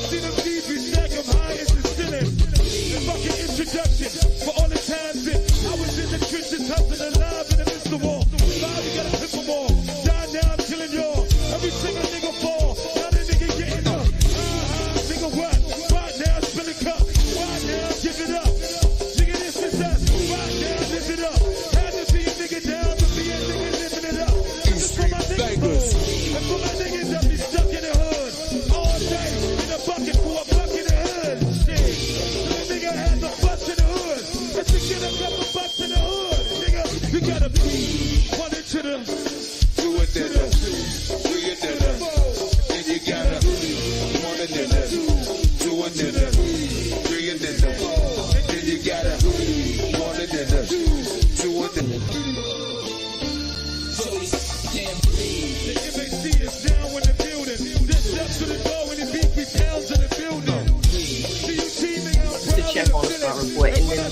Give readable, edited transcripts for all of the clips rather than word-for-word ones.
see them deep, we stack them high as the ceiling. And fucking introduction for all the times that I was in the trenches, hustling alive in the midst of war. Now you gotta flip them all. Die now, I'm killing y'all. Every single nigga fall. Now the nigga getting up. Nigga what? Right now, spill a cup. Right now, give it up. Nigga, this is us. Right now, lift it up. Had to be a nigga down, but be a nigga lifting it up. That's for my niggas. That's for my niggas that be stuck in the hood. All day in a bucket for a buck in the hood. Shit. The nigga has a bus in the hood. Let's get a couple bucks in the hood. Nigga, you gotta be one into the, two into the, three into the, and you gotta one into the, two into the, three into the, and then you gotta one into the, two into the. The MAC is down in the building. This steps to the door and the beefy pounds in the building. To check on the front report, and then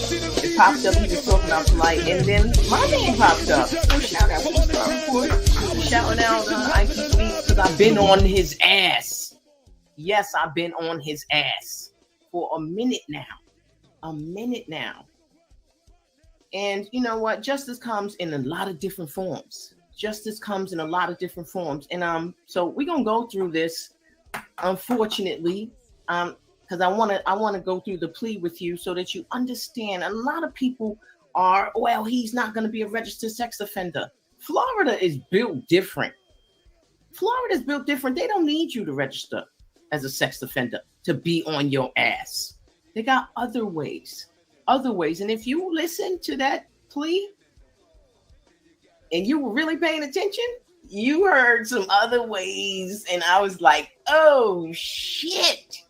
it popped up. He was talking about Polight, and then my name popped up. So shout out to the front report. Shouting out Ike because I've been on his ass. Yes, I've been on his ass for a minute now. And you know what? Justice comes in a lot of different forms. And so we're gonna go through this, unfortunately, because I wanna go through the plea with you so that you understand. A lot of people are, well, he's not gonna be a registered sex offender. Florida is built different. They don't need you to register as a sex offender to be on your ass. They got other ways. And if you listen to that plea and you were really paying attention, you heard some other ways. And I was like, oh shit.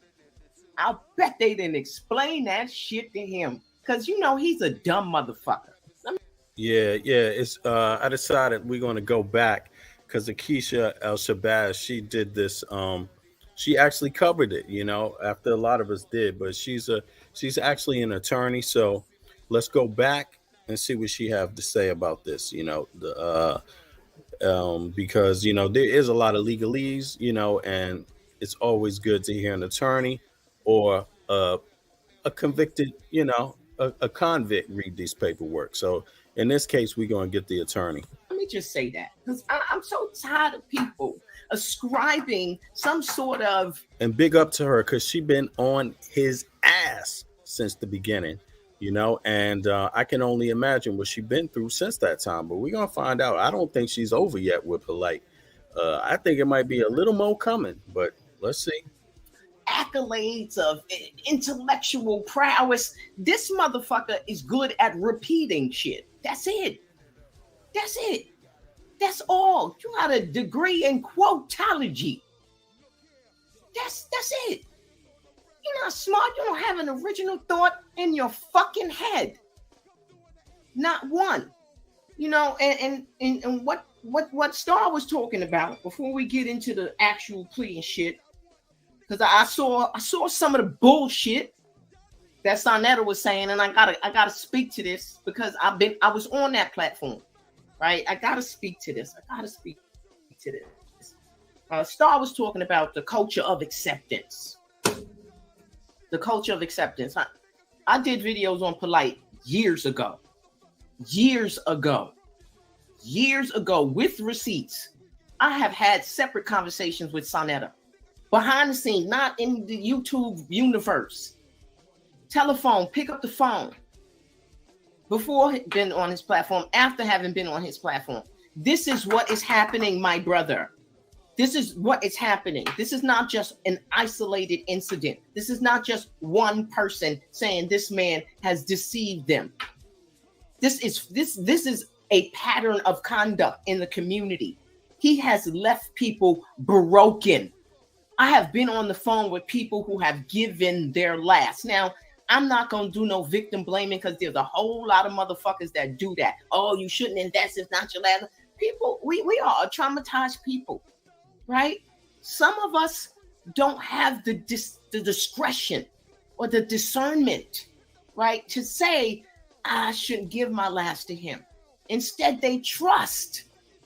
I'll bet they didn't explain that shit to him. Because you know he's a dumb motherfucker. Yeah. It's I decided we're gonna go back because Ikiesha Al-Shabaz, she did this. She actually covered it, you know, after a lot of us did, but she's actually an attorney. So let's go back and see what she have to say about this, you know, because, you know, there is a lot of legalese, you know, and it's always good to hear an attorney or a convicted, you know, a convict read these paperwork. So in this case, we're going to get the attorney. Let me just say that because I'm so tired of people ascribing some sort of. And big up to her because she been on his ass since the beginning, you know, and I can only imagine what she's been through since that time. But we're going to find out. I don't think she's over yet with Polight. I think it might be a little more coming, but let's see. Accolades of intellectual prowess. This motherfucker is good at repeating shit. That's it. That's all. You got a degree in quotology. That's it. You're not smart. You don't have an original thought in your fucking head. Not one. You know, and what Star was talking about before we get into the actual plea and shit. Because I saw some of the bullshit that Sonetta was saying, and I gotta speak to this because I was on that platform, right? I gotta speak to this. Star was talking about the culture of acceptance. I did videos on Polight years ago with receipts. I have had separate conversations with Sonetta. Behind the scenes, not in the YouTube universe. Telephone, pick up the phone. Before been on his platform, after having been on his platform. This is what is happening, my brother. This is what is happening. This is not just an isolated incident. This is not just one person saying this man has deceived them. This is a pattern of conduct in the community. He has left people broken. I have been on the phone with people who have given their last. Now, I'm not going to do no victim blaming because there's a whole lot of motherfuckers that do that. Oh, you shouldn't invest. It's not your last. People, we are traumatized people, right? Some of us don't have the discretion or the discernment, right, to say, I shouldn't give my last to him. Instead, they trust.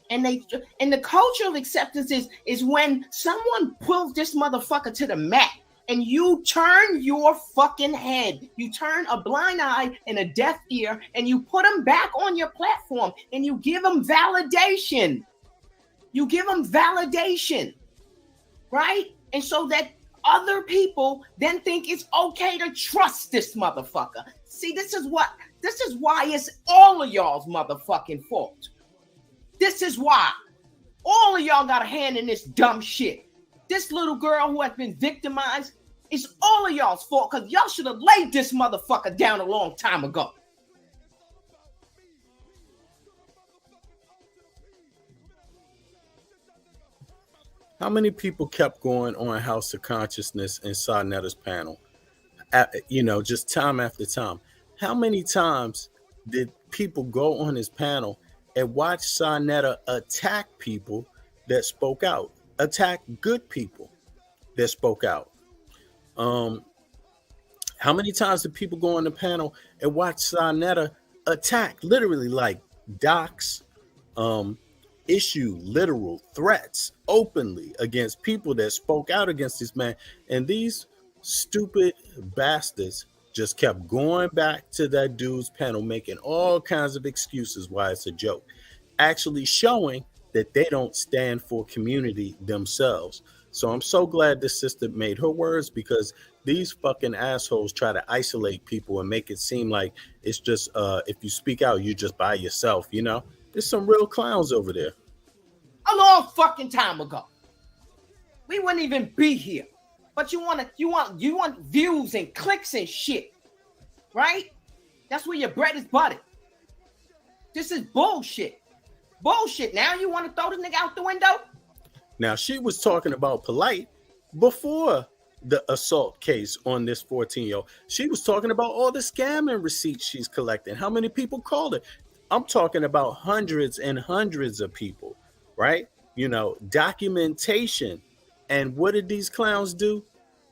And the culture of acceptance is when someone pulls this motherfucker to the mat and you turn your fucking head. You turn a blind eye and a deaf ear, and you put them back on your platform, and you give them validation. You give them validation, right? And so that other people then think it's okay to trust this motherfucker. See, this is why it's all of y'all's motherfucking fault. This is why all of y'all got a hand in this dumb shit. This little girl who has been victimized, it's all of y'all's fault, because y'all should have laid this motherfucker down a long time ago. How many people kept going on House of Consciousness and Sarnetta's panel? Just time after time. How many times did people go on his panel and watch Sarnetta attack people that spoke out, attack good people that spoke out? How many times did people go on the panel and watch Sarnetta attack, literally like docs, issue literal threats openly against people that spoke out against this man? And these stupid bastards just kept going back to that dude's panel, making all kinds of excuses why it's a joke, actually showing that they don't stand for community themselves. So I'm so glad this sister made her words, because these fucking assholes try to isolate people and make it seem like it's just if you speak out, you just by yourself. There's some real clowns over there. A long fucking time ago. We wouldn't even be here. But you want views and clicks and shit. Right? That's where your bread is buttered. This is bullshit. Bullshit. Now you want to throw this nigga out the window? Now, she was talking about Polight before the assault case on this 14-year-old. She was talking about all the scamming receipts she's collecting. How many people called her? I'm talking about hundreds and hundreds of people, right? Documentation. And what did these clowns do?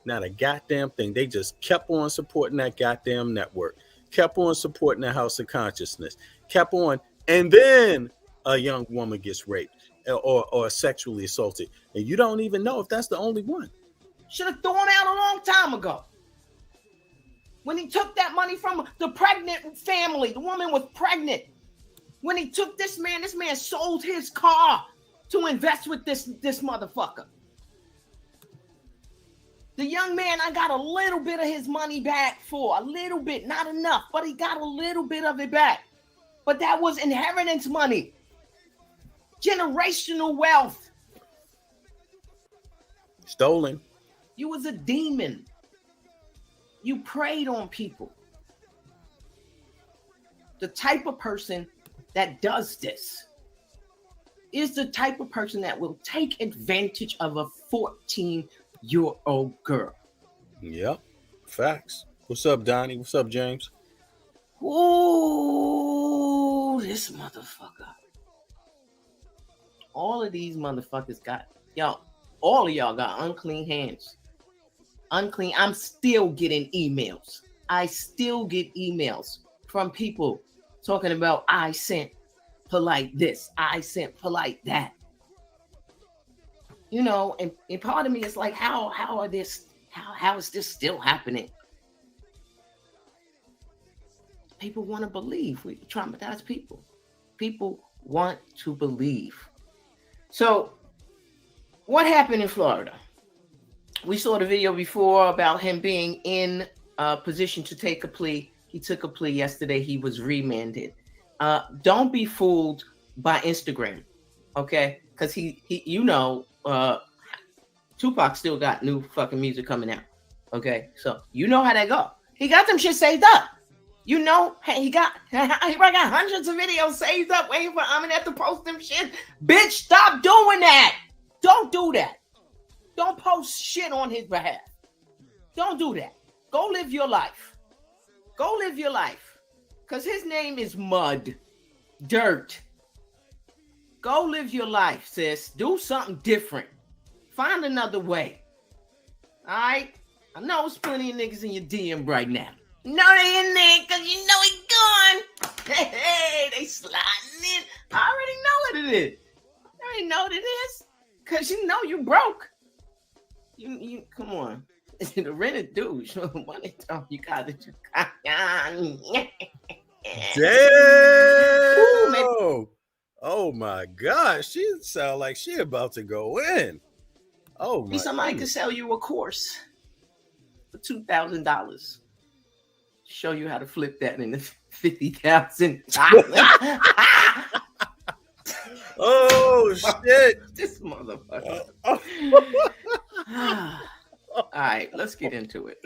Not a goddamn thing. They just kept on supporting that goddamn network, kept on supporting the House of Consciousness, kept on. And then a young woman gets raped or sexually assaulted. And you don't even know if that's the only one. Should have thrown out a long time ago. When he took that money from the pregnant family, the woman was pregnant. When he took this man sold his car to invest with this motherfucker. The young man, I got a little bit of his money back for, a little bit, not enough, but he got a little bit of it back. But that was inheritance money. Generational wealth. Stolen. You was a demon. You preyed on people. The type of person that does this is the type of person that will take advantage of a 14-year-old girl. Yep. Facts. What's up, Donnie? What's up, James? Ooh, this motherfucker. All of these motherfuckers all of y'all got unclean hands. Unclean. I'm still getting emails. I still get emails from people talking about, I sent Polight this, I sent Polight that. And part of me is like, how is this still happening? People want to believe. We traumatize people. People want to believe. So, what happened in Florida? We saw the video before about him being in a position to take a plea. He took a plea yesterday. He was remanded. Don't be fooled by Instagram, okay? Because Tupac still got new fucking music coming out, okay? So you know how that go. He got them shit saved up. He got hundreds of videos saved up waiting for Aminet to post them shit. Bitch, stop doing that. Don't do that. Don't post shit on his behalf. Don't do that. Go live your life. Go live your life. Because his name is Mud. Dirt. Go live your life, sis. Do something different. Find another way. All right? I know there's plenty of niggas in your DM right now. No, they in there because you know he gone. Hey, they sliding in. I already know what it is. I already know what it is. Because you know you broke. You come on. The rented douche. Money talk, you got it. Damn! Ooh, Oh my God, she sound like she about to go in. Oh my! maybe somebody goodness. could sell you a course for $2,000. Show you how to flip that into 50,000. Oh shit! This motherfucker. Oh, All right, let's get into it.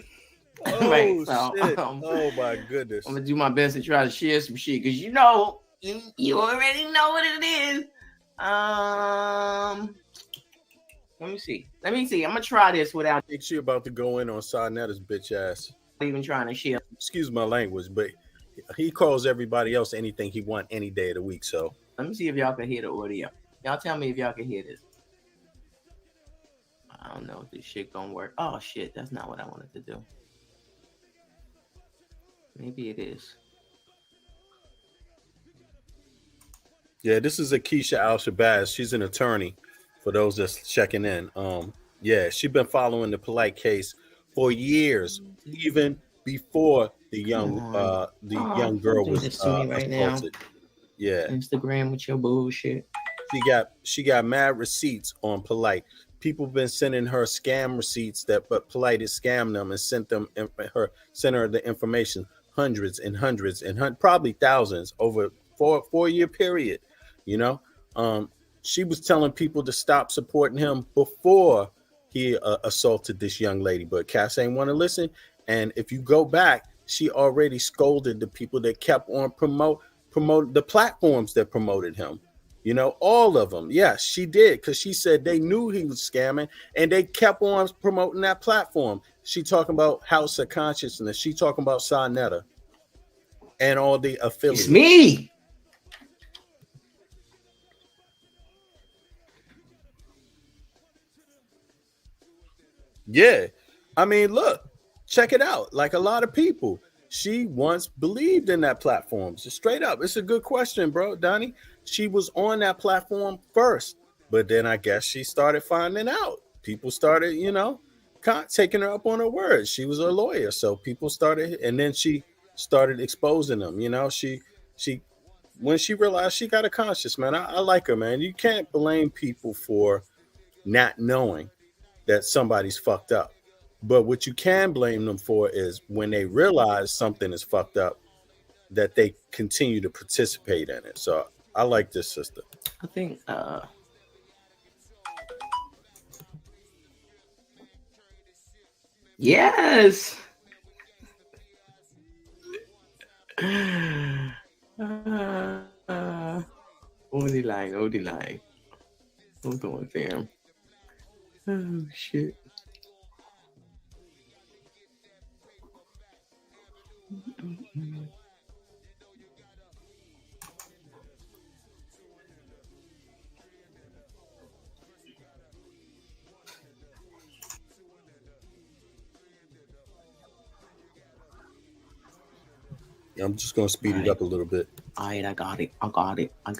oh Right, so, shit! Oh my goodness! I'm gonna do my best to try to share some shit because you already know what it is. Let me see. I'm gonna try this without I think she about to go in on Sarnetta's bitch ass. even trying to share. Excuse my language, but he calls everybody else anything he want any day of the week. So Let me see if y'all can hear the audio. Y'all tell me if y'all can hear this. I don't know if this shit gonna work. Oh shit, that's not what I wanted to do. Maybe it is. yeah, this is Ikiesha Al-Shabaz. She's an attorney. For those that's checking in, yeah, she's been following the Polight case for years, even before the young young girl do was this to me right now. assaulted. Yeah, Instagram with your bullshit. she got mad receipts on Polight. People been sending her scam receipts but Polight has scammed them and sent her the information, hundreds and hundreds and probably thousands over 4-year period. You know, she was telling people to stop supporting him before he assaulted this young lady, but Cass ain't want to listen. And if you go back, she already scolded the people that kept on promote the platforms that promoted him. You know, all of them. Yes, she did, because she said they knew he was scamming and they kept on promoting that platform. She talking about House of Consciousness. She talking about Sarnetta and all the affiliates. It's me. Yeah. I mean, look, check it out. Like a lot of people, she once believed in that platform. So straight up, it's a good question, bro, Donnie. She was on that platform first, but then I guess she started finding out. People started, taking her up on her word. She was a lawyer, so people started, and then she started exposing them. She when she realized she got a conscience, man. I like her, man. You can't blame people for not knowing that somebody's fucked up. But what you can blame them for is when they realize something is fucked up, that they continue to participate in it. So I like this sister. I think yes. Only line. Hold on, fam. Oh shit. Yeah, I'm just gonna speed it up a little bit. All right, I got it already. I'm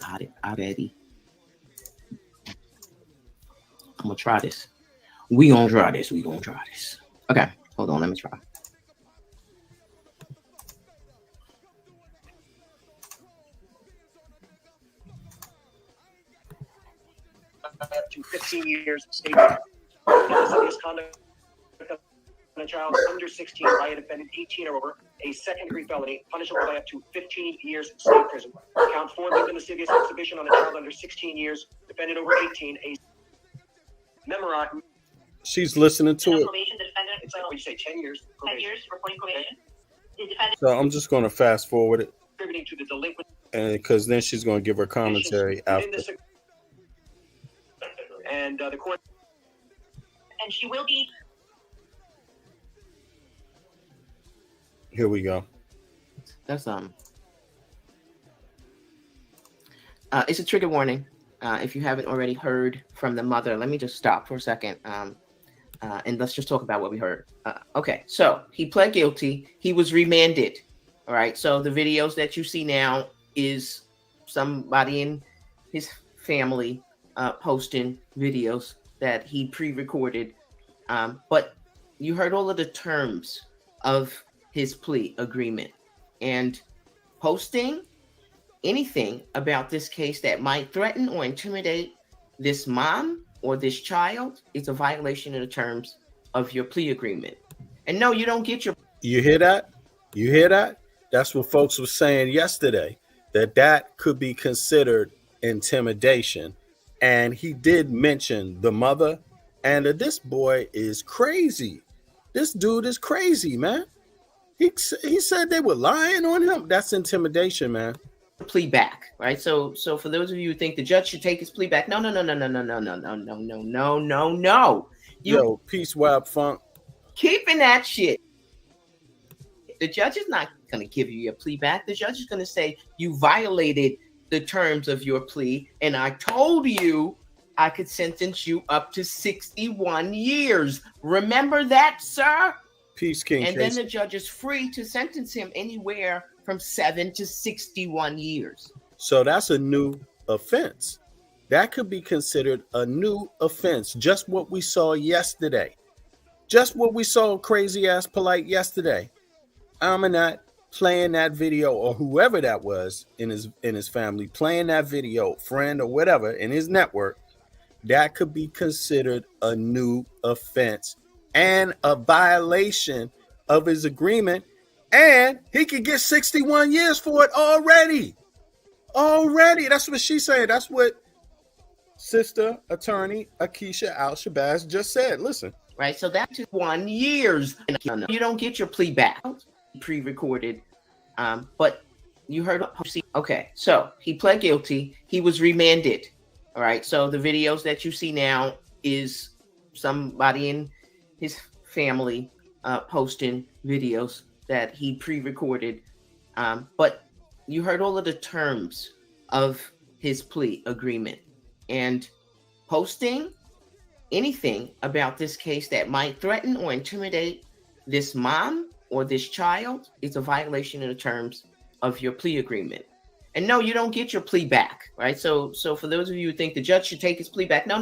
gonna try this. We gonna try this. Okay, hold on, let me try. Up to 15 years of state misconduct of a child under 16 by a defendant 18 or over, a second-degree felony, punishable by up to 15 years state prison. Count 4, the lascivious exhibition on a child under 16 years, defendant over 18, a memorize. She's listening to it. It's like, what you say, 10 years? 10 years, reporting probation. So I'm just going to fast forward it. Contributing to the delinquent. And because then she's going to give her commentary after. And the court. And she will be. Here we go. That's it's a trigger warning. If you haven't already heard from the mother, let me just stop for a second. And let's just talk about what we heard. Okay, so he pled guilty. He was remanded. All right, so the videos that you see now is somebody in his family posting videos that he pre-recorded. But you heard all of the terms of his plea agreement, and posting anything about this case that might threaten or intimidate this mom or this child is a violation of the terms of your plea agreement. And no, you don't get your... You hear that? You hear that? That's what folks were saying yesterday, that could be considered intimidation. And he did mention the mother, and this boy is crazy. This dude is crazy, man. He said they were lying on him. That's intimidation, man. Plea back, right? So for those of you who think the judge should take his plea back, no. Yo, peace, Wab Funk. Keeping that shit. The judge is not going to give you your plea back. The judge is going to say you violated the terms of your plea, and I told you I could sentence you up to 61 years. Remember that, sir? Peace, King. And then the judge is free to sentence him anywhere from 7 to 61 years. So that's a new offense. That could be considered a new offense. Just what we saw yesterday. Just what we saw crazy ass Polight yesterday. Amanat playing that video, or whoever that was in his family, playing that video, friend or whatever in his network, that could be considered a new offense and a violation of his agreement. And he could get 61 years for it already. Already. That's what she's saying. That's what sister attorney Ikiesha Al-Shabaz just said. Listen. Right. So that's 1 years. You don't get your plea back. Pre-recorded. But you heard. Okay. So he pled guilty. He was remanded. All right. So the videos that you see now is somebody in his family posting videos that he pre-recorded, but you heard all of the terms of his plea agreement, and posting anything about this case that might threaten or intimidate this mom or this child is a violation of the terms of your plea agreement. And no, you don't get your plea back, right? So for those of you who think the judge should take his plea back, no.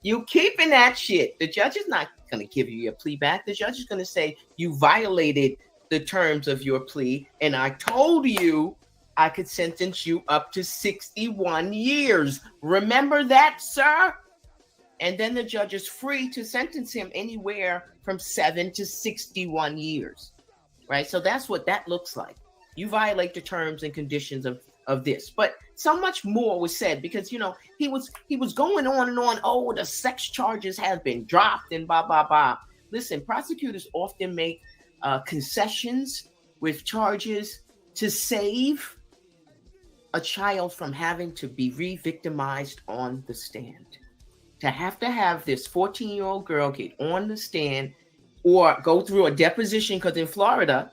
You keeping that shit. The judge is not going to give you your plea back. The judge is going to say you violated the terms of your plea, and I told you I could sentence you up to 61 years. Remember that, sir? And then the judge is free to sentence him anywhere from 7 to 61 years, right? So that's what that looks like. You violate the terms and conditions of this, but so much more was said, because he was going on and on. Oh, the sex charges have been dropped and blah blah blah. Listen, prosecutors often make concessions with charges to save a child from having to be re-victimized on the stand. To have this 14-year-old girl get on the stand or go through a deposition, because in Florida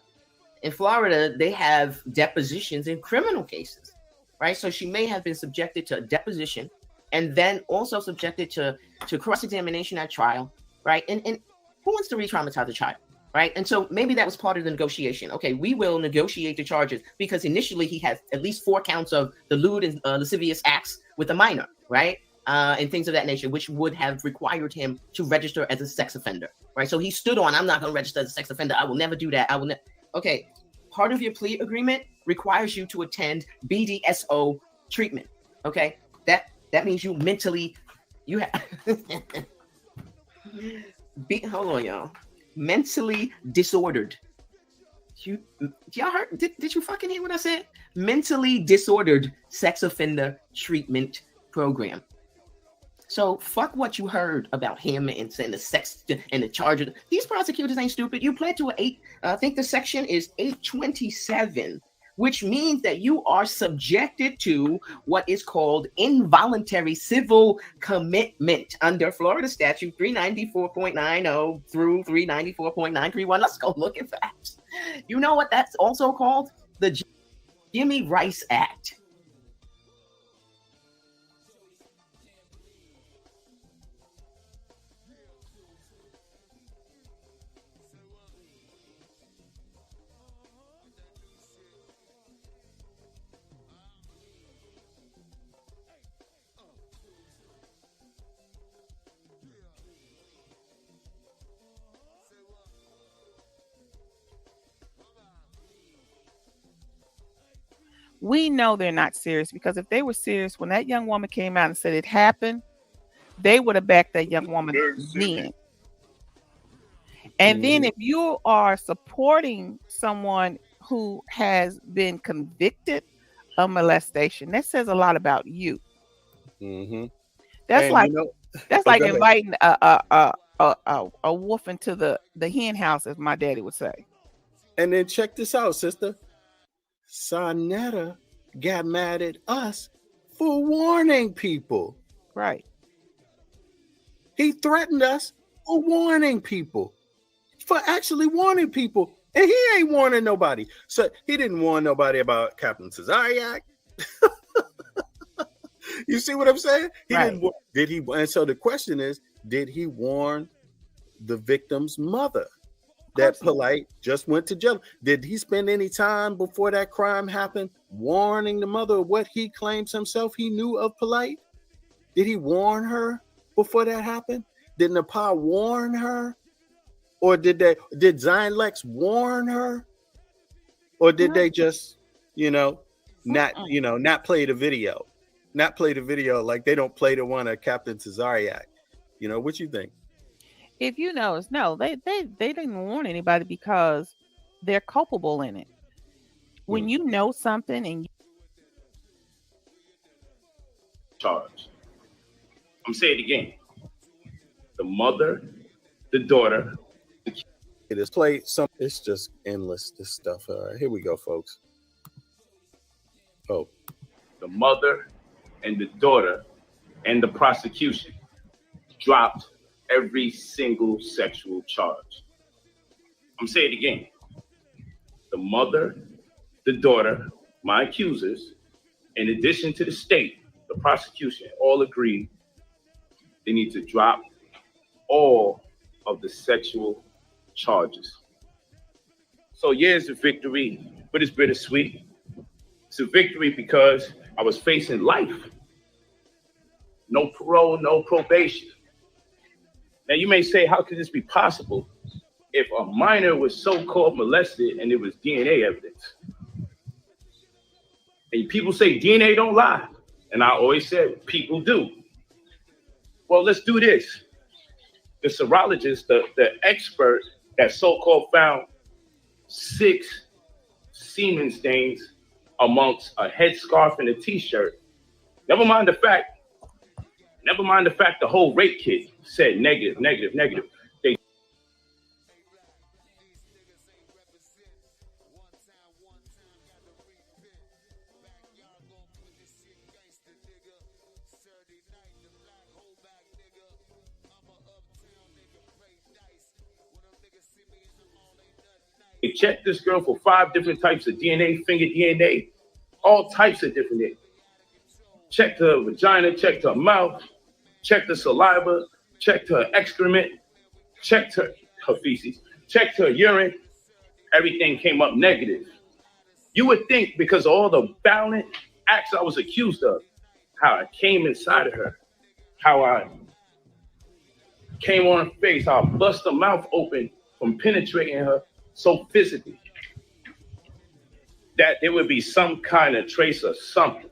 they have depositions in criminal cases. Right, so she may have been subjected to a deposition, and then also subjected to cross-examination at trial, right? And who wants to re-traumatize a child, right? And so maybe that was part of the negotiation. Okay, we will negotiate the charges, because initially he has at least 4 counts of the lewd and lascivious acts with a minor, right? And things of that nature, which would have required him to register as a sex offender, right? So he stood on, I'm not going to register as a sex offender. I will never do that. Okay, part of your plea agreement requires you to attend BDSO treatment. Okay, that means you mentally, hold on, y'all. Mentally disordered. Y'all heard? Did you fucking hear what I said? Mentally disordered sex offender treatment program. So fuck what you heard about him and saying the sex and the charge. These prosecutors ain't stupid. You pled to I think the section is 827, which means that you are subjected to what is called involuntary civil commitment under Florida statute 394.90 through 394.931. Let's go look at that. You know what that's also called? The Jimmy Rice Act. We know they're not serious, because if they were serious, when that young woman came out and said it happened, they would have backed that young woman then. And then if you are supporting someone who has been convicted of molestation, that says a lot about you. That's And, like you know, that's oh, like go ahead. inviting a wolf into the hen house, as my daddy would say. And then check this out, sister. Sonetta got mad at us for warning people. Right. He threatened us for warning people. For actually warning people. And he ain't warning nobody. So he didn't warn nobody about Captain Cesariak. You see what I'm saying? He Right. didn't. Did he? And so the question is, did he warn the victim's mother that Polight just went to jail? Did he spend any time before that crime happened warning the mother of what he claims himself he knew of Polight? Did he warn her before that happened? Did Nepal warn her? Or did Zion Lex warn her? Or did they just, not play the video? Not play the video like they don't play the one of Captain Cesariak. What you think? If you know, no, they didn't warn anybody because they're culpable in it. When you know something and charge. I'm saying it again. The mother, the daughter. It is played some. It's just endless. This stuff. All right, here we go, folks. Oh, the mother and the daughter and the prosecution dropped every single sexual charge. I'm saying it again. The mother, the daughter, my accusers, in addition to the state, the prosecution, all agreed they need to drop all of the sexual charges. So yeah, it's a victory, but it's bittersweet. It's a victory because I was facing life. No parole, no probation. Now you may say, how could this be possible if a minor was so-called molested and there was DNA evidence? And people say DNA don't lie. And I always said, people do. Well, let's do this. The serologist, the expert that so-called found 6 semen stains amongst a headscarf and a t-shirt. Never mind the fact the whole rape kit said negative. They checked this girl for 5 different types of DNA, finger DNA, all types of different DNA. Checked her vagina, checked her mouth, checked her saliva, checked her excrement, checked her feces, checked her urine. Everything came up negative. You would think because of all the violent acts I was accused of, how I came inside of her, how I came on her face, how I bust her mouth open from penetrating her so physically, that there would be some kind of trace of something,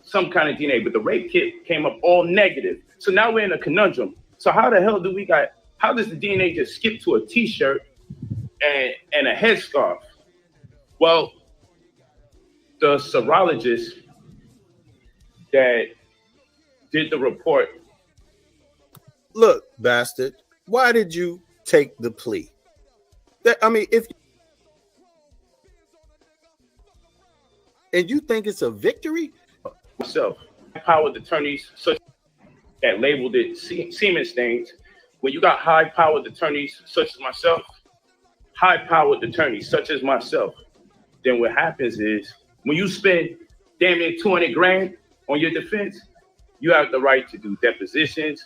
some kind of DNA, but the rape kit came up all negative. So now we're in a conundrum. So how the hell how does the DNA just skip to a t-shirt and a headscarf? Well, the serologist that did the report. Look, bastard, why did you take the plea? And you think it's a victory? Myself, high-powered attorneys such that labeled it semen stains. When you got high-powered attorneys such as myself, then what happens is when you spend damn near 200 grand on your defense, you have the right to do depositions.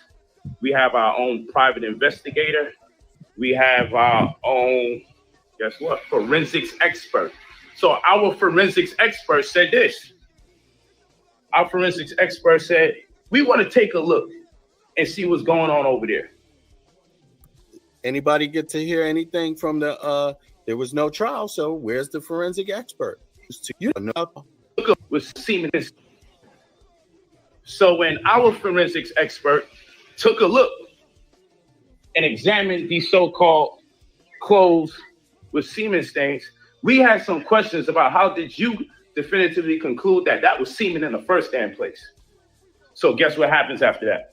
We have our own private investigator. We have our own, guess what, forensics expert. So our forensics expert said this. Our forensics expert said, we want to take a look and see what's going on over there. Anybody get to hear anything from there was no trial, so where's the forensic expert? You know. with semen. So when our forensics expert took a look and examined these so-called clothes with semen stains, we had some questions about how did you definitively conclude that that was semen in the first damn place. So guess what happens after that?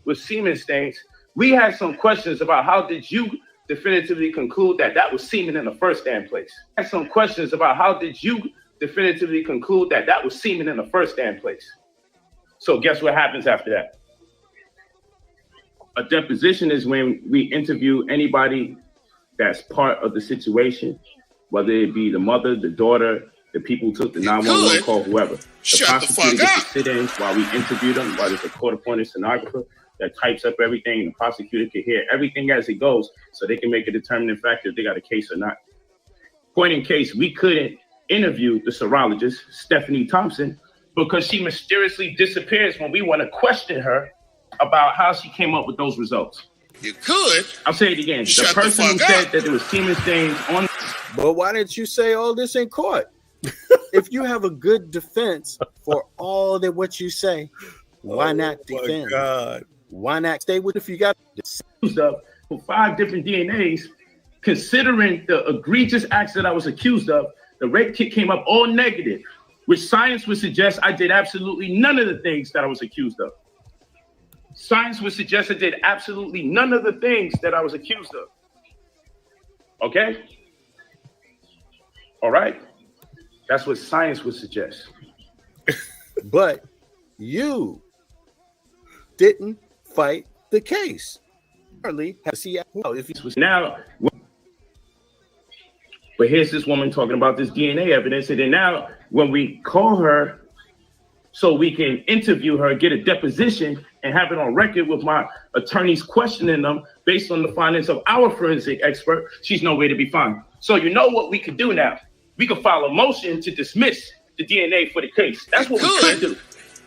With semen stains, we had some questions about how did you definitively conclude that that was semen in the first damn place. Had some questions about how did you definitively conclude that that was semen in the first damn place. So guess what happens after that? A deposition is when we interview anybody that's part of the situation, whether it be the mother, the daughter, the people who took the 911 call, whoever. The prosecutor gets to sit in while we interview them, while there's a court-appointed stenographer that types up everything. The prosecutor can hear everything as it goes so they can make a determining factor if they got a case or not. Point in case, we couldn't interview the serologist, Stephanie Thompson, because she mysteriously disappears when we want to question her about how she came up with those results. You could. I'll say it again. The person who said that there was semen stains on. But why didn't you say all this in court? If you have a good defense for all that what you say, why not defend? God. Why not stay with if you got up for 5 different DNAs, considering the egregious acts that I was accused of, the rape kit came up all negative, which science would suggest I did absolutely none of the things that I was accused of. Science would suggest I did absolutely none of the things that I was accused of. Okay? All right? That's what science would suggest. But you didn't fight the case. Now, but here's this woman talking about this DNA evidence, and then now when we call her so we can interview her, get a deposition, and have it on record with my attorneys questioning them based on the findings of our forensic expert, she's nowhere to be found. So you know what we could do now? We could file a motion to dismiss the DNA for the case. That's what we could do.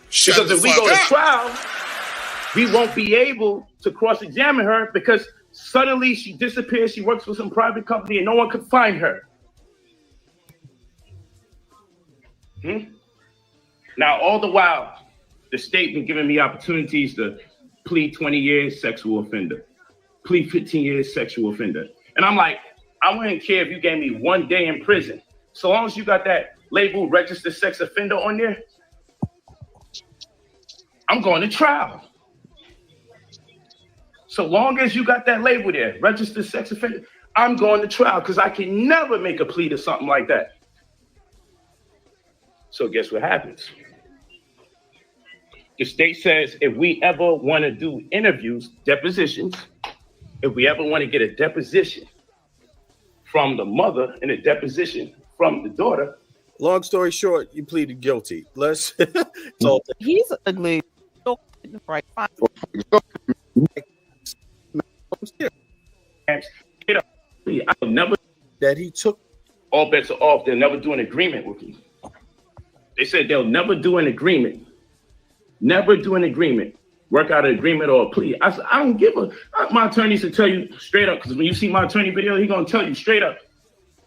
Because if we go to trial, we won't be able to cross-examine her because suddenly she disappears. She works for some private company and no one could find her. Now, all the while, the state been giving me opportunities to plead 20 years sexual offender, plead 15 years sexual offender. And I'm like, I wouldn't care if you gave me 1 day in prison. So long as you got that label registered sex offender on there, I'm going to trial. So long as you got that label there, registered sex offender, I'm going to trial because I can never make a plea to something like that. So guess what happens? The state says if we ever want to do interviews, depositions, if we ever want to get a deposition from the mother and a deposition from the daughter. Long story short, you pleaded guilty. Let's. He's ugly. Right. I'll never. That he took. All bets are off. They'll never do an agreement with me. They said they'll never do an agreement. Never do an agreement. Work out an agreement or a plea. I said, I don't give a. My attorneys will tell you straight up, because when you see my attorney video, he's going to tell you straight up.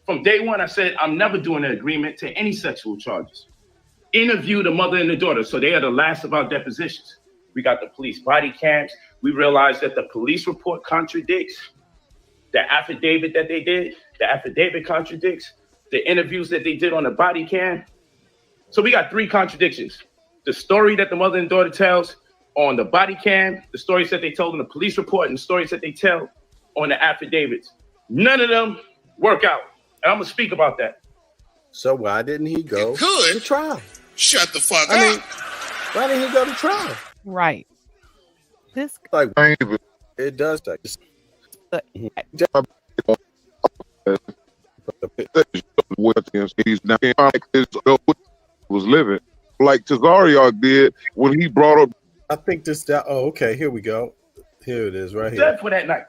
From day one, I said, I'm never doing an agreement to any sexual charges. Interview the mother and the daughter. So they are the last of our depositions. We got the police body cams. We realized that the police report contradicts the affidavit that they did. The affidavit contradicts the interviews that they did on the body cam. So we got 3 contradictions. The story that the mother and daughter tells on the body cam, the stories that they told in the police report, and the stories that they tell on the affidavits. None of them work out. And I'm going to speak about that. So why didn't he go to trial? Shut the fuck up. Why didn't he go to trial? Right. This like it does take. He's not was living like Tazariak did when he brought up. I think this. Oh, okay. Here we go. Here it is, right here. Dead for that night.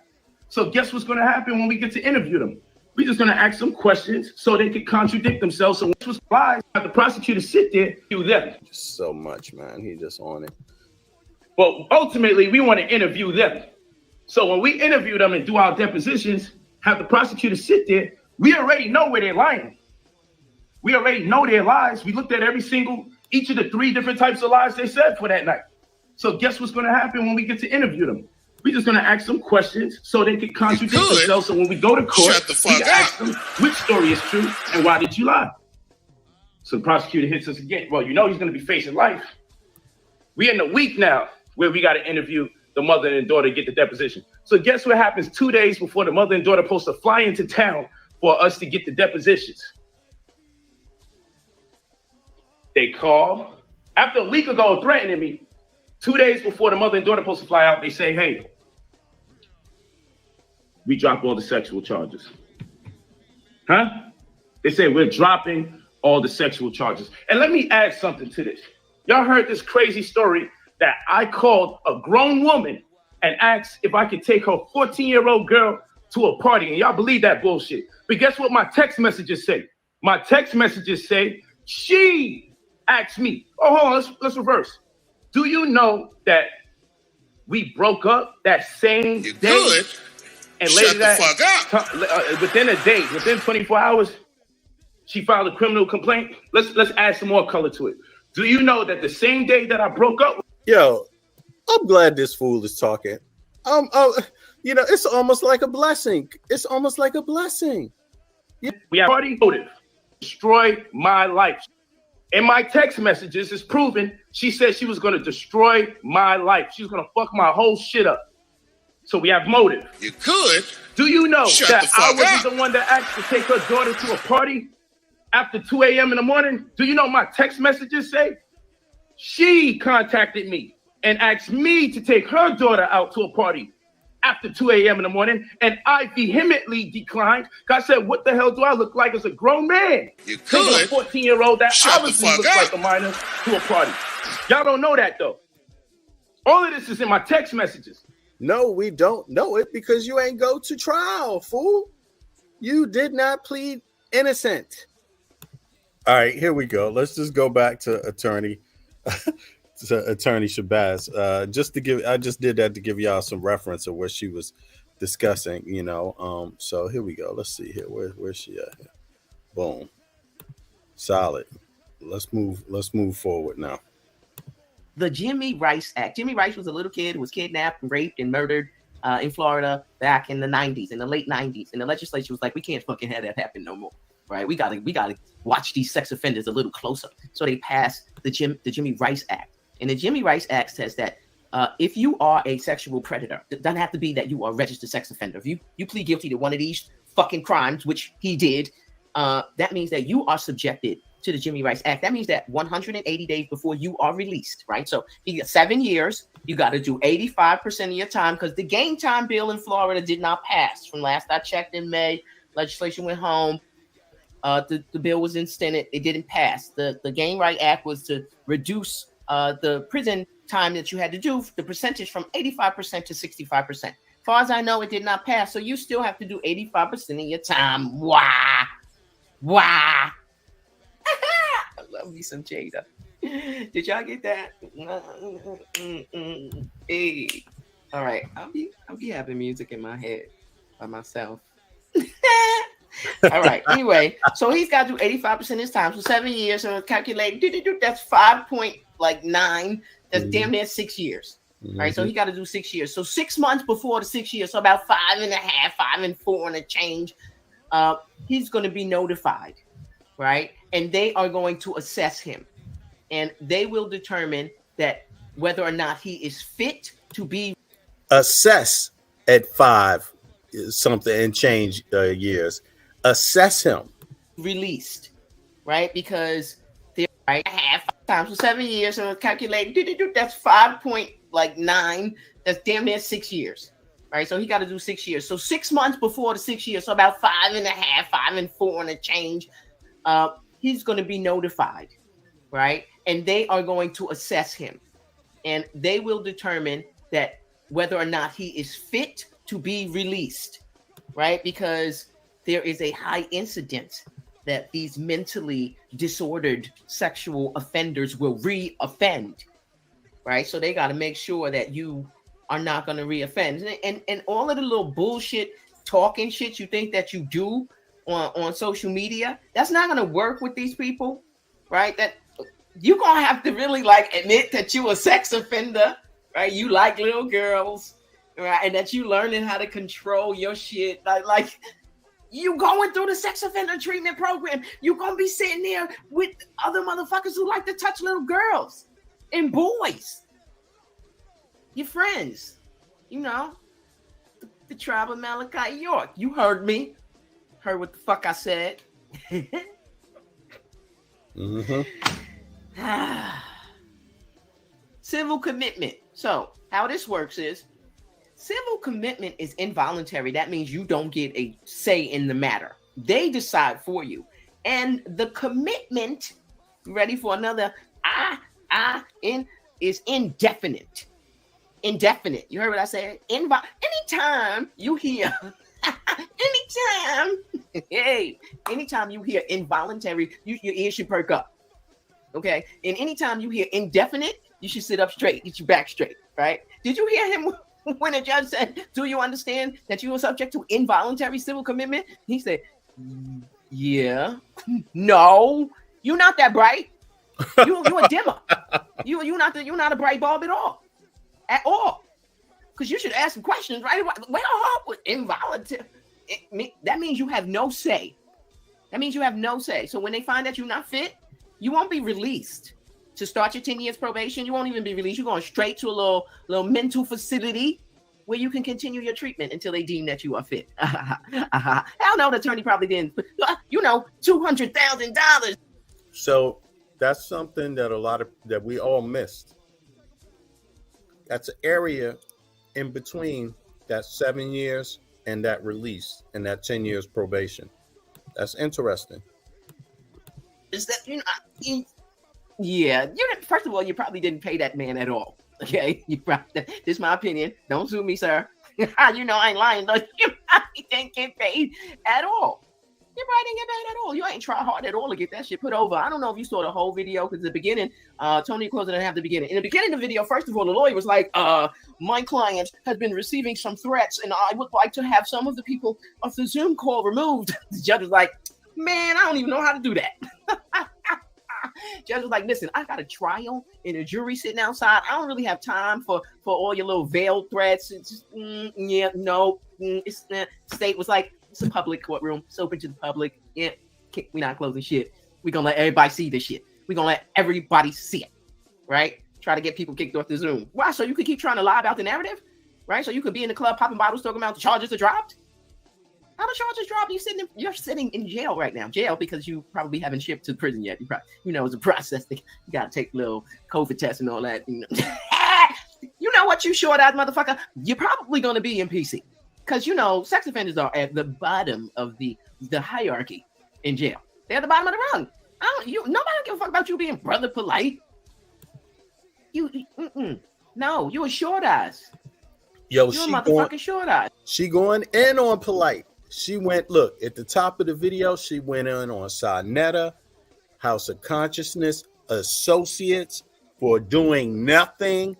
So guess what's going to happen when we get to interview them? We're just going to ask them questions so they can contradict themselves. So which was lies, have the prosecutor sit there, do them. So much, man. He just on it. But ultimately, we want to interview them. So when we interview them and do our depositions, have the prosecutor sit there, we already know where they're lying. We already know their lies. We looked at each of the 3 different types of lies they said for that night. So guess what's going to happen when we get to interview them? We're just going to ask them questions so they can contradict themselves. So when we go to court, we can ask them which story is true and why did you lie? So the prosecutor hits us again. Well, you know he's going to be facing life. We're in the week now where we got to interview the mother and daughter to get the deposition. So guess what happens 2 days before the mother and daughter are supposed to fly into town for us to get the depositions? They call. After a week ago threatening me, 2 days before the mother and daughter are supposed to fly out, they say, hey, we drop all the sexual charges. Huh? They say we're dropping all the sexual charges. And let me add something to this. Y'all heard this crazy story that I called a grown woman and asked if I could take her 14-year-old girl to a party. And y'all believe that bullshit. But guess what my text messages say? My text messages say, she asked me. Oh, hold on, let's reverse. Do you know that we broke up that same day? Good. And Shut later the fuck up. Within a day, within 24 hours, she filed a criminal complaint. Let's add some more color to it. Do you know that the same day that I broke up? Yo, I'm glad this fool is talking. It's almost like a blessing. It's almost like a blessing. We have already motive. Destroy my life. In my text messages, it's proven she said she was going to destroy my life. She was going to fuck my whole shit up. So we have motive. You could. Do you know Shut that the fuck I wasn't up. the one that asked to take her daughter to a party after 2 a.m. in the morning? Do you know my text messages say? She contacted me and asked me to take her daughter out to a party after 2 a.m. in the morning, and I vehemently declined. I said, what the hell do I look like as a grown man? You Taking could. a 14-year-old that Shut the obviously fuck looks up. like a minor to a party. Y'all don't know that, though. All of this is in my text messages. No, we don't know it because you ain't go to trial, fool. You did not plead innocent. All right, here we go. Let's just go back to attorney Shabazz. I just did that to give y'all some reference of what she was discussing, So here we go. Let's see here. Where's she at here? Boom. Solid. Let's move forward now. The Jimmy Rice Act. Jimmy Rice was a little kid who was kidnapped and raped and murdered in Florida back in the 90s, in the late 90s. And the legislature was like, we can't fucking have that happen no more. Right? We gotta watch these sex offenders a little closer. So they passed the Jimmy Rice Act. And the Jimmy Rice Act says that if you are a sexual predator, it doesn't have to be that you are a registered sex offender. If you plead guilty to one of these fucking crimes, which he did, that means that you are subjected to the Jimmy Rice Act. That means that 180 days before you are released, right? So you get 7 years, you got to do 85% of your time because the game time bill in Florida did not pass. From last I checked in May, legislation went home. The bill was in Senate. It didn't pass. The Game Right Act was to reduce the prison time that you had to do, the percentage from 85% to 65%. As far as I know, it did not pass. So you still have to do 85% of your time. Why? I love me some Jada. Did y'all get that? Hey. All right. I'll be having music in my head by myself. All right. Anyway, so he's got to do 85% of his time. So 7 years. So calculate. That's 5.9. That's damn near 6 years. Mm-hmm. Right. So he got to do 6 years. So 6 months before the 6 years. So about 5.5, 5 and 4 and a change. He's going to be notified. Right. And they are going to assess him. And they will determine that whether or not he is fit to be assessed at 5 something and change years. Assess him. Released, right? Because they're right half times for 7 years. So calculate that's 5.9. That's damn near 6 years, right? So he got to do 6 years. So 6 months before the 6 years, so about 5.5, 5 and 4 and a change. He's going to be notified, right? And they are going to assess him, and they will determine that whether or not he is fit to be released, right? Because there is a high incidence that these mentally disordered sexual offenders will re-offend, right? So they got to make sure that you are not going to re-offend. And all of the little bullshit talking shit you think that you do on social media. That's not gonna work with these people, right? That you're gonna have to really like admit that you a sex offender, right? You like little girls, right? And that you learning how to control your shit. Like you going through the sex offender treatment program. You're gonna be sitting there with other motherfuckers who like to touch little girls and boys. Your friends, you know, the tribe of Malachi York. You heard me. Heard what the fuck I said. Civil commitment. So how this works is civil commitment is involuntary. That means you don't get a say in the matter. They decide for you. And the commitment, ready for another is indefinite. Indefinite. You heard what I said? Anytime you hear anytime you hear involuntary, your ears should perk up. Okay. And anytime you hear indefinite, you should sit up straight, get your back straight, right? Did you hear him when the judge said, do you understand that you are subject to involuntary civil commitment? He said, yeah. No, you're not that bright. You a dimmer. You're not a bright bulb at all. At all. Because you should ask some questions, right? Well, involuntary. That means you have no say. That means you have no say. So when they find that you're not fit, you won't be released to start your 10 years probation. You won't even be released. You're going straight to a little mental facility where you can continue your treatment until they deem that you are fit. Hell no, the attorney probably didn't. You know, $200,000. So that's something that we all missed. That's an area in between that 7 years and that release and that 10 years probation. That's interesting. Is that, yeah, first of all, you probably didn't pay that man at all. Okay, this is my opinion. Don't sue me, sir. I ain't lying. You probably didn't get paid at all. You probably didn't get paid at all. You ain't try hard at all to get that shit put over. I don't know if you saw the whole video, because the beginning, Tony Close didn't have the beginning. In the beginning of the video, first of all, the lawyer was like, my client has been receiving some threats, and I would like to have some of the people of the Zoom call removed. The judge was like, man, I don't even know how to do that. Judge was like, listen, I got a trial and a jury sitting outside. I don't really have time for all your little veiled threats. It's just, state was like, it's a public courtroom. It's open to the public. Yeah, we're not closing shit. We're going to let everybody see this shit. We're going to let everybody see it, right? Try to get people kicked off the Zoom. Why? So you could keep trying to lie about the narrative, right? So you could be in the club popping bottles talking about the charges are dropped. How the charges dropped? You're sitting in jail right now. Jail because you probably haven't shipped to prison yet. You probably, it's a process. You got to take little COVID tests and all that. You know what, you short-eyed motherfucker? You're probably going to be in PC. Because, sex offenders are at the bottom of the hierarchy in jail. They're at the bottom of the rung. Nobody give a fuck about you being brother polite. No, you a short eyes. Yo, you're a motherfucking short eyes. She going in on Polight. She went, look, at the top of the video, she went in on Sonetta, House of Consciousness, associates for doing nothing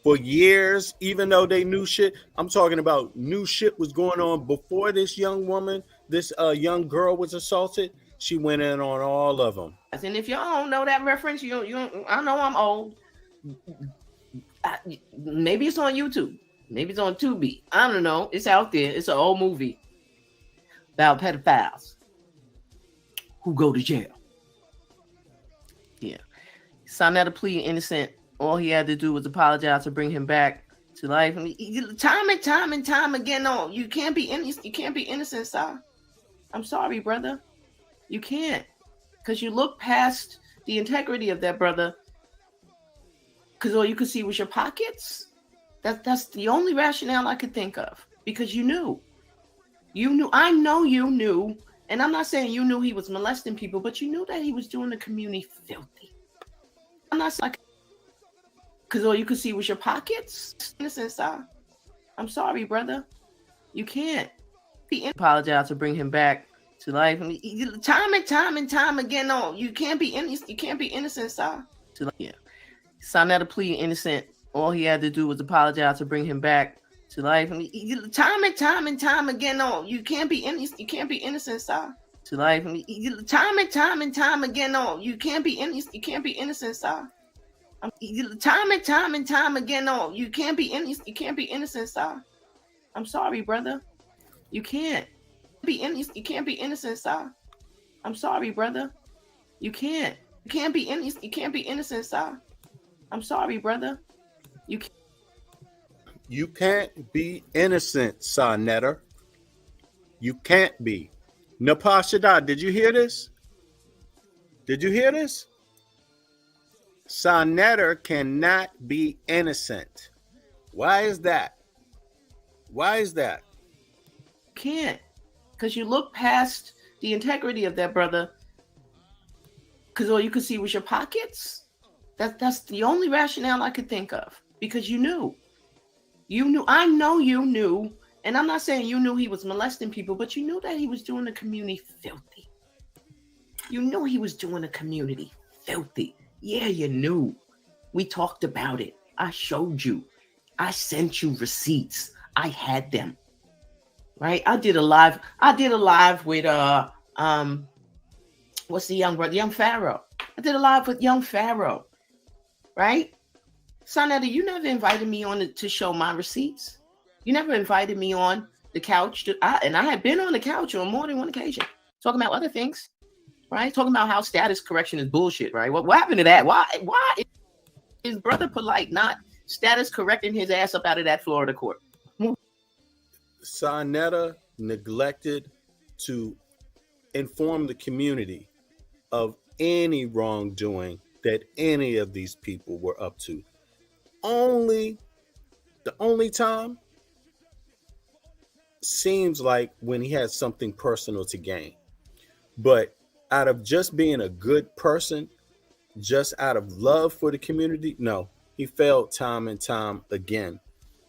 for years, even though they knew shit. I'm talking about new shit was going on before this young woman, this young girl was assaulted. She went in on all of them. And if y'all don't know that reference, you I know I'm old. Maybe it's on YouTube. Maybe it's on Tubi. I don't know. It's out there. It's an old movie about pedophiles who go to jail. Yeah. Signed out a plea innocent. All he had to do was apologize to bring him back to life. Time and time again. No, you can't be innocent. You can't be innocent, sir. I'm sorry, brother. You can't. Because you look past the integrity of that brother. Because all you could see was your pockets. That's the only rationale I could think of. Because you knew. I know you knew. And I'm not saying you knew he was molesting people, but you knew that he was doing the community filthy. I'm not like, because all you could see was your pockets. Innocent, sir. I'm sorry, brother. You can't. He apologized to bring him back to life. Time and time again. No, you can't be innocent. You can't be innocent, sir. Yeah. Signed out a plea innocent. All he had to do was apologize to bring him back to life. Time and time again. No, you can't be innocent. You can't be innocent, sir. Like time and time again. No, you can't be innocent. You can't be innocent, sir. Time and time again. No, you can't be innocent. You can't be innocent, sir. I'm sorry, brother. You can't be innocent. You can't be innocent, sir. I'm sorry, brother. You can't. You can't be innocent. You can't be innocent, sir. I'm sorry, brother. You can't. You can't be innocent, Sarnetta. You can't be. Napashada, did you hear this? Did you hear this? Sarnetta cannot be innocent. Why is that? Why is that? Can't. Because you look past the integrity of that brother. Because all you could see was your pockets. That's the only rationale I could think of. Because you knew. You knew. I know you knew. And I'm not saying you knew he was molesting people, but you knew that he was doing the community filthy. You knew he was doing the community filthy. Yeah, you knew. We talked about it. I showed you. I sent you receipts. I had them. Right? I did a live with what's the young brother? Young Pharaoh. I did a live with Young Pharaoh. Right? Sarnetta, you never invited me on to show my receipts. You never invited me on the couch. And I had been on the couch on more than one occasion, talking about other things, right? Talking about how status correction is bullshit, right? What happened to that? Why is Brother Polight not status correcting his ass up out of that Florida court? Sarnetta neglected to inform the community of any wrongdoing that any of these people were up to. The only time seems like when he had something personal to gain. But out of just being a good person, just out of love for the community, no, he failed time and time again.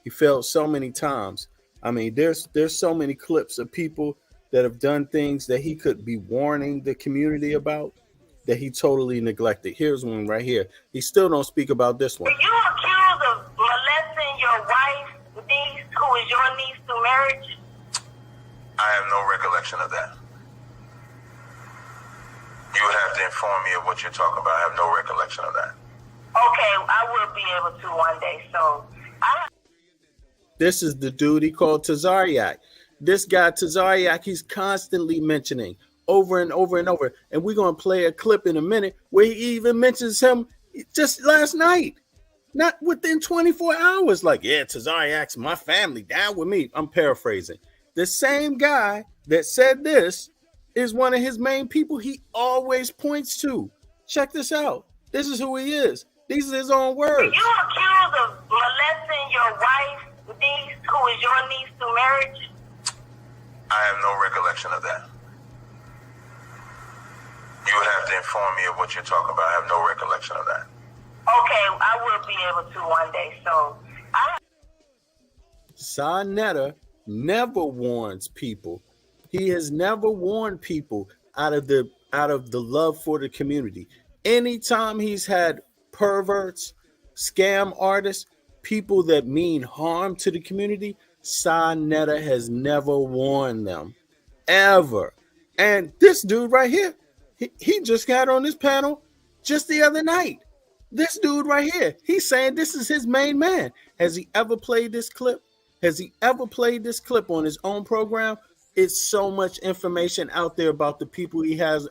He failed so many times. I mean, there's so many clips of people that have done things that he could be warning the community about that he totally neglected. Here's one right here. He still don't speak about this one. Were you accused of molesting your wife's niece, who is your niece through marriage? I have no recollection of that. You would have to inform me of what you're talking about. I have no recollection of that. Okay, I will be able to one day. So this is the dude he called Tazariak. This guy Tazariak, he's constantly mentioning over and over and over. And we're going to play a clip in a minute where he even mentions him just last night. Not within 24 hours. Like, yeah, Tazariak's my family, down with me. I'm paraphrasing. The same guy that said this is one of his main people he always points to. Check this out. This is who he is. These are his own words. Were you accused of molesting your wife's niece, who is your niece through marriage? I have no recollection of that. You would have to inform me of what you're talking about. I have no recollection of that. Okay, I will be able to one day. So Sarnetta never warns people. He has never warned people out of the love for the community. Anytime he's had perverts, scam artists, people that mean harm to the community, Sarnetta has never warned them, ever. And this dude right here, he just got on this panel just the other night. This dude right here, he's saying this is his main man. Has he ever played this clip? Has he ever played this clip on his own program? It's so much information out there about the people he has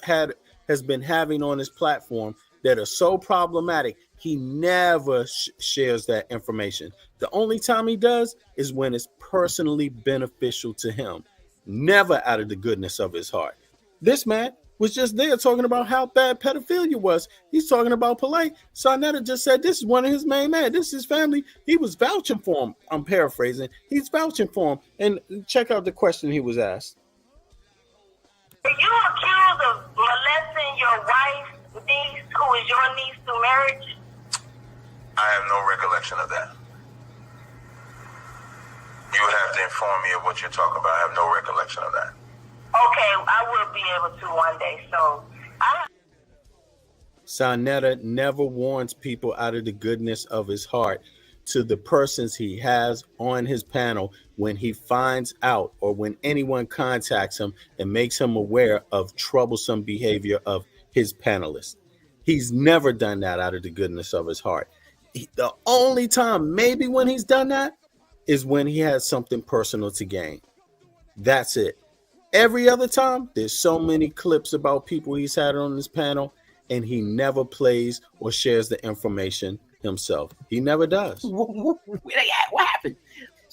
been having on his platform that are so problematic. He never shares that information. The only time he does is when it's personally beneficial to him, never out of the goodness of his heart. This man was just there talking about how bad pedophilia was. He's talking about Polight. Sarnetta just said this is one of his main men. This is his family. He was vouching for him. I'm paraphrasing. He's vouching for him. And check out the question he was asked. were you accused of molesting your wife's niece, who is your niece through marriage? I have no recollection of that. You would have to inform me of what you're talking about. I have no recollection of that. Okay, I will be able to one day. So Sarnetta never warns people out of the goodness of his heart. to the persons he has on his panel when he finds out or when anyone contacts him and makes him aware of troublesome behavior of his panelists. He's never done that out of the goodness of his heart. The only time maybe when he's done that is when he has something personal to gain. That's it. Every other time, there's so many clips about people he's had on this panel, and he never plays or shares the information himself. He never does. What happened?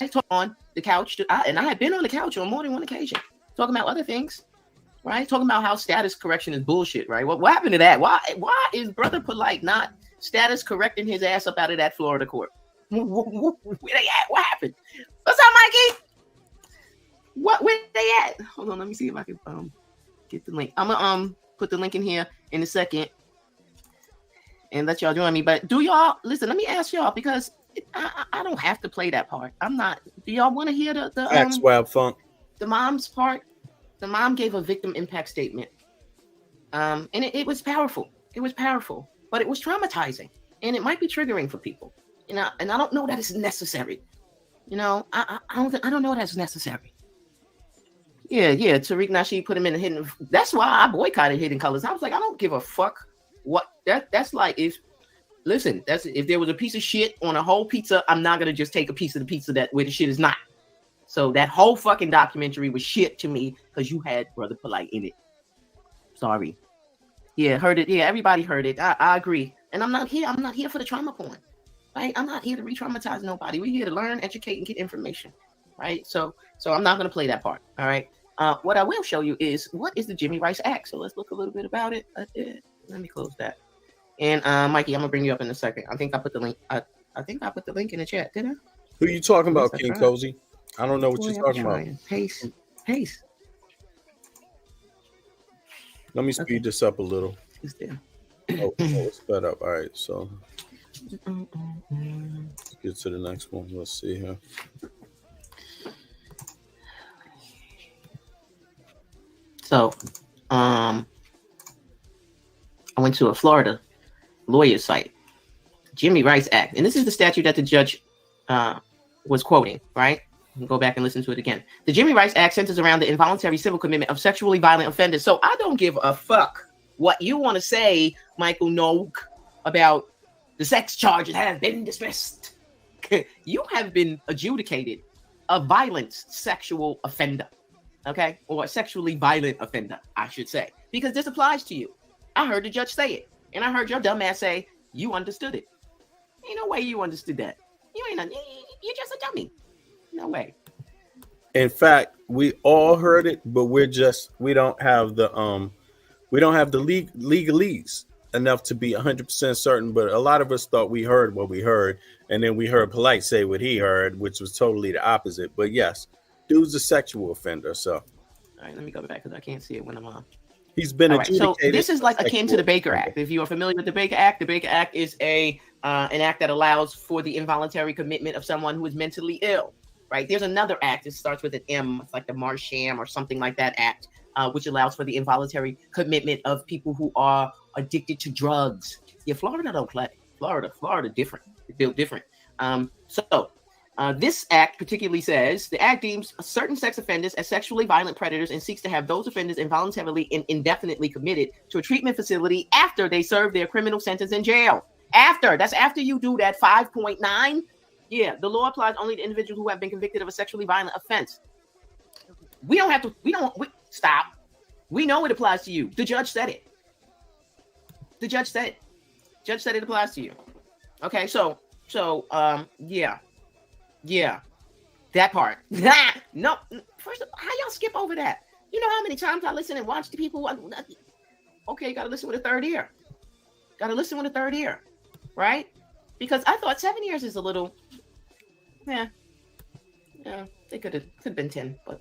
I talked on the couch, and I had been on the couch on more than one occasion, talking about other things, right? Talking about how status correction is bullshit, right? What happened to that? Why is Brother Polight not status correcting his ass up out of that Florida court? Where they at? What happened? What's up, Mikey? Where they at? Hold on, let me see if I can get the link. I'm gonna put the link in here in a second and let y'all join me. But do y'all listen? Let me ask y'all, because I don't have to play that part. I'm not. Do y'all want to hear the Swab Funk? The mom's part? The mom gave a victim impact statement, and it was powerful. It was powerful, but it was traumatizing, and it might be triggering for people. And I don't know that it's necessary. I don't know that's necessary. Yeah. Tariq Nasheed put him in the hidden. That's why I boycotted Hidden Colors. I was like, I don't give a fuck what that's like. If there was a piece of shit on a whole pizza, I'm not gonna just take a piece of the pizza where the shit is not. So that whole fucking documentary was shit to me because you had Brother Polight in it. Sorry. Yeah, heard it. Yeah, everybody heard it. I agree. And I'm not here for the trauma porn. Right? I'm not here to re-traumatize nobody. We're here to learn, educate, and get information. Right? So I'm not gonna play that part. All right. What I will show you is what is the Jimmy Rice Act. So let's look a little bit about it. Let me close that. And Mikey, I'm gonna bring you up in a second. I think I put the link. I think I put the link in the chat. Did I? Who are you talking about, King Cozy? I don't know what you're talking about. Pace. Let me speed this up a little. It's there. It's sped up. All right, so let's get to the next one. Let's see here. So, I went to a Florida lawyer site, Jimmy Rice Act, and this is the statute that the judge was quoting, right? Go back and listen to it again. The Jimmy Rice Act centers around the involuntary civil commitment of sexually violent offenders. So I don't give a fuck what you want to say, Michael Noak, about the sex charges have been dismissed. You have been adjudicated a violent sexual offender, okay? Or a sexually violent offender, I should say, because this applies to you. I heard the judge say it, and I heard your dumb ass say you understood it. Ain't no way you understood that. You're just a dummy. No way. In fact, we all heard it, but we don't have the legalese enough to be 100% certain. But a lot of us thought we heard what we heard, and then we heard Polight say what he heard, which was totally the opposite. But yes, dude's a sexual offender. So, all right, let me go back because I can't see it when I'm on. He's been adjudicated. So this is like akin to the Baker Act. If you are familiar with the Baker Act is an act that allows for the involuntary commitment of someone who is mentally ill. Right? There's another act. It starts with an M. It's like the Marsham or something like that act, which allows for the involuntary commitment of people who are addicted to drugs. Yeah, Florida don't play. Florida different. It's built different. So this act particularly says the act deems certain sex offenders as sexually violent predators and seeks to have those offenders involuntarily and indefinitely committed to a treatment facility after they serve their criminal sentence in jail. That's after you do that 5.9. Yeah, the law applies only to individuals who have been convicted of a sexually violent offense. Stop. We know it applies to you. The judge said it. Judge said it applies to you. Okay, so yeah, that part. No, first, how y'all skip over that? You know how many times I listen and watch the people? Okay, gotta listen with a third ear. Right? Because I thought 7 years is a little, yeah, they could have been 10, but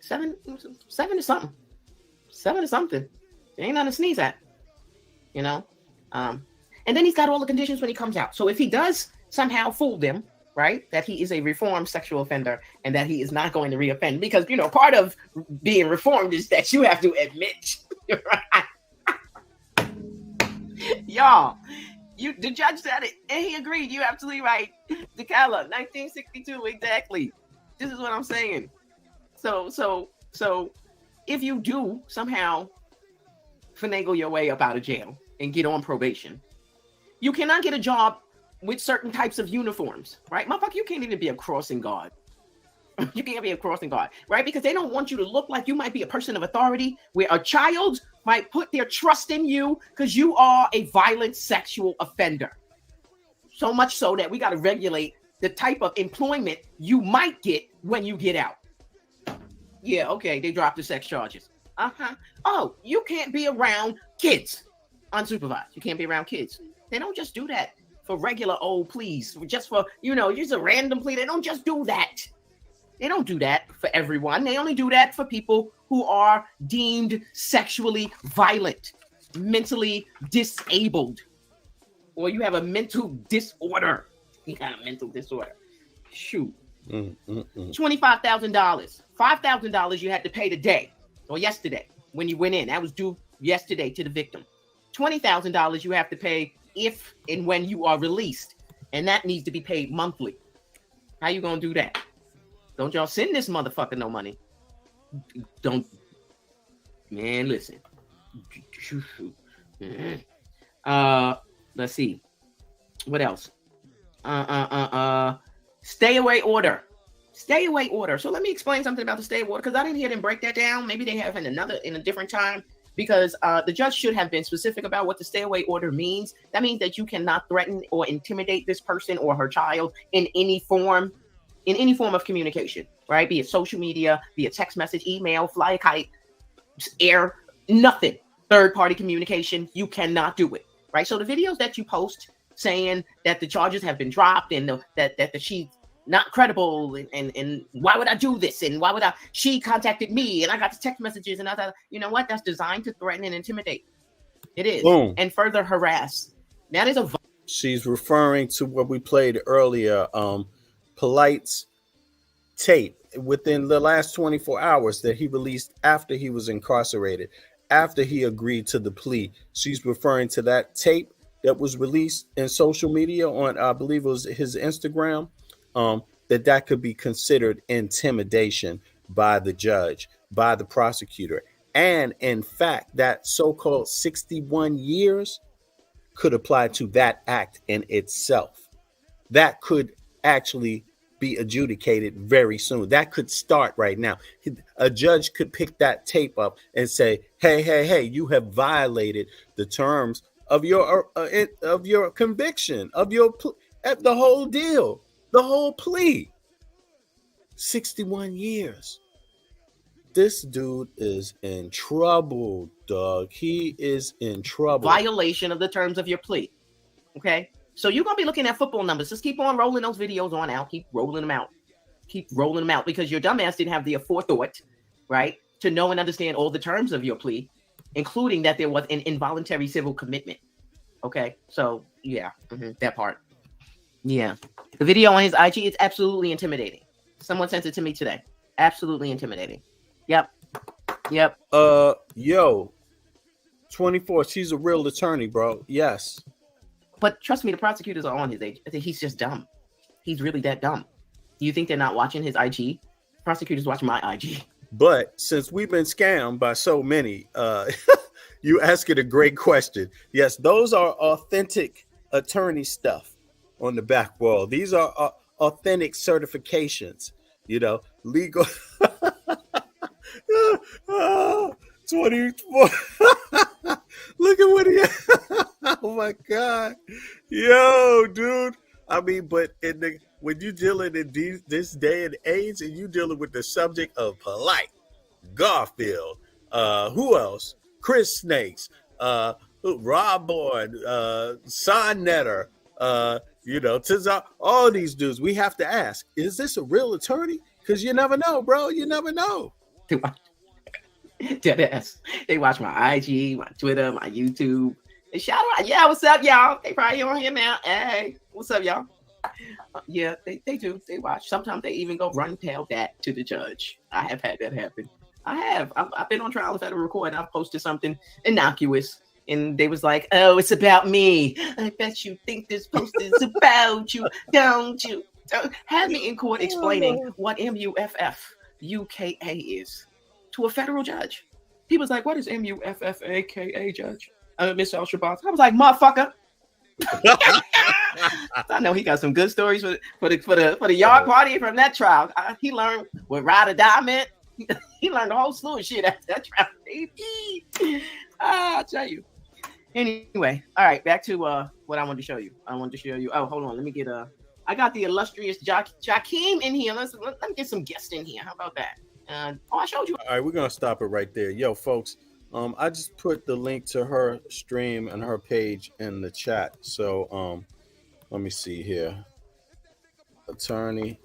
7 is something. 7 is something. It ain't nothing to sneeze at, And then he's got all the conditions when he comes out. So if he does somehow fool them, right, that he is a reformed sexual offender and that he is not going to reoffend, because part of being reformed is that you have to admit, right? Y'all. The judge said it, and he agreed. You're absolutely right. DeCalla, 1962, exactly. This is what I'm saying. So if you do somehow finagle your way up out of jail and get on probation, you cannot get a job with certain types of uniforms, right? Motherfucker, you can't even be a crossing guard. You can't be a crossing guard, right? Because they don't want you to look like you might be a person of authority, where a child might put their trust in you because you are a violent sexual offender. So much so that we got to regulate the type of employment you might get when you get out. Yeah, okay, they dropped the sex charges. Oh, you can't be around kids unsupervised. You can't be around kids. They don't just do that for regular old pleas, just for, just a random plea. They don't just do that. They don't do that for everyone. They only do that for people who are deemed sexually violent, mentally disabled, or you have a mental disorder. You got a mental disorder. Shoot. $25,000. $5,000 you had to pay today or yesterday when you went in. That was due yesterday to the victim. $20,000 you have to pay if and when you are released, and that needs to be paid monthly. How you gonna do that? Don't y'all send this motherfucker no money. Don't, man, listen. Let's see. What else? Stay away order. Stay away order. So let me explain something about the stay away order, because I didn't hear them break that down. Maybe they have in a different time, because the judge should have been specific about what the stay away order means. That means that you cannot threaten or intimidate this person or her child in any form of communication, right? Be it social media, be it text message, email, fly a kite, air, nothing. Third-party communication, you cannot do it, right? So the videos that you post saying that the charges have been dropped and that she's not credible and why would I do this and she contacted me and I got the text messages and I thought, you know what? That's designed to threaten and intimidate. It is. Boom. And further harass. That is a. She's referring to what we played earlier. Polight's tape within the last 24 hours that he released after he was incarcerated, after he agreed to the plea. She's referring to that tape that was released in social media on, I believe it was his Instagram, that could be considered intimidation by the judge, by the prosecutor. And in fact, that so-called 61 years could apply to that act in itself. That could actually be adjudicated very soon. That could start right now. A judge could pick that tape up and say, hey, you have violated the terms of your conviction, of the whole deal, the whole plea. 61 years. This dude is in trouble, dog. He is in trouble. Violation of the terms of your plea. Okay? So you're going to be looking at football numbers. Just keep on rolling those videos on out. Keep rolling them out. Keep rolling them out, because your dumbass didn't have the forethought, right, to know and understand all the terms of your plea, including that there was an involuntary civil commitment. Okay? So, yeah, that part. Yeah. The video on his IG, it's absolutely intimidating. Someone sent it to me today. Absolutely intimidating. Yep. Yo, 24. She's a real attorney, bro. Yes. But trust me, the prosecutors are on his age. I think he's just dumb. He's really that dumb. Do you think they're not watching his IG? Prosecutors watch my IG. But since we've been scammed by so many, you ask it a great question. Yes, those are authentic attorney stuff on the back wall. These are authentic certifications, legal. 24. Look at what he. Oh my God, yo, dude. I mean, but when you dealing in this day and age, and you dealing with the subject of Polight, Garfield, who else? Chris Snakes, Rob Boyd, Son Netter, Tizar, all these dudes. We have to ask: is this a real attorney? Because you never know, bro. You never know. Deadass. They watch my IG, my Twitter, my YouTube. They shout out, yeah, what's up, y'all? They probably on here now. Hey, what's up, y'all? Yeah, they do. They watch. Sometimes they even go run tell that to the judge. I have had that happen. I've been on trial in federal court. I've posted something innocuous, And they was like, oh, it's about me. I bet you think this post is about you, don't you? Don't. Had me in court explaining what MUFFUKA is to a federal judge. He was like, what is MUFFAKA, judge? Mr. Al-Shabaz. I was like, motherfucker. I know he got some good stories for the yard party from that trial. He learned what ride or die meant. He learned a whole slew of shit after that trial. I'll tell you. Anyway, all right, back to what I wanted to show you. Oh, hold on. Let me get I got the illustrious Jakeem in here. Let me get some guests in here. How about that? I showed you. All right, we're gonna stop it right there. Yo, folks, I just put the link to her stream and her page in the chat. So let me see here. Attorney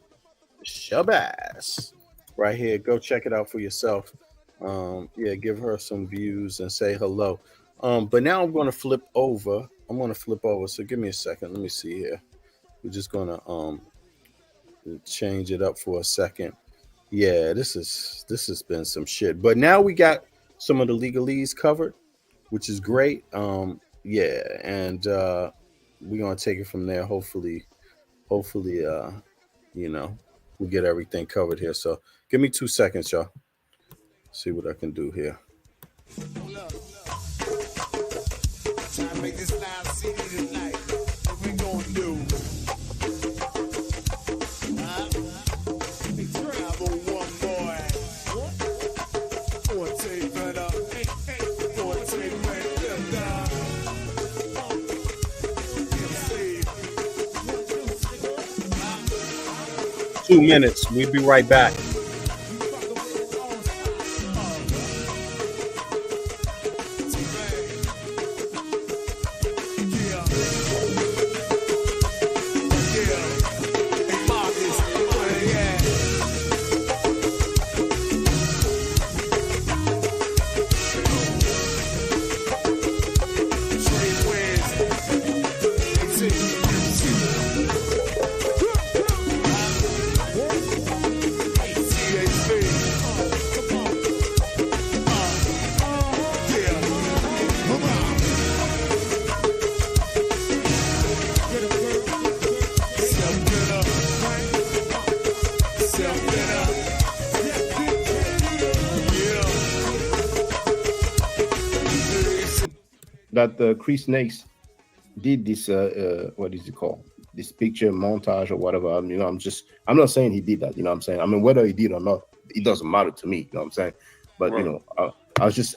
Shabazz. Right here. Go check it out for yourself. Yeah, give her some views and say hello. But now I'm gonna flip over. So give me a second. Let me see here. We're just gonna change it up for a second. Yeah, this has been some shit. But now we got some of the legalese covered, which is great. Yeah, and we're gonna take it from there. Hopefully, you know, we'll get everything covered here. So give me 2 seconds, y'all. See what I can do here. Try to make this live CD tonight. What we gonna do? Travel one boy. Or take it up. Or take it down. 2 minutes. We'll be right back. That Chris Snakes did this what is it called, this picture montage or whatever. You know, I'm not saying he did that, you know what I'm saying? I mean, whether he did or not, it doesn't matter to me, you know what I'm saying? But right. You know,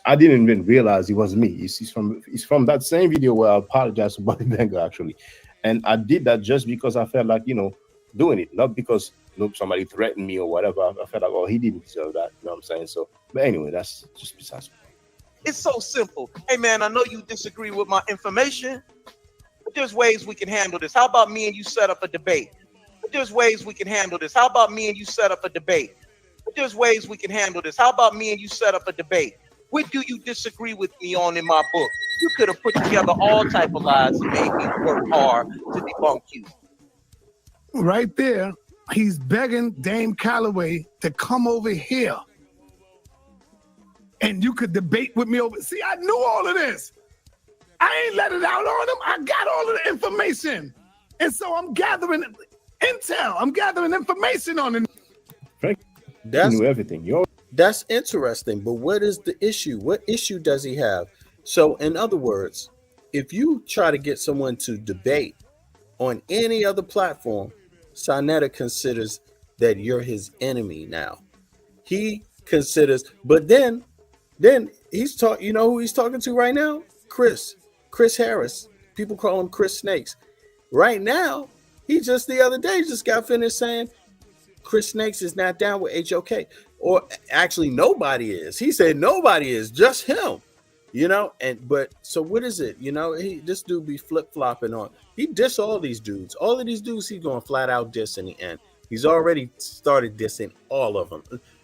I didn't even realize it was me. It's from that same video where I apologized to Buddy Banger actually. And I did that just because I felt like, you know, doing it, not because somebody threatened me or whatever. I felt like, oh, he didn't deserve that, you know what I'm saying? So, but anyway, that's just besides. It's so simple. Hey, man, I know you disagree with my information, but there's ways we can handle this. How about me and you set up a debate? But there's ways we can handle this. How about me and you set up a debate? But there's ways we can handle this. How about me and you set up a debate? What do you disagree with me on in my book? You could have put together all type of lies and made me work hard to debunk you. Right there, he's begging Dame Calloway to come over here. And you could debate with me over. See, I knew all of this. I ain't let it out on him. I got all of the information. And so I'm gathering intel. I'm gathering information on it. Frank, you knew everything. That's interesting. But what is the issue? What issue does he have? So, in other words, if you try to get someone to debate on any other platform, Sonetta considers that you're his enemy now. He considers, but then he's talking, you know who he's talking to right now? Chris Harris. People call him Chris Snakes. Right now, he just the other day just got finished saying Chris Snakes is not down with HOK. Or actually nobody is. He said nobody is, just him. You know, but so what is it? You know, this dude be flip-flopping on. He diss all these dudes. All of these dudes he's going flat out diss in the end. He's already started dissing all of them.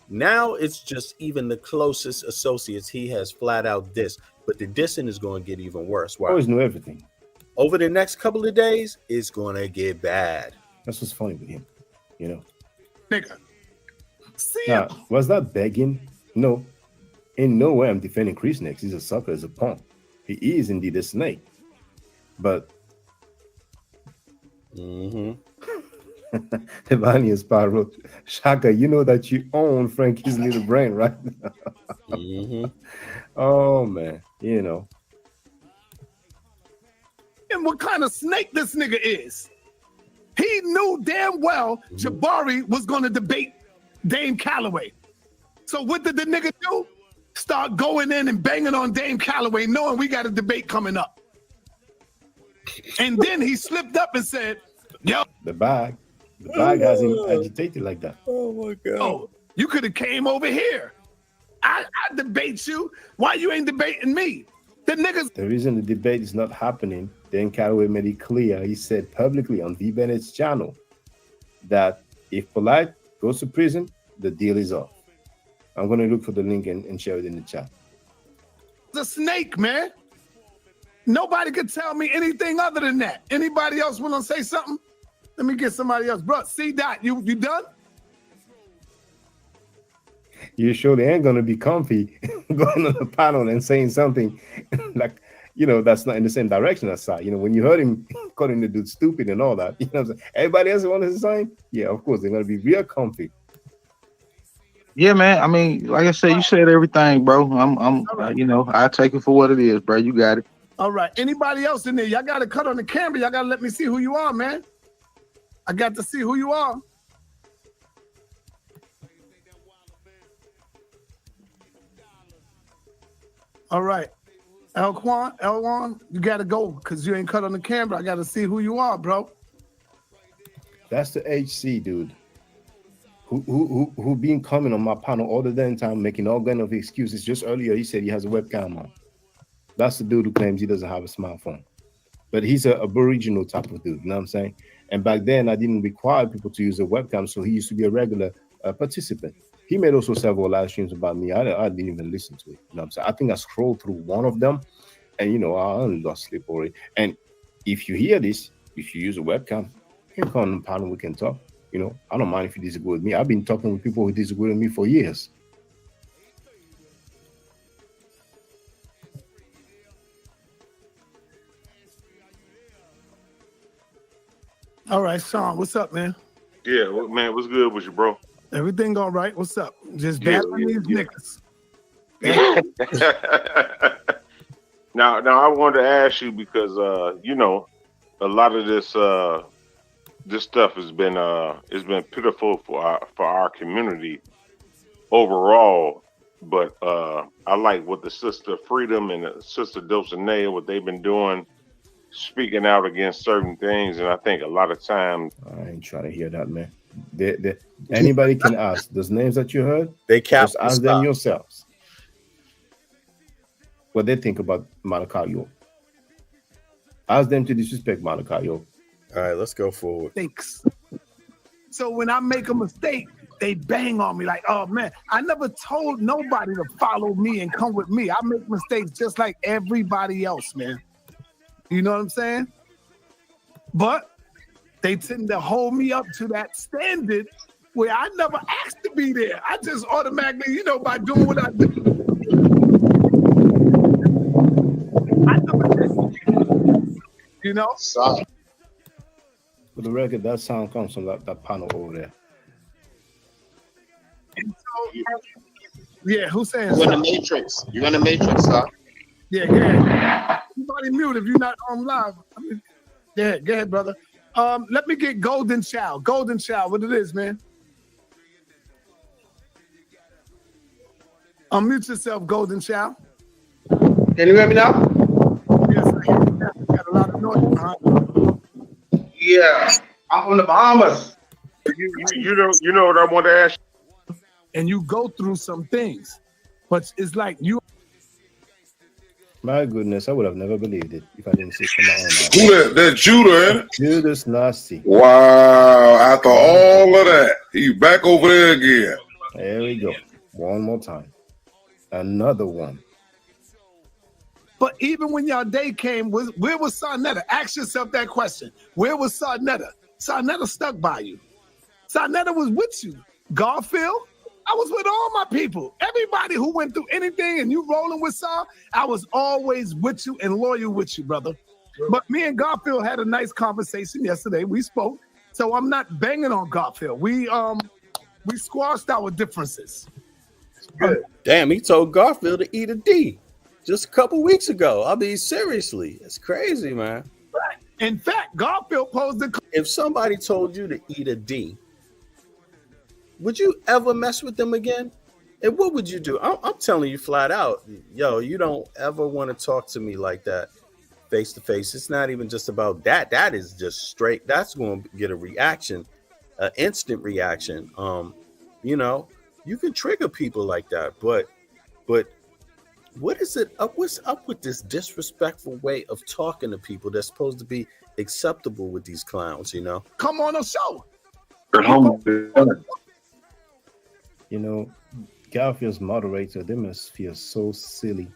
Now it's just even the closest associates he has flat out dissed, but the dissing is going to get even worse. Wow. Always knew everything. Over the next couple of days, it's going to get bad. That's what's funny with him, you know. Nigga, see was that begging? No, in no way I'm defending Chris Next. He's a sucker, he's a punk. He is indeed a snake. But Mm-hmm. Devania Sparrow, Shaka, you know that you own Frankie's little brain, right? Mm-hmm. Oh man, you know. And what kind of snake this nigga is? He knew damn well Jabari was going to debate Dame Calloway. So what did the nigga do? Start going in and banging on Dame Calloway, knowing we got a debate coming up. And then he slipped up and said, yo. The bag hasn't agitated like that. Oh my God. Oh, you could have came over here. I debate you. Why you ain't debating me? The niggas. The reason the debate is not happening, Dan Calloway made it clear. He said publicly on V Bennett's channel that if Polight goes to prison, the deal is off. I'm going to look for the link and share it in the chat. The snake, man. Nobody could tell me anything other than that. Anybody else want to say something? Let me get somebody else. Bro, C-Dot, you done? You surely ain't going to be comfy going on the panel and saying something like, you know, that's not in the same direction as Sai. You know, when you heard him calling the dude stupid and all that, you know what I'm saying? Everybody else wants to say, yeah, of course, they're going to be real comfy. Yeah, man. I mean, like I said, you said everything, bro. I'm you know, I take it for what it is, bro. You got it. All right. Anybody else in there? Y'all got to cut on the camera. Y'all got to let me see who you are, man. I got to see who you are. All right. Elwan, you got to go because you ain't cut on the camera. I got to see who you are, bro. That's the HC dude who been coming on my panel all the damn time, making all kind of excuses. Just earlier, he said he has a webcam on. That's the dude who claims he doesn't have a smartphone. But he's a aboriginal type of dude, you know what I'm saying? And back then, I didn't require people to use a webcam, so he used to be a regular participant. He made also several live streams about me. I didn't even listen to it, you know what I'm saying? I think I scrolled through one of them, and, you know, I only lost sleep already. And if you hear this, if you use a webcam, you can come on the panel, we can talk. You know, I don't mind if you disagree with me. I've been talking with people who disagree with me for years. All right, Sean, what's up, man? Yeah, man, what's good with you, bro? Everything all right? What's up? Just battling these niggas. Now, I wanted to ask you because, you know, a lot of this stuff has been it's been pitiful for our community overall. But I like what the Sister Freedom and the Sister Dulcinea, what they've been doing, speaking out against certain things. And I think a lot of times, I ain't trying to hear that, man. Anybody can ask those names that you heard. They just ask them yourselves what they think about Malachi. Ask them to disrespect Malachi. All right, let's go forward. Thanks. So when I make a mistake, they bang on me like, oh man, I never told nobody to follow me and come with me. I make mistakes just like everybody else, man. You know what I'm saying? But they tend to hold me up to that standard where I never asked to be there. I just automatically, you know, by doing what I do. I never did. You know? For the record, that sound comes from that panel over there. Yeah, who's saying You're in the Matrix. You're in the Matrix, sir. Yeah, go ahead. Somebody mute if you're not on live. Go ahead, brother. Let me get Golden Child. Golden Child, what it is, man? Unmute yourself, Golden Child. Can you hear me now? Yes, I hear you now. You got a lot of noise behind you. Yeah, I'm from the Bahamas. You know what I want to ask you? And you go through some things, but it's like you. My goodness, I would have never believed it if I didn't see it from my own eyes. Who that Judah, ain't it? Judas Nasty. Wow, after all of that, he back over there again. There we go. One more time. Another one. But even when y'all day came, where was Sarnetta? Ask yourself that question. Where was Sarnetta? Sarnetta stuck by you. Sarnetta was with you. Garfield? I was with all my people. Everybody who went through anything and you rolling with Saul, I was always with you and loyal with you, brother. But me and Garfield had a nice conversation yesterday. We spoke. So I'm not banging on Garfield. We squashed our differences. Good. Damn, he told Garfield to eat a D just a couple weeks ago. I mean, seriously, it's crazy, man. Right. In fact, Garfield posed the. If somebody told you to eat a D, would you ever mess with them again? And what would you do? I'm telling you flat out, yo, you don't ever want to talk to me like that face to face. It's not even just about that. That is just straight. That's going to get a reaction, an instant reaction. You know, you can trigger people like that, but what is it up? What's up with this disrespectful way of talking to people that's supposed to be acceptable with these clowns? You know, come on a show. You know, Garfield's moderator, they must feel so silly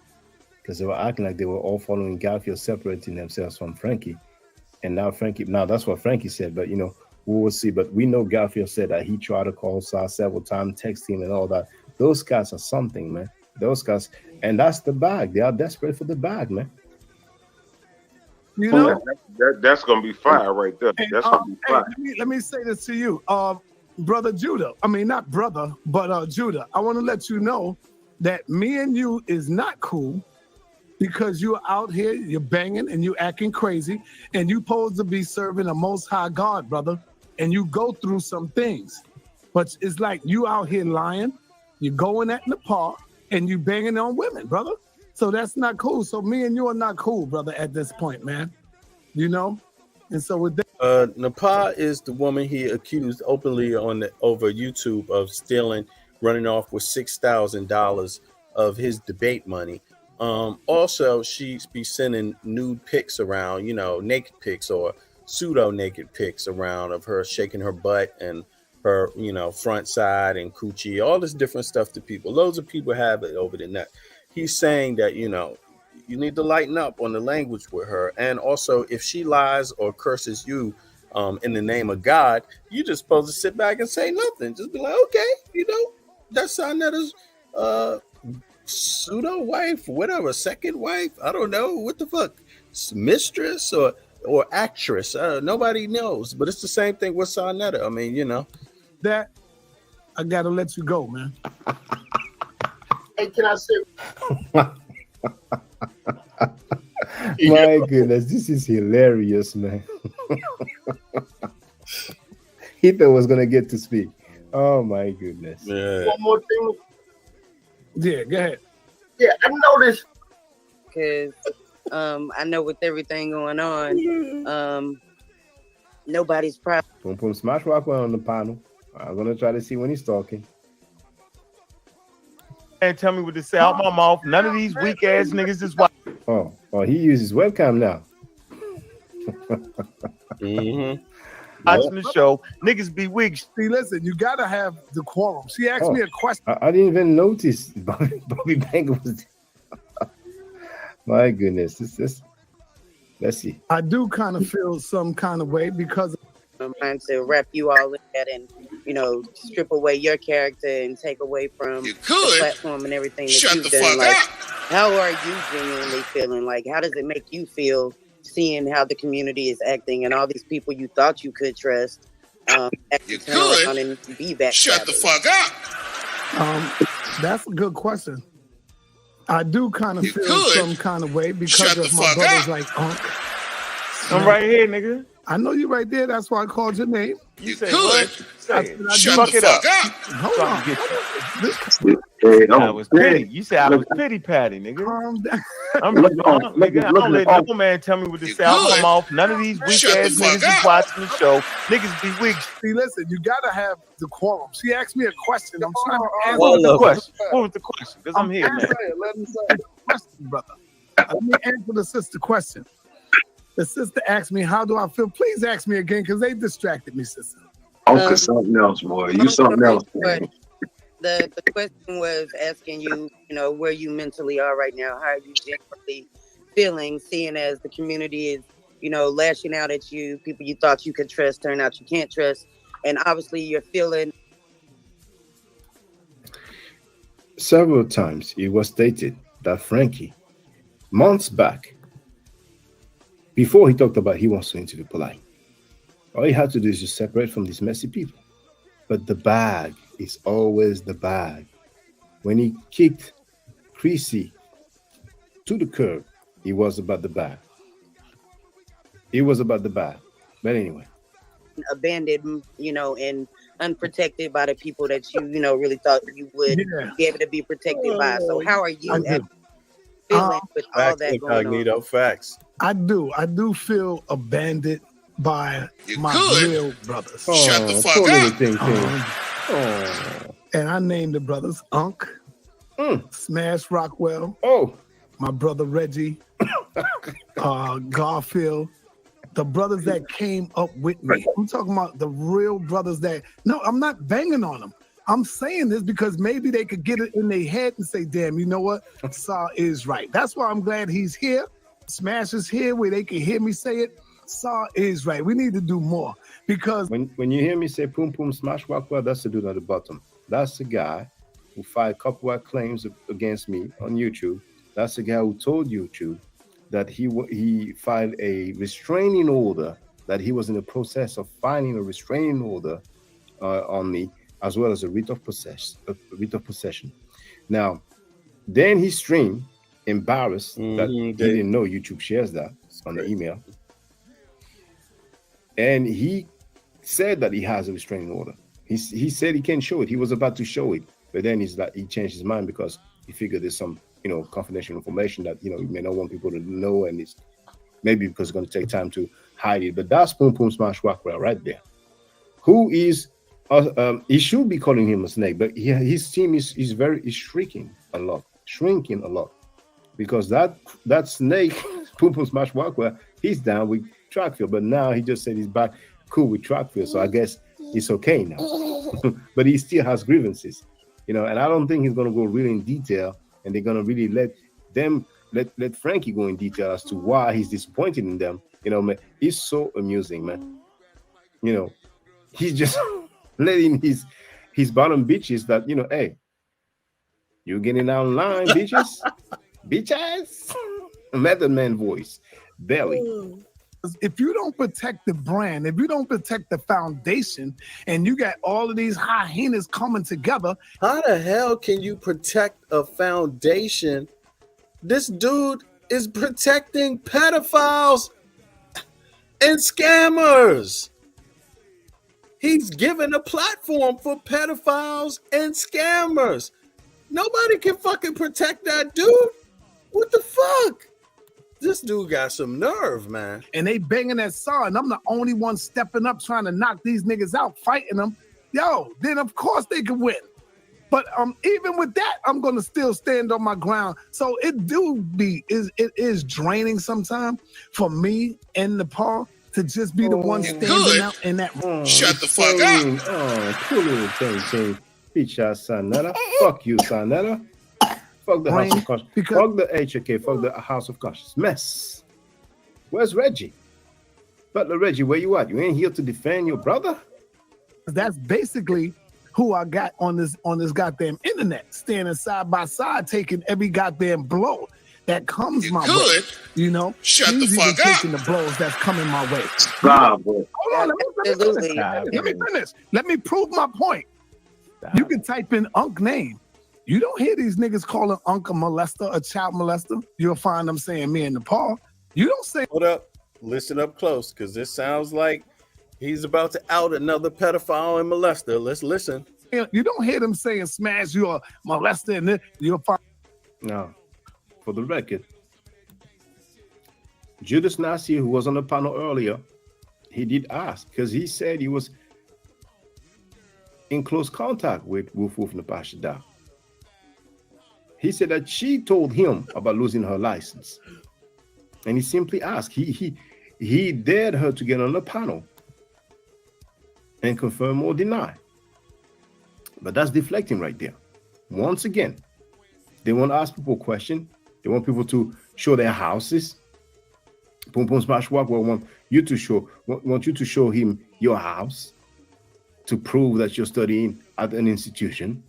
because they were acting like they were all following Garfield, separating themselves from Frankie. And now that's what Frankie said, but you know, we will see. But we know Garfield said that he tried to call Saul several times, text him and all that. Those guys are something, man. Those guys, and that's the bag. They are desperate for the bag, man. You know, that's gonna be fire right there. That's gonna be fire. Let me say this to you, brother Judah. I mean, not brother, but Judah. I want to let you know that me and you is not cool because you're out here, you're banging and you acting crazy, and you supposed to be serving a Most High God, brother. And you go through some things, but it's like you out here lying. You're going at Nepal and you banging on women, brother. So that's not cool. So me and you are not cool, brother, at this point, man. You know? And so with that, Nepal is the woman he accused openly over YouTube of stealing, running off with $6,000 of his debate money. Also, she be sending nude pics around, you know, naked pics or pseudo naked pics around of her shaking her butt and her, you know, front side and coochie, all this different stuff to people. Loads of people have it over the net. He's saying that, you know, you need to lighten up on the language with her. And also, if she lies or curses you in the name of God, you're just supposed to sit back and say nothing. Just be like, okay, you know, that's Sanetta's pseudo wife, whatever, second wife. I don't know. What the fuck? Mistress or actress. Nobody knows. But it's the same thing with Sanetta. I mean, you know. That I got to let you go, man. Hey, can I say? My goodness, this is hilarious, man. He thought was gonna get to speak. Oh my goodness. Yeah. One more thing. Yeah, go ahead. Yeah, I noticed because I know with everything going on, nobody's proud. Boom, boom, smash rock on the panel. I'm gonna try to see when he's talking. And tell me what to say out my mouth. None of these weak ass niggas is white. Oh, he uses webcam now. Mm-hmm. Watching the show, niggas be weak. See, listen, you gotta have decorum. She asked me a question. I didn't even notice Bobby Banger was. My goodness, this. Let's see. I do kind of feel some kind of way because I'm trying to wrap you all in that and, you know, strip away your character and take away from the platform and everything that you've done. Like, how are you genuinely feeling? Like, how does it make you feel seeing how the community is acting and all these people you thought you could trust actually turn around and be back? Shut the fuck up. That's a good question. I do kind of feel some kind of way because of my brothers like Unc. I'm right here, nigga. I know you right there. That's why I called your name. You say what? Say it. Shut the fuck up. Hold on. I was pity. You said I was pity patty, nigga. Calm down. Nigga, I don't let no man tell me what to say out my mouth. None of these weak ass niggas is watching the show. Niggas be weak. See, listen, you gotta have decorum. She asked me a question. I'm trying to answer. What was the question? What was the question? Because I'm here, man. Let me say the question, brother. Let me answer the sister question. The sister asked me, how do I feel? Please ask me again, because they distracted me, sister. Okay, something else, boy. You something else, man. The question was asking you, you know, where you mentally are right now. How are you generally feeling, seeing as the community is, you know, lashing out at you, people you thought you could trust, turn out you can't trust. And obviously you're feeling. Several times it was stated that Frankie, months back, before he talked about he wants to interview Polight, all he had to do is just separate from these messy people. But the bag is always the bag. When he kicked Creasy to the curb, it was about the bag. It was about the bag. But anyway. Abandoned, and unprotected by the people that you, really thought you would be able to be protected by. So how are you feeling with all that going on? Facts. I do feel abandoned by my real brothers. Shut the fuck up. And I named the brothers Unc, Smash Rockwell, my brother Reggie, Garfield, the brothers that came up with me. I'm talking about the real brothers that, no, I'm not banging on them. I'm saying this because maybe they could get it in their head and say, damn, you know what? Saw is right. That's why I'm glad he's here. Smash is here where they can hear me say it. Saw is right. We need to do more because when you hear me say Poom Poom Smash Rockwell, that's the dude at the bottom. That's the guy who filed copyright claims against me on YouTube. That's the guy who told YouTube that he filed a restraining order, that he was in the process of filing a restraining order on me, as well as a writ of possession. Now, then he streamed, embarrassed that he didn't know YouTube shares that on the email. And he said that he has a restraining order. He said he can't show it. He was about to show it, but then he changed his mind because he figured there's some confidential information that he may not want people to know, and it's maybe because it's going to take time to hide it. But that's Poom Poom Smash Rockwell right there, who is he should be calling him a snake, but his team is shrinking a lot, because that snake Poom Poom Smash Rockwell, he's down with Trackfield, but now he just said he's back cool with Trackfield, so I guess it's okay now. But he still has grievances, and I don't think he's going to go really in detail, and they're going to really let Frankie go in detail as to why he's disappointed in them. Man, it's so amusing, man. He's just letting his bottom bitches that, hey, you're getting online, bitches. Bitches. Method Man voice. Belly. If you don't protect the brand, if you don't protect the foundation, and you got all of these hyenas coming together. How the hell can you protect a foundation? This dude is protecting pedophiles and scammers. He's given a platform for pedophiles and scammers. Nobody can fucking protect that dude. What the fuck? This dude got some nerve, man. And they banging that saw, and I'm the only one stepping up trying to knock these niggas out, fighting them. Yo, then of course they can win. But even with that, I'm gonna still stand on my ground. So it is draining sometimes for me and Nepal to just be the one standing out in that room. Shut the fuck up. Fuck you, Sanetta. Fuck the House of Conscience. Fuck the HK. Fuck the House of Conscience. Mess. Where's Reggie? Butler Reggie, where you at? You ain't here to defend your brother? That's basically who I got on this goddamn internet, standing side by side, taking every goddamn blow that comes my way. Shut the fuck up. Taking the blows that's coming my way. Hold on, let me finish. Let me prove my point. You can type in Unc name. You don't hear these niggas calling Unc a molester, a child molester. You'll find them saying me and Nepal. You don't say. Hold up. Listen up close, because this sounds like he's about to out another pedophile and molester. Let's listen. You don't hear them saying Smash, you a molester, and then you'll find. No. For the record, Judas Nasir, who was on the panel earlier, he did ask, because he said he was in close contact with Woof Napashida. He said that she told him about losing her license. And he simply asked. He dared her to get on the panel and confirm or deny. But that's deflecting right there. Once again, they want to ask people questions. They want people to show their houses. Poom Poom Smash Walk will want you to show him your house to prove that you're studying at an institution.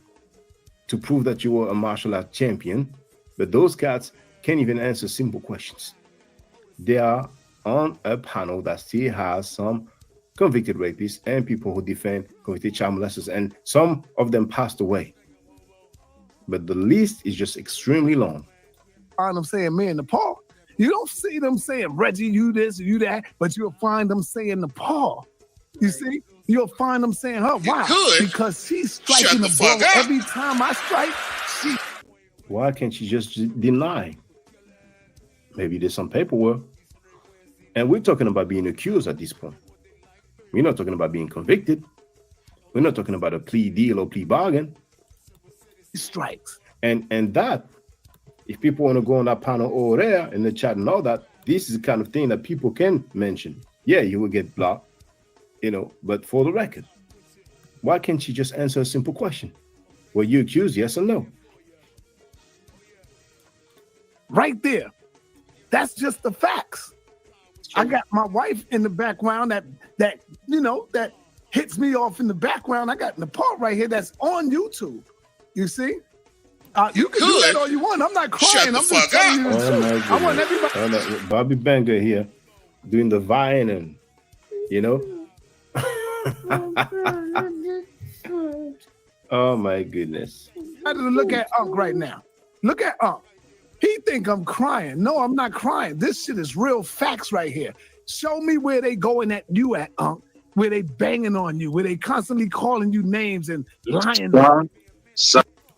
to prove that you were a martial art champion, but those cats can't even answer simple questions. They are on a panel that still has some convicted rapists and people who defend convicted child molesters, and some of them passed away. But the list is just extremely long. Find them saying, man, Nepal. You don't see them saying, Reggie, you this, you that, but you'll find them saying Nepal. You see? You'll find them saying her. Why? Because she's striking the ball every time I strike. She. Why can't she just deny? Maybe there's some paperwork. And we're talking about being accused at this point. We're not talking about being convicted. We're not talking about a plea deal or plea bargain. Strikes. And that, if people want to go on that panel over there in the chat and all that, this is the kind of thing that people can mention. Yeah, you will get blocked, but for the record, why can't you just answer a simple question? Were you accused, yes or no? Right there. That's just the facts. I got my wife in the background that hits me off in the background. I got Nepal right here that's on YouTube. You see? You can do that all you want. I'm not crying. I'm just telling you the truth. I want everybody. Bobby Banger here doing the vine and, Oh my goodness. I had to look at Unc right now. Look at Unc. He think I'm crying. No, I'm not crying. This shit is real facts right here. Show me where they going at you at, Unc. Where they banging on you. Where they constantly calling you names and lying.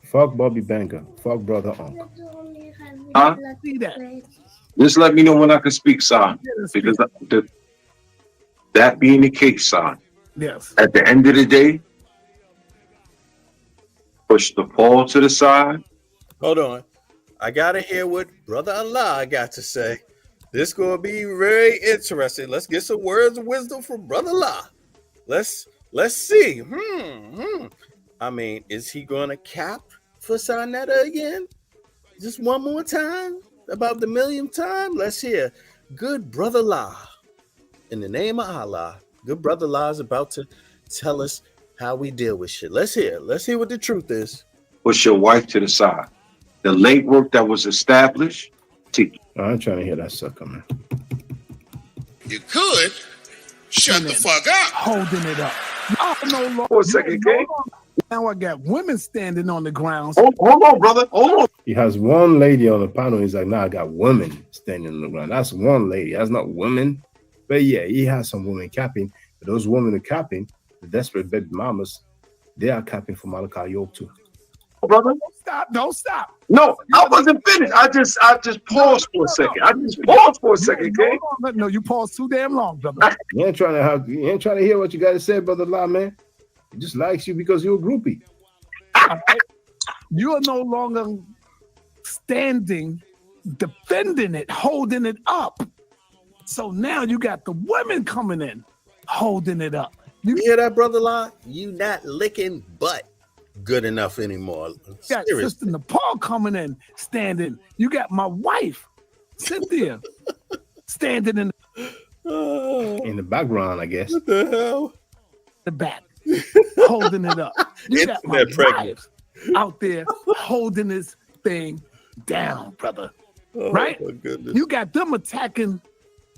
Fuck Bobby Banger. Fuck brother Unc. Huh? See that. Just let me know when I can speak, son. Because that being the case, son. Yes. At the end of the day, push the ball to the side. Hold on. I gotta hear what Brother Allah got to say. This gonna be very interesting. Let's get some words of wisdom from Brother Allah. Let's see. I mean, is he gonna cap for Sarnetta again? Just one more time? About the millionth time? Let's hear. Good Brother Allah. In the name of Allah, good Brother Allah is about to tell us how we deal with shit. Let's hear. Let's hear what the truth is. Push your wife to the side. The late work that was established. I'm trying to hear that sucker, man. You could shut the fuck up. Holding it up. No longer. For a second, King. Now I got women standing on the ground. Hold on, brother. Hold on. He has one lady on the panel. He's like, nah, I got women standing on the ground. That's one lady. That's not women. But yeah, he has some women capping. But those women are capping. The desperate baby mamas, they are capping for Malachi York too. Brother, don't stop. No, I wasn't finished. I just paused for a second. I just paused for a second, King. No, you paused too damn long, brother. You ain't trying to hear what you got to say, Brother La, man. He just likes you because you're a groupie. You are no longer standing, defending it, holding it up. So now you got the women coming in, holding it up. You hear that, Brother La? You not licking butt good enough anymore. You got Sister Nepal coming in, standing. You got my wife, Cynthia, standing in the background, I guess. What the hell? The back, holding it up. You got my wife out there holding this thing down, brother. Right? My goodness. You got them attacking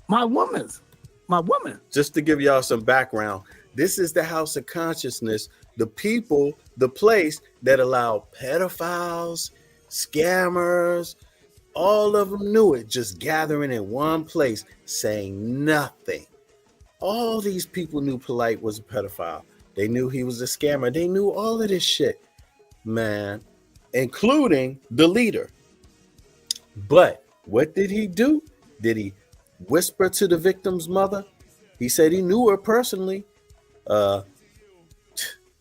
my woman. Just to give y'all some background, this is the house of consciousness, the people, the place that allow pedophiles, scammers, all of them knew it, just gathering in one place, saying nothing. All these people knew Polight was a pedophile. They knew he was a scammer. They knew all of this shit, man, including the leader. But what did he do? Did he whisper to the victim's mother? He said he knew her personally.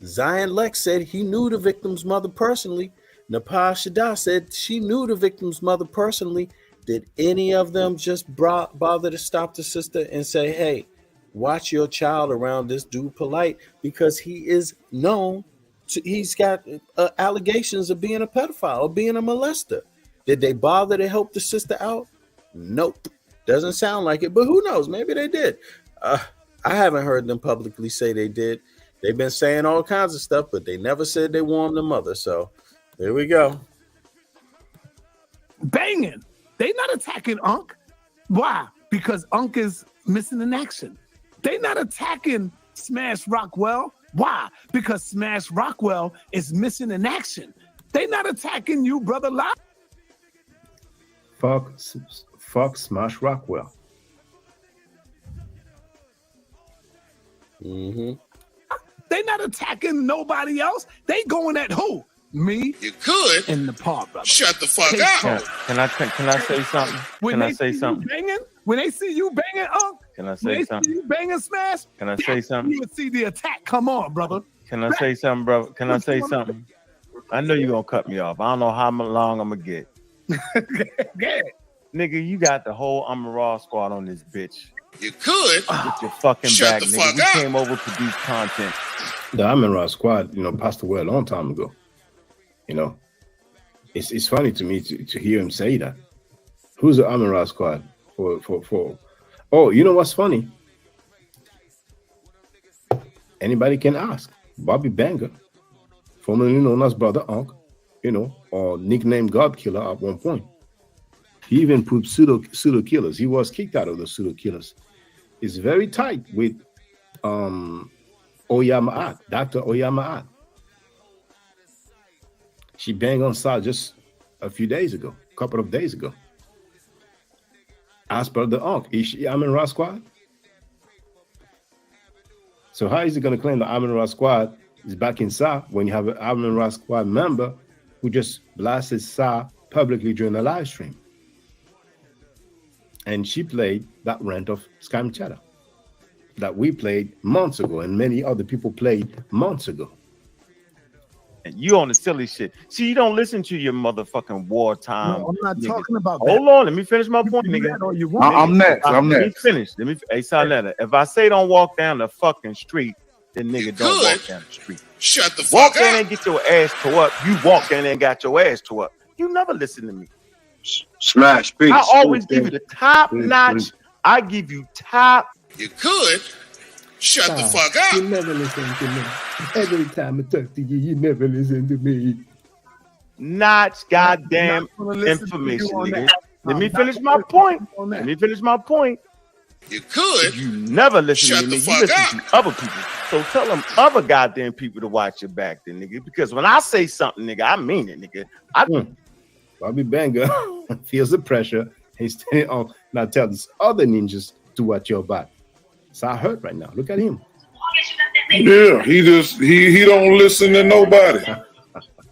Zion Lex said he knew the victim's mother personally. Nepal Shada said she knew the victim's mother personally. Did any of them just bother to stop the sister and say, hey, watch your child around this dude Polight, because he is known to, he's got allegations of being a pedophile or being a molester? Did they bother to help the sister out? Nope. Doesn't sound like it, but who knows? Maybe they did. I haven't heard them publicly say they did. They've been saying all kinds of stuff, but they never said they warned the mother. So Here we go. Banging. They not attacking Unc. Why? Because Unc is missing in action. They not attacking Smash Rockwell. Why? Because Smash Rockwell is missing in action. They not attacking you, brother. Fuck Smash Rockwell. Mm-hmm. They not attacking nobody else. They going at who? Me. You could. In the park, brother. Shut the fuck up. Can I say something? Can I say something? When they see you banging, Can I when say they something? see you banging Smash, Can I say something? you would see the attack. Come on, brother. Can I say something, bro? Can I say something? I know you're gonna cut me off. I don't know how long I'm gonna get. Nigga, you got the whole I'm a Raw squad on this bitch. You could. With your fucking Shut back, the nigga. fuck We up. came over to produce content. The Amin-Ra squad, passed away a long time ago. It's funny to me to hear him say that. Who's the Amin-Ra squad for? Oh, you know what's funny? Anybody can ask. Bobby Banger, formerly known as Brother Unc, or nicknamed God Killer at one point. He even put pseudo killers. He was kicked out of the pseudo killers. It's very tight with Oyamaat, Dr. Oyamaat. She banged on Sal just a couple of days ago. As per the Unc, is she Amin-Ra squad? So how is he going to claim the Amin-Ra squad is back in Sa when you have an Amin-Ra squad member who just blasted Sa publicly during a live stream? And she played that rant of Scam Cheddar that we played months ago and many other people played months ago. And you on the silly shit. See, you don't listen to your motherfucking wartime. No, I'm not nigga. talking about that. Hold on, let me finish my point, nigga. I'm next. Let me finish. Hey, Saletta, if I say don't walk down the fucking street, then nigga don't walk down the street. Shut the Walk fuck down up. and get your ass tore up. You walk down there and got your ass tore up. You never listen to me. Smash, peace. I always give you the top notch. I give you top. You could. Shut the fuck up. You never listen to me. Every time I talk to you, you never listen to me. Notch goddamn information, nigga. Let me finish my point. Let me finish my point. You could. You never listen Shut to me. the You fuck listen to other people. So tell them other goddamn people to watch your back, then, nigga. Because when I say something, nigga, I mean it, nigga. Bobby Banger feels the pressure. He's standing on. Now tell these other ninjas to watch your back. So I hurt right now. Look at him. Yeah, he don't listen to nobody.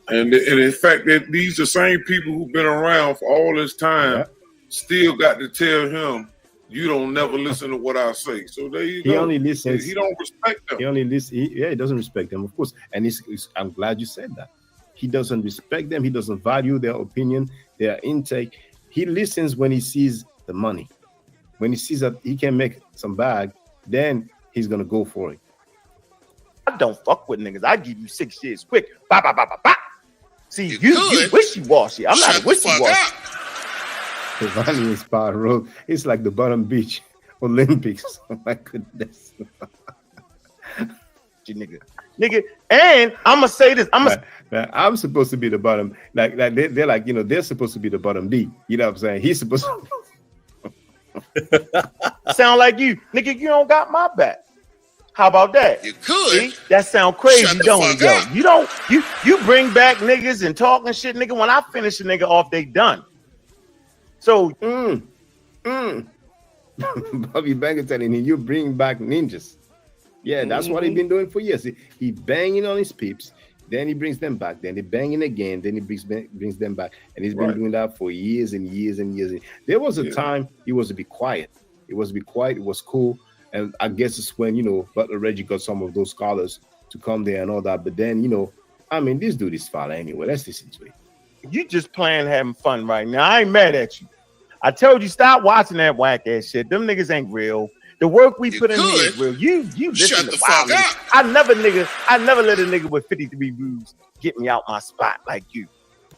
And in fact, that these the same people who've been around for all this time still got to tell him, you don't never listen to what I say. So there you go. He only listens. He don't respect them. He only listens. He doesn't respect them, of course. And I'm glad you said that. He doesn't respect them. He doesn't value their opinion, their intake. He listens when he sees the money. When he sees that he can make some bag, then he's gonna go for it. I don't fuck with niggas. I give you 6 years quick. Bah, bah, bah, bah, bah. See, you wishy-washy. I'm not a wishy-washy. Giovanni Inspired Road. It's like the bottom beach Olympics. Oh my goodness. Nigga. And I'm gonna say this. I'm supposed to be the bottom. Like they're like, they're supposed to be the bottom B. You know what I'm saying? He's supposed to sound like you. Nigga, you don't got my back. How about that? You could. See? That sound crazy, Shut the don't fuck it, yo? up. You don't you bring back niggas and talking shit, nigga. When I finish a nigga off, they done. So Bobby Banger telling him, you bring back ninjas. Yeah, that's what he's been doing for years. He banging on his peeps, then he brings them back, then he banging again, then he brings them back. And he's been doing that for years and years and years. There was a time he was to be quiet. It was to be quiet, it was cool. And I guess it's when, Butler Reggie got some of those scholars to come there and all that. But then, this dude is fella anyway. Let's listen to it. you just playing having fun right now. I ain't mad at you. I told you stop watching that whack ass shit. Them niggas ain't real. The work we put in here is real. You listen Shut to the fuck up. I never let a nigga with 53 views get me out my spot like you.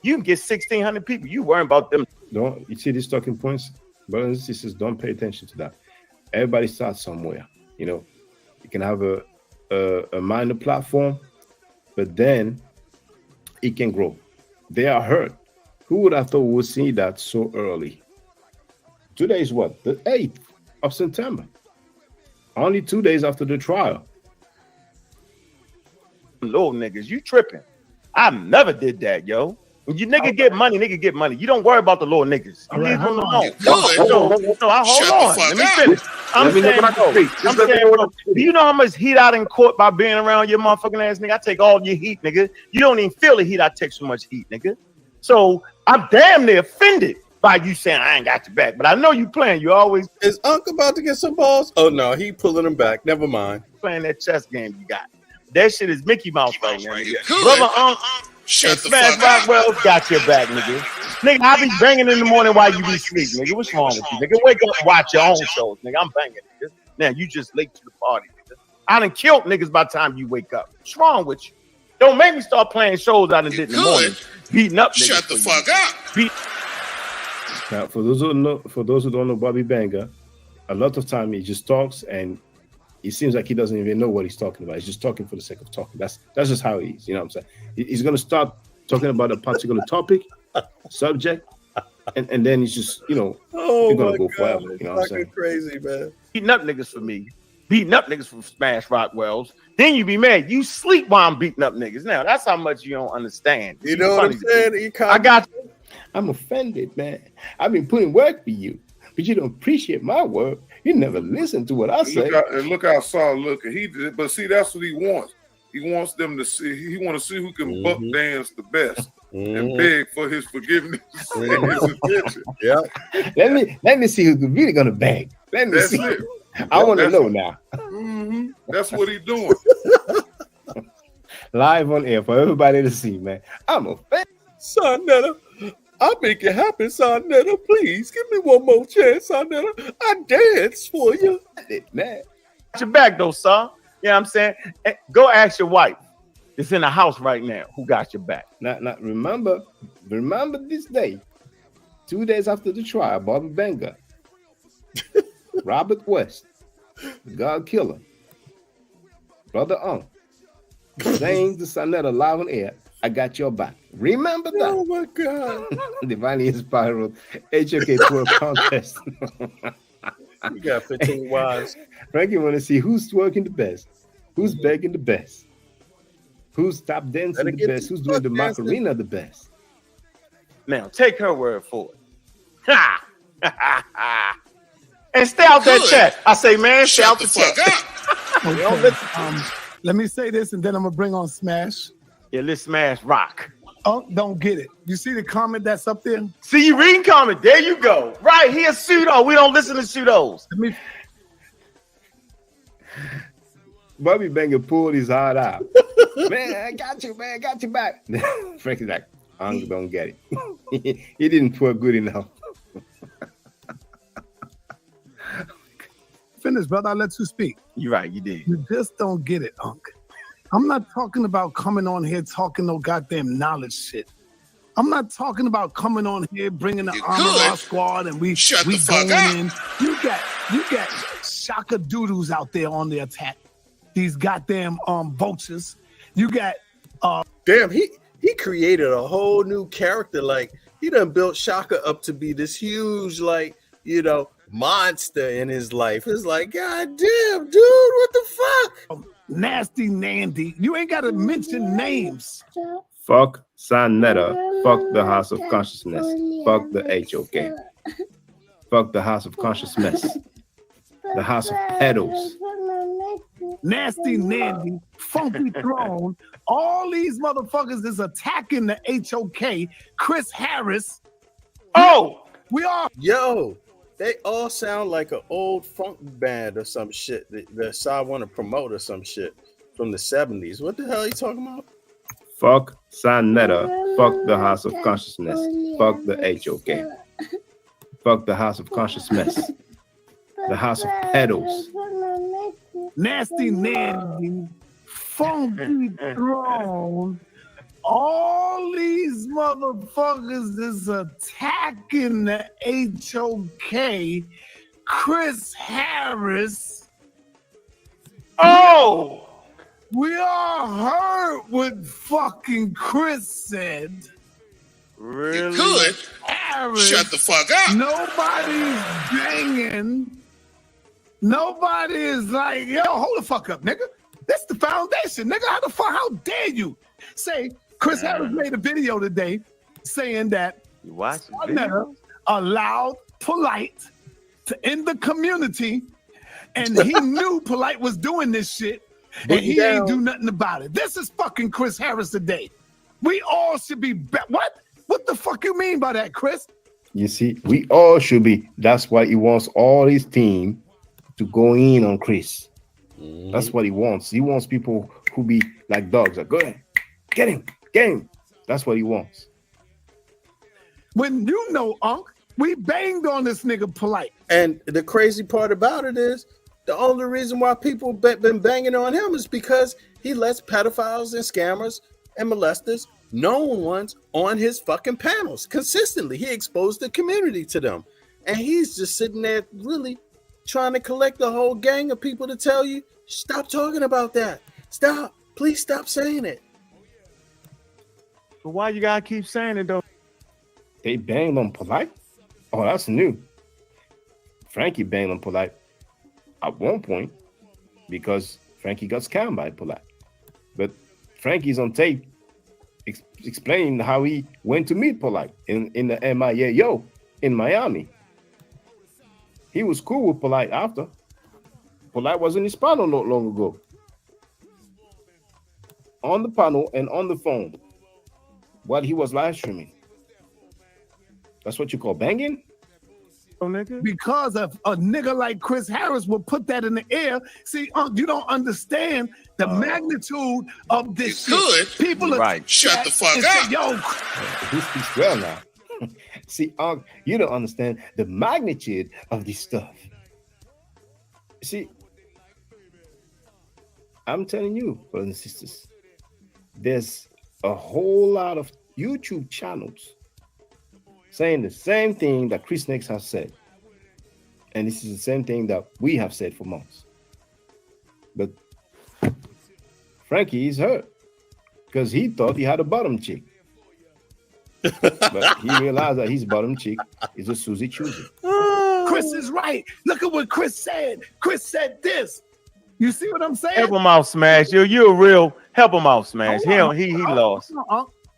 You can get 1,600 people. You worrying about them. Don't you see these talking points? Brothers and sisters, don't pay attention to that. Everybody starts somewhere. You can have a minor platform, but then it can grow. They are hurt. Who would have thought we would see that so early? Today is what? The 8th of September. Only 2 days after the trial. Little niggas, you tripping. I never did that, yo. When you nigga get money, nigga get money. You don't worry about the little niggas. You leave them alone. Hold on. Let me finish. I'm saying, bro, do you know how much heat I done caught by being around your motherfucking ass, nigga? I take all your heat, nigga. You don't even feel the heat. I take so much heat, nigga. So I'm damn near offended by you saying I ain't got your back. But I know you playing. You always is Uncle about to get some balls? Oh no, he pulling them back. Never mind. Playing that chess game you got. That shit is Mickey Mouse right now. Brother Shut the Smash fuck up. Rockwell got your back, nigga. Nigga, I be banging in the morning while you be sleeping, nigga. What's wrong with you, nigga? Wake up and watch your own shows, nigga. I'm banging, nigga. Now you just late to the party, nigga. I done killed niggas by the time you wake up. What's wrong with you? Don't make me start playing shows I done did in the morning. Beating up niggas. Shut the fuck up. Now, for those who don't know Bobby Banger, a lot of time he just talks and it seems like he doesn't even know what he's talking about. He's just talking for the sake of talking. That's just how he is. You know what I'm saying? He's gonna start talking about a particular topic, subject, and then he's just, you know, he's gonna go forever. You know what I'm saying? Crazy, man. Beating up niggas for me. Beating up niggas from Smash Rockwells. Then you be mad. You sleep while I'm beating up niggas. Now that's how much you don't understand. You know what I'm saying? I got you. I'm offended, man. I've been putting work for you, but you don't appreciate my work. You never listen to what I say. Look how Saul looking. He did, but see, that's what he wants. He wants them to see. He want to see who can buck dance the best and beg for his forgiveness and his attention. Yeah. Let me see who's really gonna beg. Let me see. It. I want to know now. That's what he's doing. Live on air for everybody to see, man. I'm offended. Sonetta, I'll make it happen, Sonetta. Please give me one more chance, Sonetta. I dance for you. Man. Got your back though, son. You know what I'm saying? Go ask your wife. It's in the house right now. Who got your back? Now remember this day. 2 days after the trial, Bobby Banger, Robert West, the God Killer, Brother saying to Sonetta live on air, I got your back. Remember that? Oh my God. Divinely Inspired HOK Tour Contest. You got 15 wives. Frankie want to see who's twerking the best, who's begging the best, who's tap dancing the best, who's doing the Macarena the best. Now take her word for it. Ha! And stay out that chat. I say, man, stay out the chat. Okay. Let me say this, and then I'm gonna bring on Smash. Yeah, let's Smash rock. Oh, don't get it. You see the comment that's up there? See, you reading comment. There you go. Right here, pseudo. We don't listen to pseudos. Bobby Banger pulled his heart out. Man, I got you, man. I got you back. Frankie's like, I don't get it. He didn't twerk good enough. Finish, brother. I'll let you speak. You're right. You did. You just don't get it, Unc. I'm not talking about coming on here talking no goddamn knowledge shit. I'm not talking about coming on here bringing the Armor Squad and we going in. You got Shaka Doodles out there on the attack. These goddamn vultures. You got damn, he created a whole new character. Like he done built Shaka up to be this huge, like, you know, monster in his life. It's like, God damn, dude, what the fuck? Nasty Nandy. You ain't gotta mention names. Fuck Sonetta. Fuck the House of Consciousness. Fuck the HOK. Fuck the House of Consciousness. The House of Pedals. Nasty Nandy, Funky Throne. All these motherfuckers is attacking the HOK. Chris Harris. Oh, we are. Yo, they all sound like an old funk band or some shit that I want to promote or some shit from the 70s. What the hell are you talking about? Fuck Sonetta. Fuck the House of Consciousness. Fuck the HOK. Fuck the House of Consciousness. The House of Pedals. Nasty Nandy, Funky Throne. All these motherfuckers is attacking the HOK. Chris Harris. Oh! We all heard what fucking Chris said. Really? You could. Harris, Shut the fuck up. Nobody's banging. Nobody is like, yo, hold the fuck up, nigga. That's the foundation, nigga. How dare you say Chris Harris made a video today saying that Sarnetta allowed Polight to end the community, and he knew Polight was doing this shit, and he ain't do nothing about it. This is fucking Chris Harris today. We all should be what? What the fuck you mean by that, Chris? You see, we all should be. That's why he wants all his team to go in on Chris. That's what he wants. He wants people who be like dogs. Like, go ahead, get him. That's what he wants. When you know, Unc, we banged on this nigga Polight. And the crazy part about it is the only reason why people been banging on him is because he lets pedophiles and scammers and molesters, known ones, on his fucking panels consistently. He exposed the community to them. And he's just sitting there really trying to collect the whole gang of people to tell you, stop talking about that. Stop. Please stop saying it. But why you gotta keep saying it though? They banged on Polight? Oh, that's new. Frankie banged on Polight at one point because Frankie got scammed by Polight. But Frankie's on tape explaining how he went to meet Polight in the MIA in Miami. He was cool with Polight after. Polight was in his panel not long ago. On the panel and on the phone while he was live streaming. That's what you call banging? Oh, nigga. Because of a nigga like Chris Harris will put that in the air. See, you don't understand the magnitude of this shit. People are Shut the fuck up. Yo, he speaks well now. See, you don't understand the magnitude of this stuff. See, I'm telling you, brothers and sisters, there's a whole lot of YouTube channels saying the same thing that Chris Nex has said. And this is the same thing that we have said for months. But Frankie is hurt because he thought he had a bottom chick. But he realized that his bottom chick is a Susie Choosy. Chris is right. Look at what Chris said. Chris said this. You see what I'm saying? Help him out, Smash. You're real. Help him out, Smash. He lost.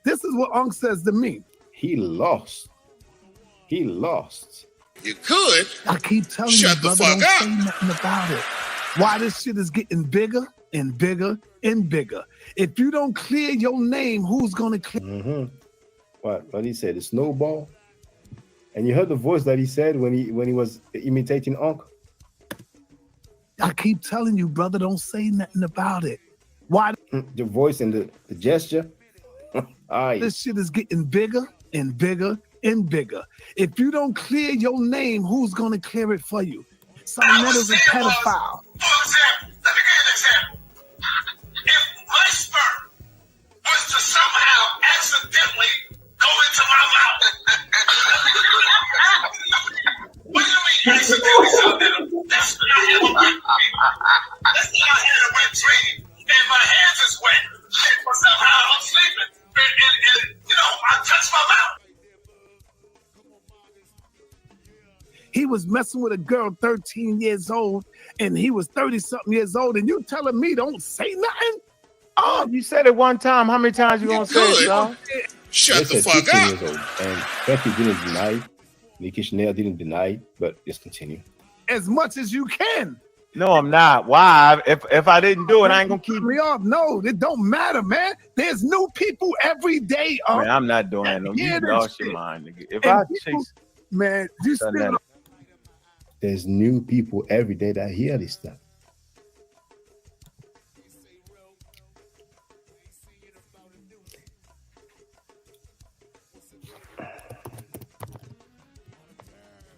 This is what Unc says to me. He lost. He lost. You could. I keep telling Shut you, the brother, fuck don't up. say nothing about it. Why this shit is getting bigger and bigger and bigger. If you don't clear your name, who's gonna clear? What he said? The snowball. And you heard the voice that he said when he was imitating Unc. I keep telling you, brother, don't say nothing about it. Why the voice and the gesture? This shit is getting bigger and bigger and bigger. If you don't clear your name, who's gonna clear it for you? Sarnetta's a pedophile. For example, let me give you an example. If my sperm was to somehow accidentally go into my mouth, what do you mean accidentally, Sarnetta? That's when I have a wet dream. That's when I had a wet dream, and my hands is wet, but somehow I'm sleeping, and I touch my mouth. He was messing with a girl 13 years old, and he was 30-something years old, and you telling me don't say nothing? Oh, you said it one time. How many times you gonna say it, y'all? Shut the fuck up. And Frankie didn't deny. Ikiesha didn't deny, but just continue. As much as you can. No, I'm not. Why? If I didn't do it, I ain't gonna keep me off. No, it don't matter, man. There's new people every day. Man, I'm not doing that. No, you lost your mind, nigga. If I chase, man, you still. There's new people every day that hear this stuff.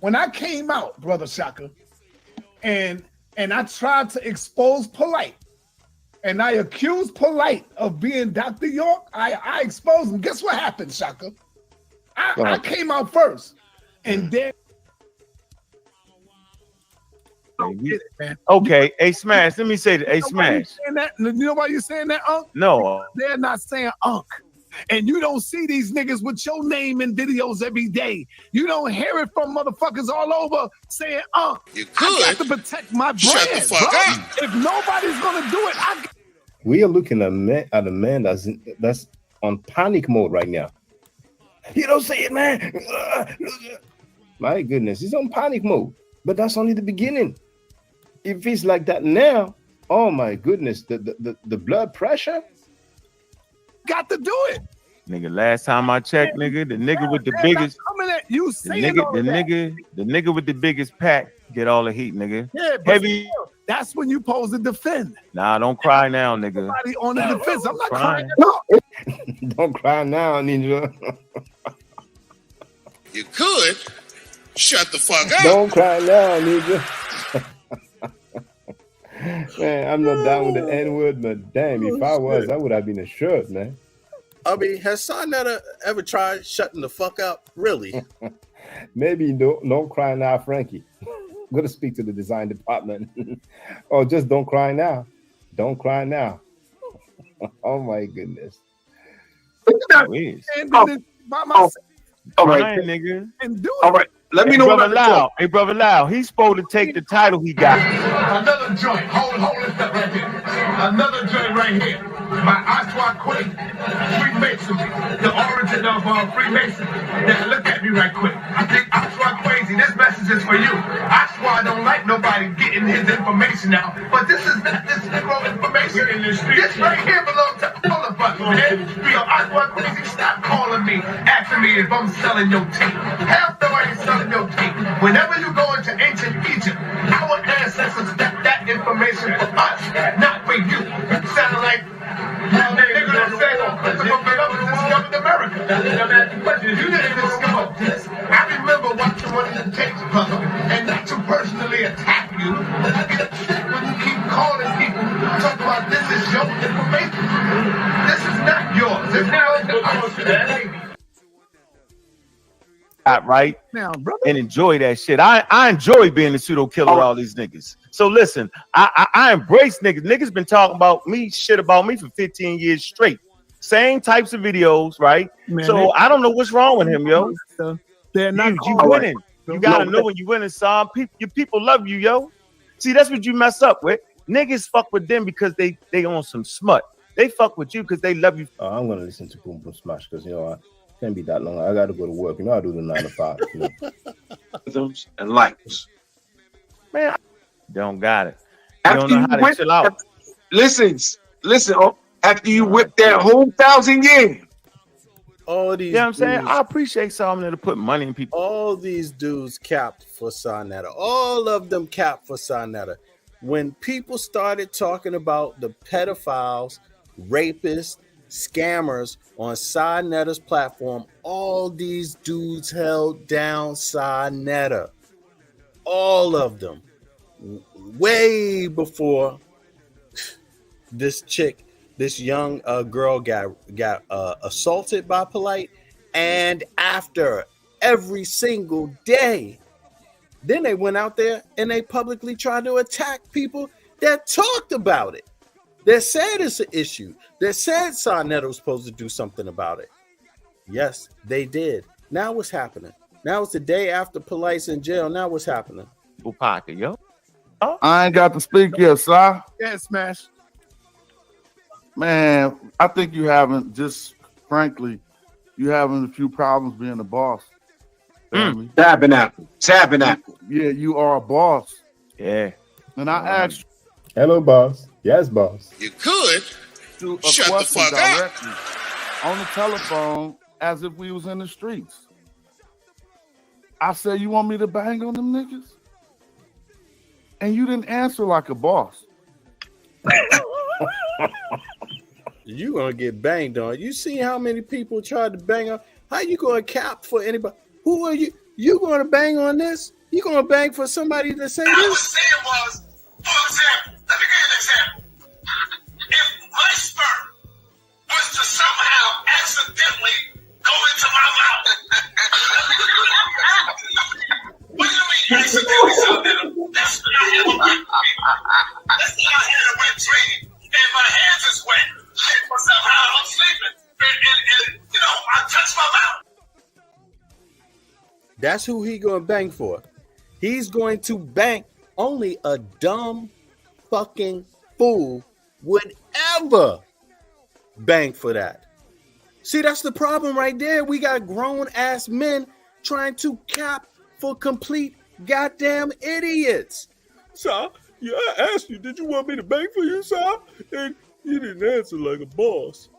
When I came out, Brother Shaka, and I tried to expose Polight, and I accused Polight of being Dr. York, I exposed him. Guess what happened, Shaka? I came out first, and then okay, hey Smash. Let me say that. Hey Smash. You know why you're saying that, Unc? No, they're not saying Unc. And you don't see these niggas with your name in videos every day. You don't hear it from motherfuckers all over saying, you I got to protect my brand. Shut the fuck up. If nobody's gonna do it, We are looking at a man that's on panic mode right now. You don't say it, man. My goodness, he's on panic mode. But that's only the beginning. If he's like that now, oh my goodness, the blood pressure. Got to do it. Nigga, last time I checked, nigga, the nigga with the biggest, coming at you the nigga with the biggest pack get all the heat, nigga. Yeah, but Heavy. still, that's when you pose to defend. Nah, don't cry now, nigga. Somebody on the defense. I'm not Crying. crying at all. Don't cry now, Ninja. You could. Shut the fuck up. Don't cry now, Ninja. Man, I'm not down with the N-word, but damn, if I was, I would have been assured, man. I mean, has Sonetta ever tried shutting the fuck up? Really? Maybe don't cry now, Frankie. I'm going to speak to the design department. Or just don't cry now. Don't cry now. Oh, my goodness. All right, nigga. All right. Let me know brother about Lau. Hey, brother Lau. He's supposed to take the title he got. Another joint. Hold this stuff right here. Another joint right here. My Aswa Queen, Freemasonry, the origin of Freemasonry. Now look at me right quick. I think Aswa crazy. This message is for you. Aswa don't like nobody getting his information out, but this is not this Negro information in the street. This right here belongs to all of us, man. Yo, Aswa crazy, stop calling me, asking me if I'm selling your tape. Hell no, I ain't selling your tape. Whenever you go into ancient Egypt, our ancestors got that information for us, not for you. You sound like nigga that said Christopher Columbus discovered America. You didn't discover this. I remember watching one of the tapes, brother, and not to personally attack you, but I get upset when you keep calling people talk about this is your information. This is not yours. It's now in the Right now, brother, and enjoy that shit. I enjoy being the pseudo killer of all these niggas. So listen, I embrace niggas. Niggas been talking about me, shit about me for 15 years straight. Same types of videos, right? Man, so I don't know what's wrong with him, yo. They're not you winning. You gotta know when you winning, son. Your people love you, yo. See, that's what you mess up with. Niggas fuck with them because they on some smut. They fuck with you because they love you. I'm gonna listen to Boom Boom Smash because I can't be that long. I got to go to work. I do the 9 to 5. And likes. Man, I don't got it. You don't know how to chill out. Listen. After you whip that whole 1,000 years. All these, you know what I'm saying? I appreciate someone to put money in people. All these dudes capped for Sonetta. All of them capped for Sonetta. When people started talking about the pedophiles, rapists, scammers on Sonetta's platform, all these dudes held down Sonetta. All of them. Way before this young girl got assaulted by Polight, and after, every single day. Then they went out there and they publicly tried to attack people that talked about it. That said it's an issue. That said Sonetta was supposed to do something about it. Yes, they did. Now what's happening? Now it's the day after Polight's in jail. Now what's happening? Pocket, yo. I ain't got to speak yet, sir. Yeah, Smash. Man, I think you haven't, just frankly, you having a few problems being a boss. Tabernacle. Yeah, you are a boss. Yeah. And I asked you. Hello, boss. Yes, boss. You could. Shut the fuck up. On the telephone, as if we was in the streets. I said, you want me to bang on them niggas? And you didn't answer like a boss. You gonna get banged on. You see how many people tried to bang on? How you gonna cap for anybody? Who are you? You gonna bang on this? You gonna bang for somebody to say this? What I was saying was, for example, let me give you an example. If my sperm was to somehow accidentally go into my mouth, what do you mean accidentally? That's when I had a wet dream. That's when I had a wet dream, and my hands is wet. But somehow I'm sleeping, and That's who he gonna bang for. He's going to bang. Only a dumb fucking fool would ever bang for that. See, that's the problem right there. We got grown ass men trying to cap for complete goddamn idiots. So, yeah, I asked you, did you want me to bang for you, sir? And you didn't answer like a boss.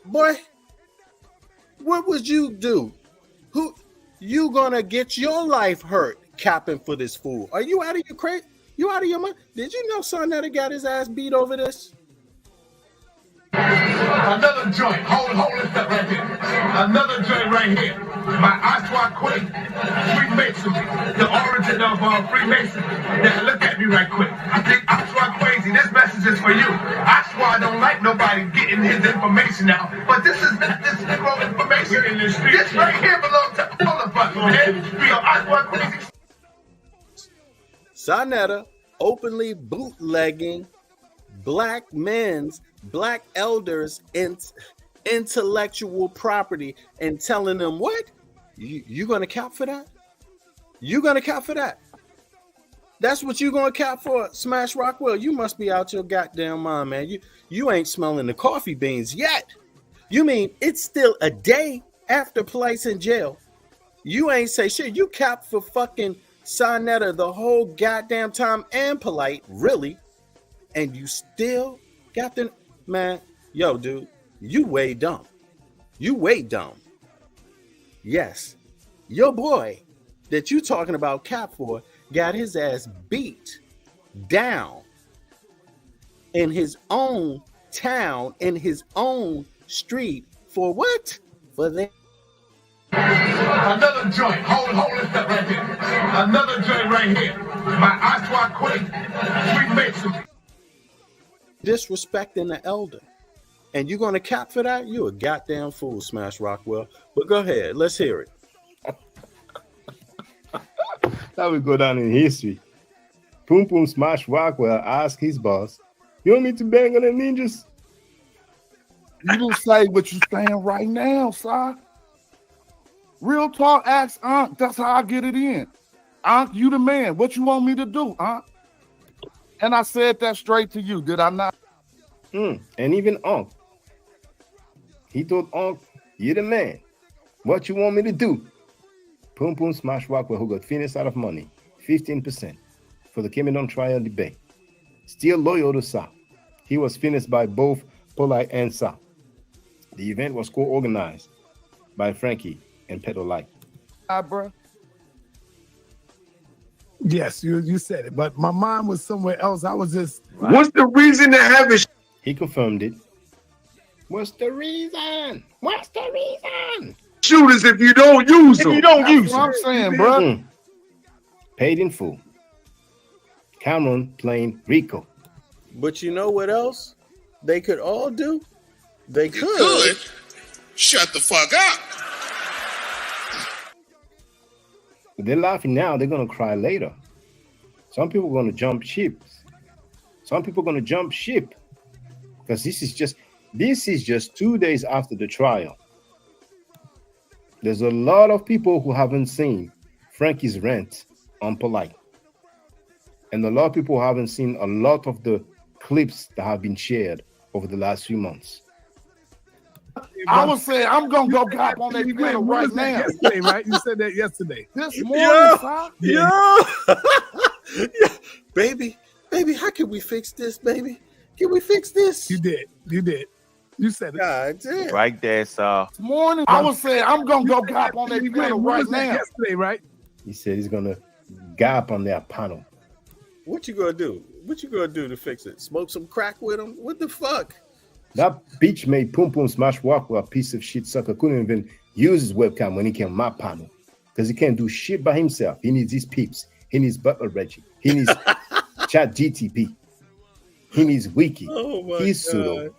Boy, what would you do? Who you gonna get your life hurt capping for this fool? Are you out of your crate? You out of your mind? Did you know Sonetta got his ass beat over this? Another joint. Hold this up right here. Another joint right here. My Oswald Quake, Freemasonry, the origin of Freemasonry. Now look at me right quick. I think Oswald crazy. This message is for you. Oswald don't like nobody getting his information out, but this is not this Negro information in the street. This right here belongs to all of us, man. We are Oswald crazy. Sonetta openly bootlegging black elders intellectual property and telling them what? You gonna cap for that? You gonna cap for that? That's what you gonna cap for, Smash Rockwell? You must be out your goddamn mind, man. You ain't smelling the coffee beans yet. You mean it's still a day after Polight's in jail? You ain't say shit. You cap for fucking Sonetta the whole goddamn time and Polight, really, and you still got the man. Yo, dude, you way dumb. You way dumb. Yes, your boy that you talking about cap for got his ass beat down in his own town, in his own street for what? For the Another joint. Hold this up right here. Another joint right here. My Oswald Quake, Freemasonry. disrespecting the elder. And you're gonna cap for that? You a goddamn fool, Smash Rockwell. But go ahead, let's hear it. That will go down in history. Poom Poom Smash Rockwell asked his boss, "You want me to bang on the ninjas?" You don't say what you're saying right now, sir. Real talk, ask Unc. That's how I get it in. Unc, you the man. What you want me to do, Unc? And I said that straight to you, did I not? And even Unc. He told Unc, "You the man. What you want me to do?" Poom Poom Smash Rockwell, who got finished out of money, 15% for the Cameron trial debate. Still loyal to Sa. He was finished by both Polight and Sa. The event was co-organized by Frankie and Polight. Bro. Yes, you said it, but my mind was somewhere else. I was just. What's the reason to have it? He confirmed it. What's the reason? What's the reason? Shooters if you don't use them. You don't use them. I'm saying, bro. Paid in full. Cameron playing Rico. But you know what else they could all do? They could. Good. Shut the fuck up. They're laughing now. They're going to cry later. Some people are going to jump ship. Some people are going to jump ship. Because this is just 2 days after the trial. There's a lot of people who haven't seen Frankie's rant on Polight. And a lot of people haven't seen a lot of the clips that have been shared over the last few months. I would say I'm gonna go cop on that channel right now. Yesterday, right? You said that yesterday. This morning, son. Yeah. Baby, how can we fix this, baby? Can we fix this? You did. You said it. God damn. Right there, sir. This morning, I would say I'm gonna go cop on that channel right now. Yesterday, right? He said he's gonna gap on their panel. What you gonna do? What you gonna do to fix it? Smoke some crack with him? What the fuck? That bitch made Poom Poom Smash Rockwell a piece of shit sucker. Couldn't even use his webcam when he came on my panel. Because he can't do shit by himself. He needs his peeps. He needs Butler Reggie. He needs Chat GTP. He needs Wiki. Oh my He's God. pseudo.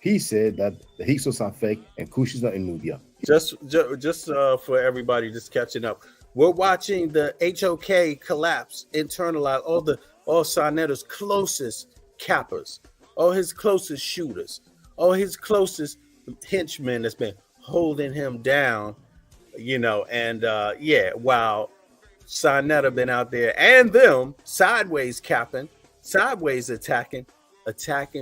He said that the Hyksos are fake and Kush is not in Nubia. Just for everybody just catching up. We're watching the HOK collapse, internalize all Sonetta's closest cappers, all his closest shooters, all his closest henchmen that's been holding him down you know, and while Sonetta been out there and them sideways capping, sideways attacking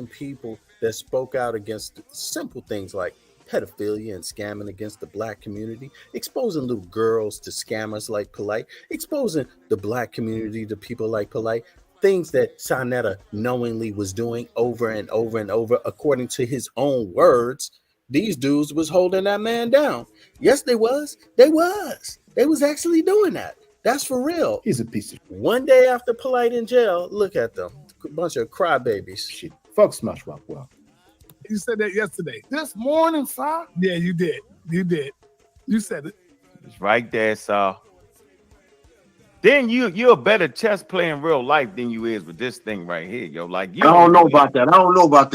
people that spoke out against simple things like pedophilia and scamming against the black community, exposing little girls to scammers like Polight, exposing the black community to people like Polight, things that Sonetta knowingly was doing over and over and over, according to his own words. These dudes was holding that man down. Yes, they was. They was actually doing that. That's for real. He's a piece of one day after Polight in jail. Look at them, a bunch of crybabies. shit. Fuck Smash Rockwell. You said that yesterday. This morning, sir. Yeah, you did. You did. You said it. It's right there, sir. Then you're a better chess player in real life than you is with this thing right here, yo. Like you. I don't know about that. I don't know about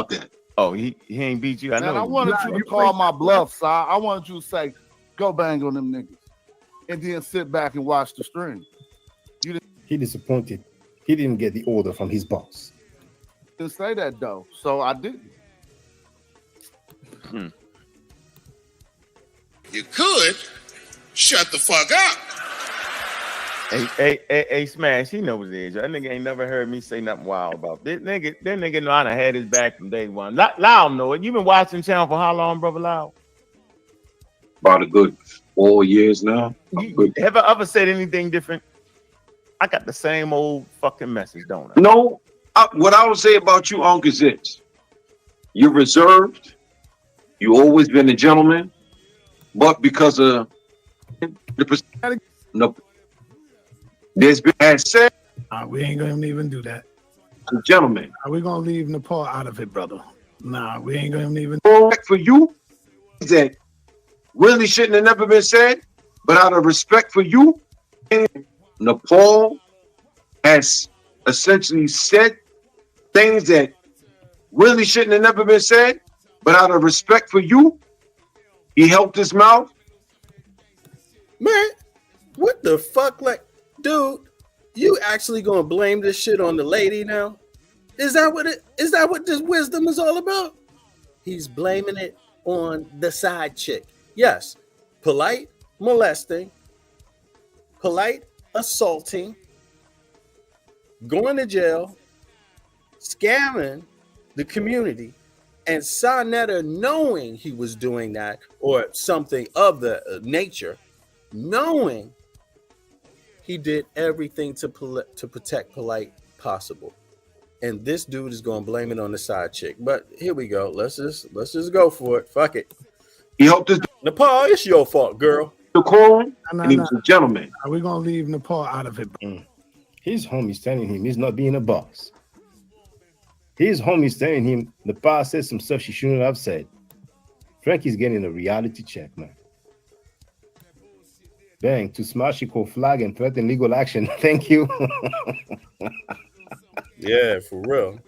that. Oh, he ain't beat you. I know. Man, I wanted you to call my bluff, sir. I wanted you to say, "Go bang on them niggas," and then sit back and watch the stream. He disappointed. He didn't get the order from his boss. Didn't say that though, so I didn't. You could shut the fuck up. Hey, Smash, he knows it is. That nigga ain't never heard me say nothing wild about this nigga. That nigga know I done had his back from day one. Loud know it. You been watching channel for how long, brother Loud? About a good 4 years now. Have I ever said anything different? I got the same old fucking message, don't I? No, what I would say about you, Unc, is this. You're reserved. You always been a gentleman. But because of there's been as said. We ain't gonna even do that. Gentlemen. We're gonna leave Nepal out of it, brother. Nah, we ain't gonna even. For you, that really shouldn't have never been said, but out of respect for you, Nepal has essentially said things that really shouldn't have never been said, but out of respect for you, he helped his mouth. Man, what the fuck? Like, dude, you actually gonna blame this shit on the lady now? Is that what this wisdom is all about? He's blaming it on the side chick. Yes, Polight molesting, Polight assaulting, going to jail, scamming the community, and Sonetta knowing he was doing that or something of the nature, knowing he did everything to protect Polight possible. And this dude is going to blame it on the side chick. But here we go. Let's just go for it. Fuck it. He helped us. Nepal, it's your fault, girl. And he was a gentleman. We're gonna leave Nepal out of it. His homie's telling him he's not being a boss. His homie's telling him Nepal said some stuff she shouldn't have said. Frankie's getting a reality check, man. Bang, to smash equal flag and threaten legal action. Thank you. Yeah, for real.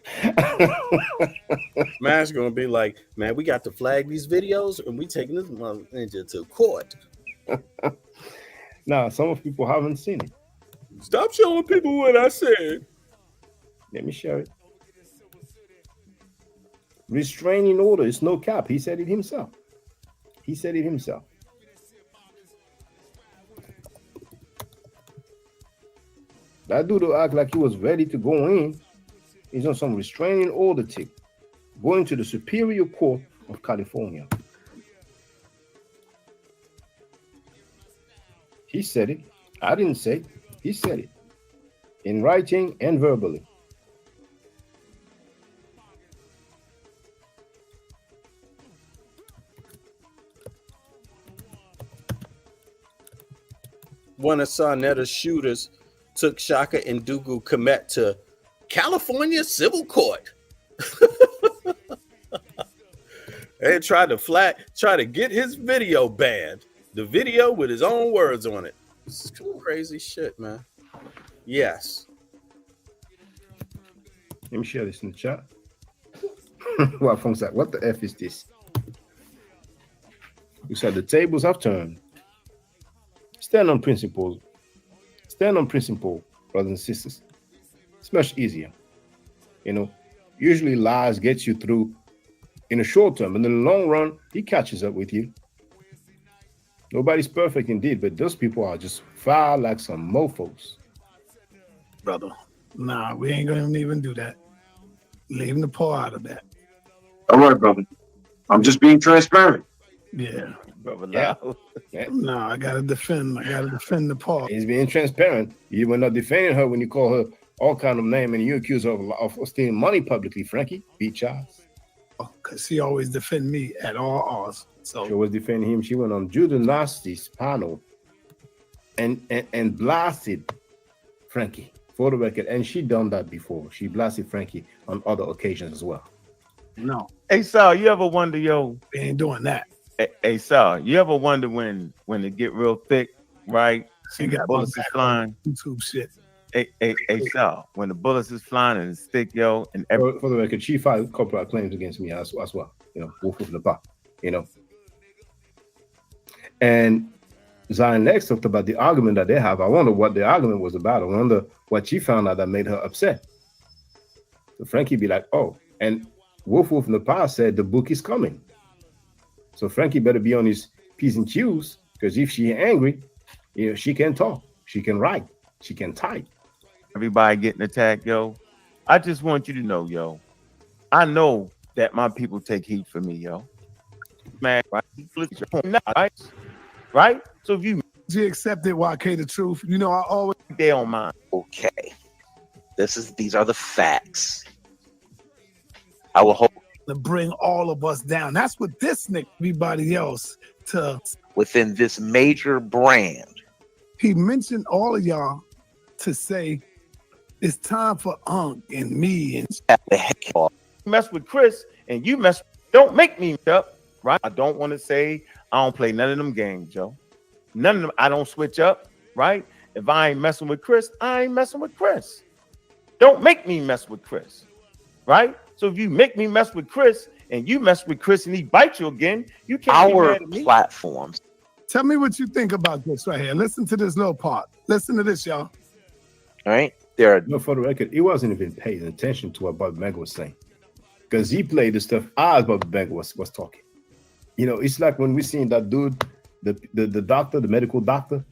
Man's gonna be like, man, we got to flag these videos and we taking this ninja to court. Now, some of people haven't seen it. Stop showing people what I said. Let me show it. Restraining order is no cap. He said it himself. He said it himself. That dude will act like he was ready to go in. He's on some restraining order tick, going to the Superior Court of California. He said it. I didn't say it. He said it. In writing and verbally. One of Sonetta's shooters took Shaka and Dugu Komet to California Civil Court. They tried to get his video banned. The video with his own words on it. It's crazy shit, man. Yes. Let me share this in the chat. What the F is this? You said the tables have turned. Stand on principles. Stand on principle, brothers and sisters. It's much easier. You know, usually lies gets you through in the short term, and in the long run, he catches up with you. Nobody's perfect indeed, but those people are just far like some mofos. Brother, nah, we ain't gonna even do that. Leaving the Paul out of that. All right, brother. I'm just being transparent. Yeah. Brother, yeah. No, I gotta defend the Paul. He's being transparent. You were not defending her when you call her all kind of name and you accuse her of stealing money publicly, Frankie. Beach ass. Because she always defend me at all odds. So she was defending him. She went on Judah Nasty's panel and blasted Frankie for the record. And she done that before. She blasted Frankie on other occasions as well. No. Hey, Sal, you ever wonder, yo? We ain't doing that. Hey, Sal, you ever wonder when it get real thick, right? She got bullets is flying. YouTube shit. Hey, Sal, when the bullets is flying and it's thick, yo, and for the record, she filed corporate claims against me as well. You know, wolf of the pack. You know. And Zion Lex talked about the argument that they have. I wonder what the argument was about. I wonder what she found out that made her upset. So Frankie be like, oh, and Wolf in the past said the book is coming. So Frankie better be on his P's and Q's, because if she angry, you know, she can talk, she can write, she can type. Everybody getting attacked, yo. I just want you to know, yo. I know that my people take heat for me, yo. Man, right? Right? So if you accepted YK the truth, you know, I always they on mine. Okay. These are the facts. I will hope to bring all of us down. That's what this nigga, everybody else, to within this major brand. He mentioned all of y'all to say it's time for Unc and me and the heck mess with Chris and you mess. Don't make me up, right? I don't want to say I don't play none of them games, Joe. None of them. I don't switch up, right? If I ain't messing with Chris, I ain't messing with Chris. Don't make me mess with Chris, right? So if you make me mess with Chris and you mess with Chris and he bites you again, you can't be mad at me. Platforms. Tell me what you think about this right here. Listen to this little part. Listen to this, y'all. All right. There are no, for the record, he wasn't even paying attention to what Bob Bang was saying, because he played the stuff as Bob Bang was talking. You know, it's like when we seen that dude, the doctor, the medical doctor,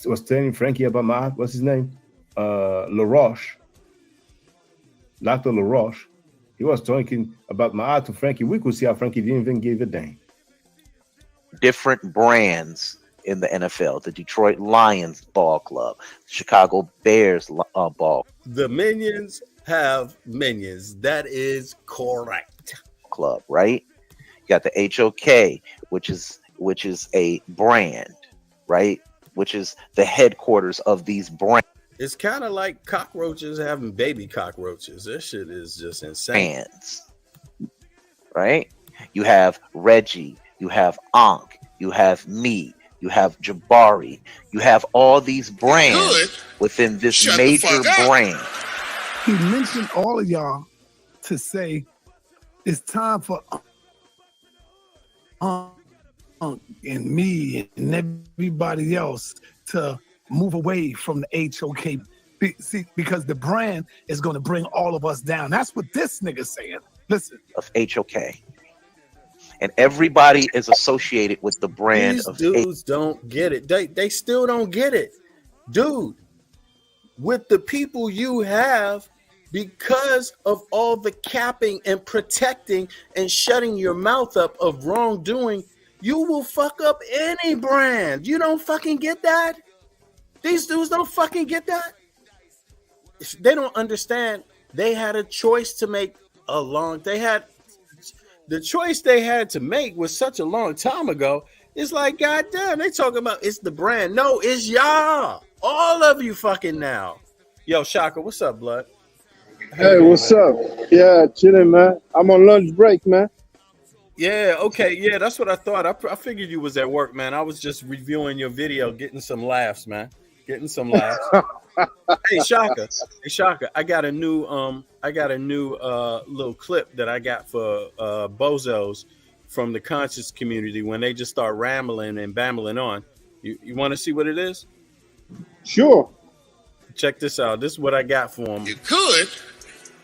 was telling Frankie about my what's his name, LaRoche, Dr. LaRoche. He was talking about my to Frankie. We could see how Frankie didn't even give a damn. Different brands in the NFL: the Detroit Lions ball club, Chicago Bears ball. The minions have minions. That is correct. Club, right? You got the HOK, which is a brand, right? Which is the headquarters of these brands. It's kind of like cockroaches having baby cockroaches. This shit is just insane. Brands, right? You have Reggie, you have Ankh, you have me, you have Jabari, you have all these brands within this major brand. He mentioned all of y'all to say it's time for and me and everybody else to move away from the HOK. See, because the brand is going to bring all of us down. That's what this nigga's saying. Listen. Of HOK. And everybody is associated with the brand These of dudes don't get it. They still don't get it. Dude, with the people you have, because of all the capping and protecting and shutting your mouth up of wrongdoing, you will fuck up any brand. You don't fucking get that? These dudes don't fucking get that? They don't understand. They had a choice to make the choice they had to make was such a long time ago. It's like, goddamn, they talking about it's the brand. No, it's y'all. All of you fucking now. Yo, Shaka, what's up, blood? Hey, what's up? Yeah, chilling, man. I'm on lunch break, man. Yeah, okay, yeah, that's what I thought. I figured you was at work, man. I was just reviewing your video, getting some laughs, man. Getting some laughs. Hey, Shaka, I got a new little clip that I got for bozos from the conscious community when they just start rambling and babbling on. You want to see what it is? Sure. Check this out. This is what I got for them. You could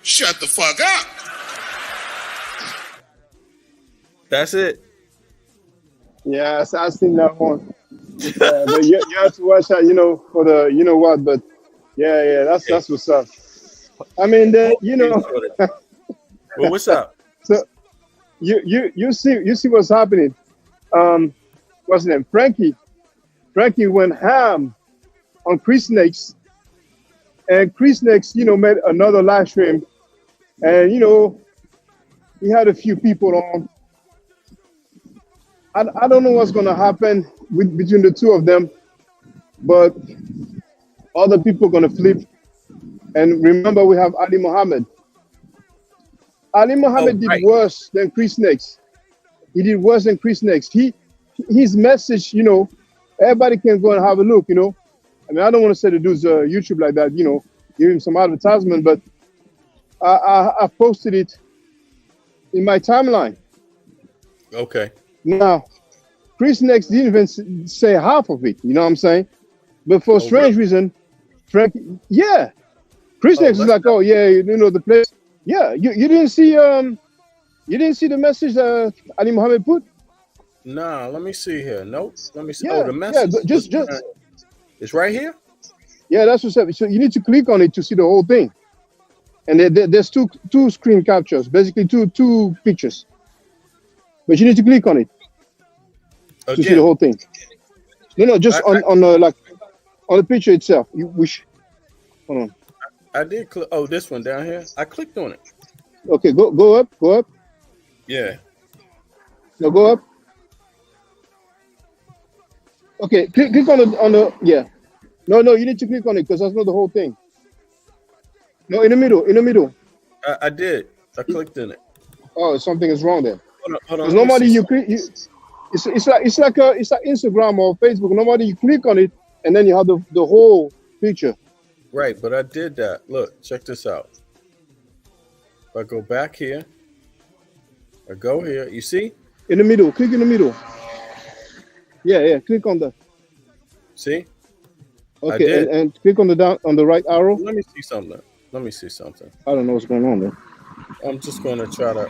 shut the fuck up. That's it. Yeah, I seen that one. But you have to watch out, for the what. But yeah, that's what's up. I mean, Well, what's up? So you see what's happening. What's his name? Frankie went ham on Chris Snakes, and Chris Snakes, made another live stream, and he had a few people on. I don't know what's gonna happen between the two of them, but other people are gonna flip. And remember, we have Ali Muhammad. Ali Muhammad did worse than Chris Snakes. He did worse than Chris Snakes. His message, everybody can go and have a look. I mean, I don't want to say the dude's YouTube like that. Give him some advertisement, but I posted it in my timeline. Okay. Now, Chris Snakes didn't even say half of it. You know what I'm saying? But for a strange reason, Chris Snakes is like, the place. Yeah, you didn't see the message that Ali Muhammad put? Nah, let me see here. Nope. Let me see. Yeah, the message. Yeah, just it's right here. Yeah, that's what's up. So you need to click on it to see the whole thing. And there's two screen captures, basically two pictures. But you need to click on it to see the whole thing. No, just on the picture itself. You wish. Hold on. I did click. Oh, this one down here. I clicked on it. Okay, go up. Yeah. No, go up. Okay, click on the yeah. No, you need to click on it because that's not the whole thing. No, in the middle. I did. I clicked in it. Oh, something is wrong there. Hold on. Because normally you click. It's like Instagram or Facebook. Normally you click on it and then you have the whole picture. Right, but I did that. Look, check this out. If I go back here, I go here. You see? In the middle. Click in the middle. Yeah. Click on that. See? Okay, and click on the right arrow. Let me see something. I don't know what's going on there. I'm just going to try to.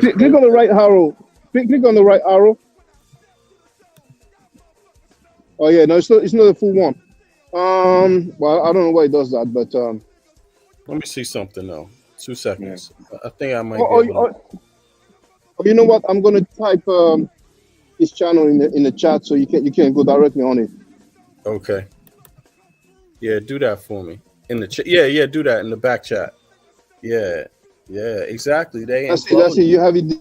Click on the right arrow. Click on the right arrow. Oh yeah, no, it's not the full one. Well, I don't know why it does that, but let me see something though. 2 seconds. Yeah. I think I might. You know what? I'm gonna type his channel in the chat so you can go directly on it. Okay. Yeah, do that for me in the chat. Yeah, do that in the back chat. Yeah, exactly. That's it. You have it.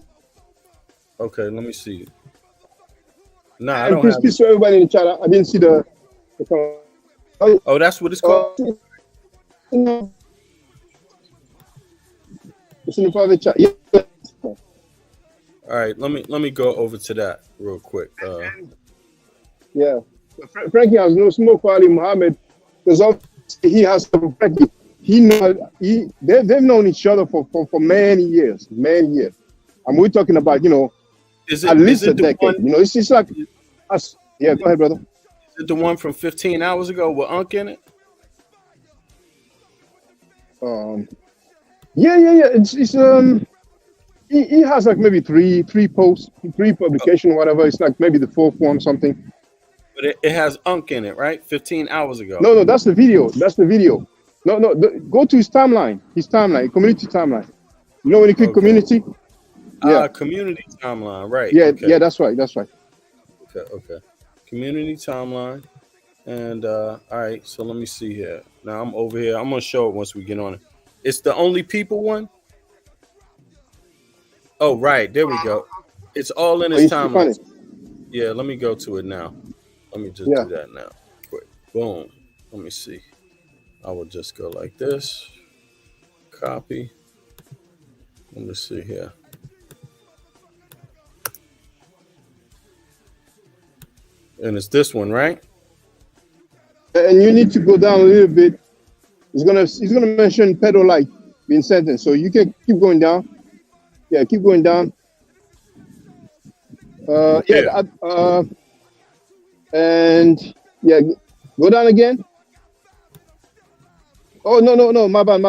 Okay, let me see. Nah, I and don't have please show everybody in the chat. I didn't see the Oh, that's what it's called? It's in the private chat. Yeah. All right, let me go over to that real quick. Yeah. Frankie has no smoke for Ali Muhammad because he has some Frankie. They've known each other for many years. And we're talking about, at least a decade. It's like us. Yeah, go ahead, brother. Is it the one from 15 hours ago with Unc in it? Yeah. It's he has like maybe three posts, 3 publication, whatever. It's like maybe the 4th one, something. But it has Unc in it, right? 15 hours ago. No, that's the video. No, go to his timeline. Community timeline. When you click community? Yeah. Community timeline, right. Yeah, okay. Yeah, that's right. Okay. Community timeline. And all right, so let me see here. Now I'm over here. I'm gonna show it once we get on it. It's the only people one. Oh, right, there we go. It's all in his timeline. Yeah, let me go to it now. Let me just do that now. Quick. Boom. Let me see. I will just go like this. Copy. Let me see here. And it's this one, right? And you need to go down a little bit. He's gonna mention Polight being sentenced, so you can keep going down. Yeah, keep going down. And go down again. Oh no, my bad.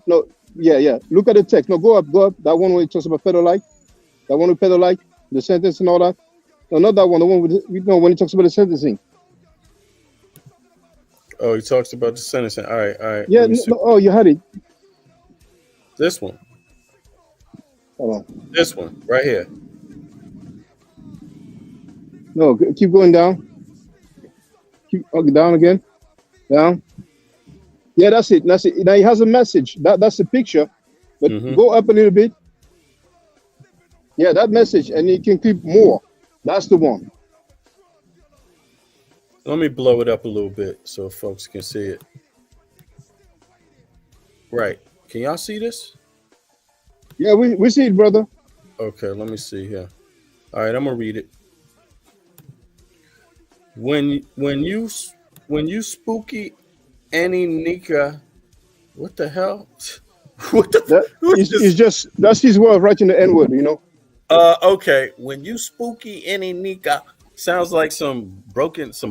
No, yeah. Look at the text. No, go up. That one where it talks about Polight. That one with Polight, the sentence and all that. No, not that one. The one with when he talks about the sentencing. Oh, he talks about the sentencing. All right. Yeah. No, you had it. This one. Hold on. This one right here. No, keep going down. Keep down again. Down. Yeah, that's it. That's it. Now he has a message. That's the picture. But go up a little bit. Yeah, that message, and you can keep more. That's the one. Let me blow it up a little bit so folks can see it. Right. Can y'all see this? Yeah, we see it, brother. Okay, let me see here. All right, I'm gonna read it. When you spooky any Nika, what the hell? What the? It's just that's his way of writing the N-word, you know. Okay. When you spooky any Nika, sounds like some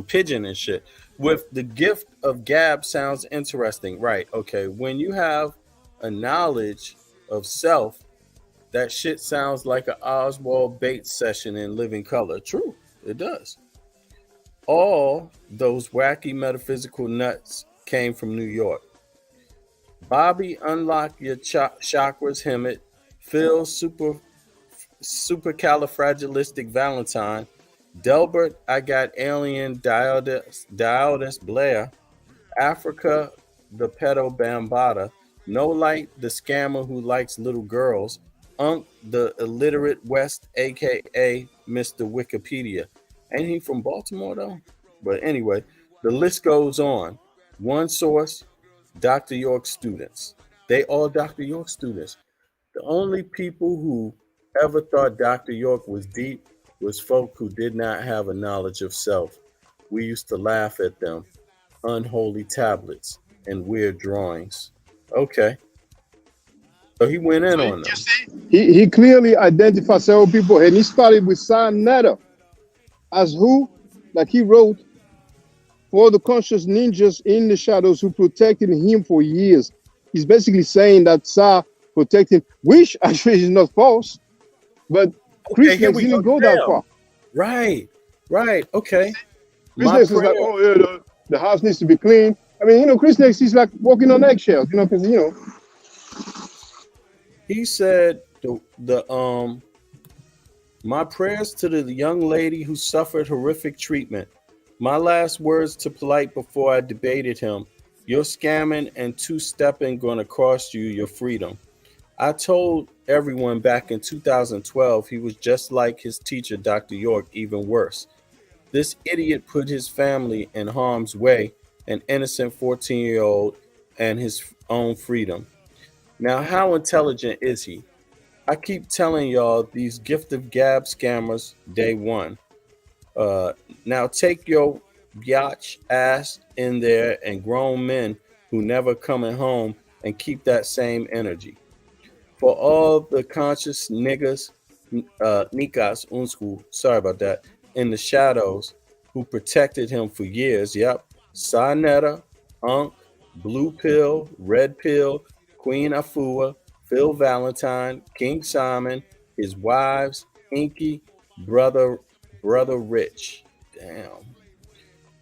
pigeon and shit. With the gift of gab sounds interesting, right? Okay. When you have a knowledge of self, that shit sounds like an Oswald Bates session in Living Color. True, it does. All those wacky metaphysical nuts came from New York. Bobby, unlock your chakras, Hemet. Phil, supercalifragilistic Valentine. Delbert, I got alien Diodas Blair. Africa, the pedo Bambata. No Light, the scammer who likes little girls. Unc, the illiterate West, aka Mr. Wikipedia. Ain't he from Baltimore though? But anyway, the list goes on. One source, Dr. York students. They all Dr. York students. The only people who ever thought Dr. York was deep was folk who did not have a knowledge of self. We used to laugh at them. Unholy tablets and weird drawings. Okay. So he went in on them. He clearly identified several people, and he started with Sayonara as who, like he wrote, for the conscious ninjas in the shadows who protected him for years. He's basically saying that Sa protected, which actually is not false, but Chris didn't go that far. Right. Okay. Chris is like, oh yeah, the house needs to be clean. I mean, Chris Next, he's like walking on eggshells, because He said my prayers to the young lady who suffered horrific treatment. My last words to Polight before I debated him. Your scamming and two-stepping gonna cost you your freedom. I told everyone back in 2012 he was just like his teacher, Dr. York, even worse. This idiot put his family in harm's way, an innocent 14-year-old, and his own freedom. Now, how intelligent is he? I keep telling y'all these gift of gab scammers, day one. Now take your biatch ass in there and grown men who never coming home and keep that same energy. For all the conscious niggas, Nikas Unsku, sorry about that, in the shadows who protected him for years. Yep. Sayonara, Unc, Blue Pill, Red Pill, Queen Afua, Phil Valentine, King Simon, his wives, Inky, Brother Rich. Damn.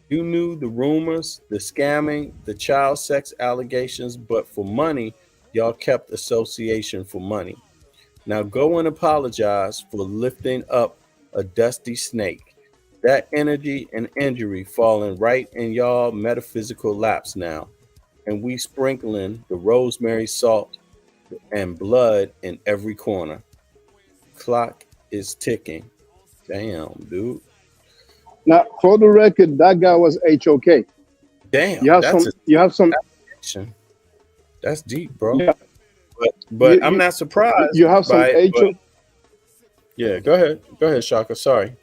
You knew the rumors, the scamming, the child sex allegations, but for money, y'all kept association for money. Now go and apologize for lifting up a dusty snake. That energy and injury falling right in y'all metaphysical laps now. And we sprinkling the rosemary salt and blood in every corner. Clock is ticking. Damn, dude. Now, for the record, that guy was HOK. Damn. You have some. That's deep, bro. Yeah. But I'm not surprised. You have some HOK. Yeah, go ahead, Shaka. Sorry.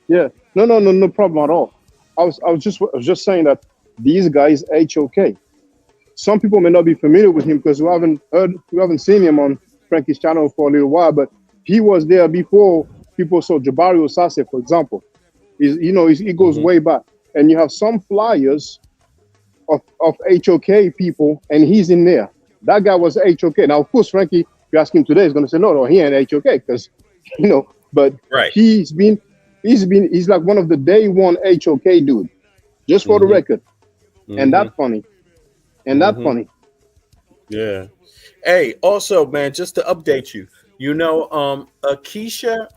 Yeah, no problem at all. I was just saying that these guys HOK. Some people may not be familiar with him because we haven't seen him on Frankie's channel for a little while, but he was there before people saw Jabari Osase, for example. He goes way back, and you have some flyers of HOK people, and he's in there. That guy was HOK. Now, of course, Frankie, if you ask him today, he's going to say, no, he ain't HOK because, but right. he's been He's like one of the day one HOK dude, just for the record. And that's funny. And that's funny. Yeah. Hey, also, man, just to update you, you know, Ikiesha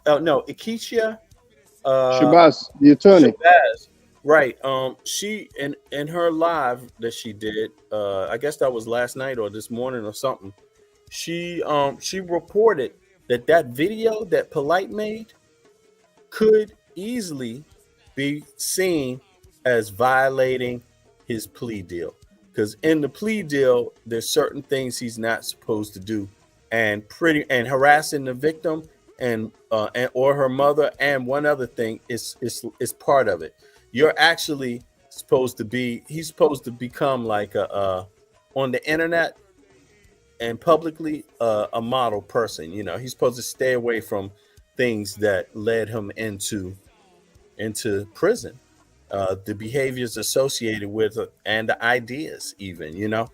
Shabazz, the attorney. Shabazz, right. She in her live that she did, I guess that was last night or this morning or something. She reported that video that Polight made could easily be seen as violating his plea deal, because in the plea deal there's certain things he's not supposed to do, and harassing the victim and or her mother, and one other thing is part of it. You're actually supposed to be, he's supposed to become like a on the internet and publicly a model person. You know, he's supposed to stay away from things that led him into prison, the behaviors associated with it, and the ideas, even, you know,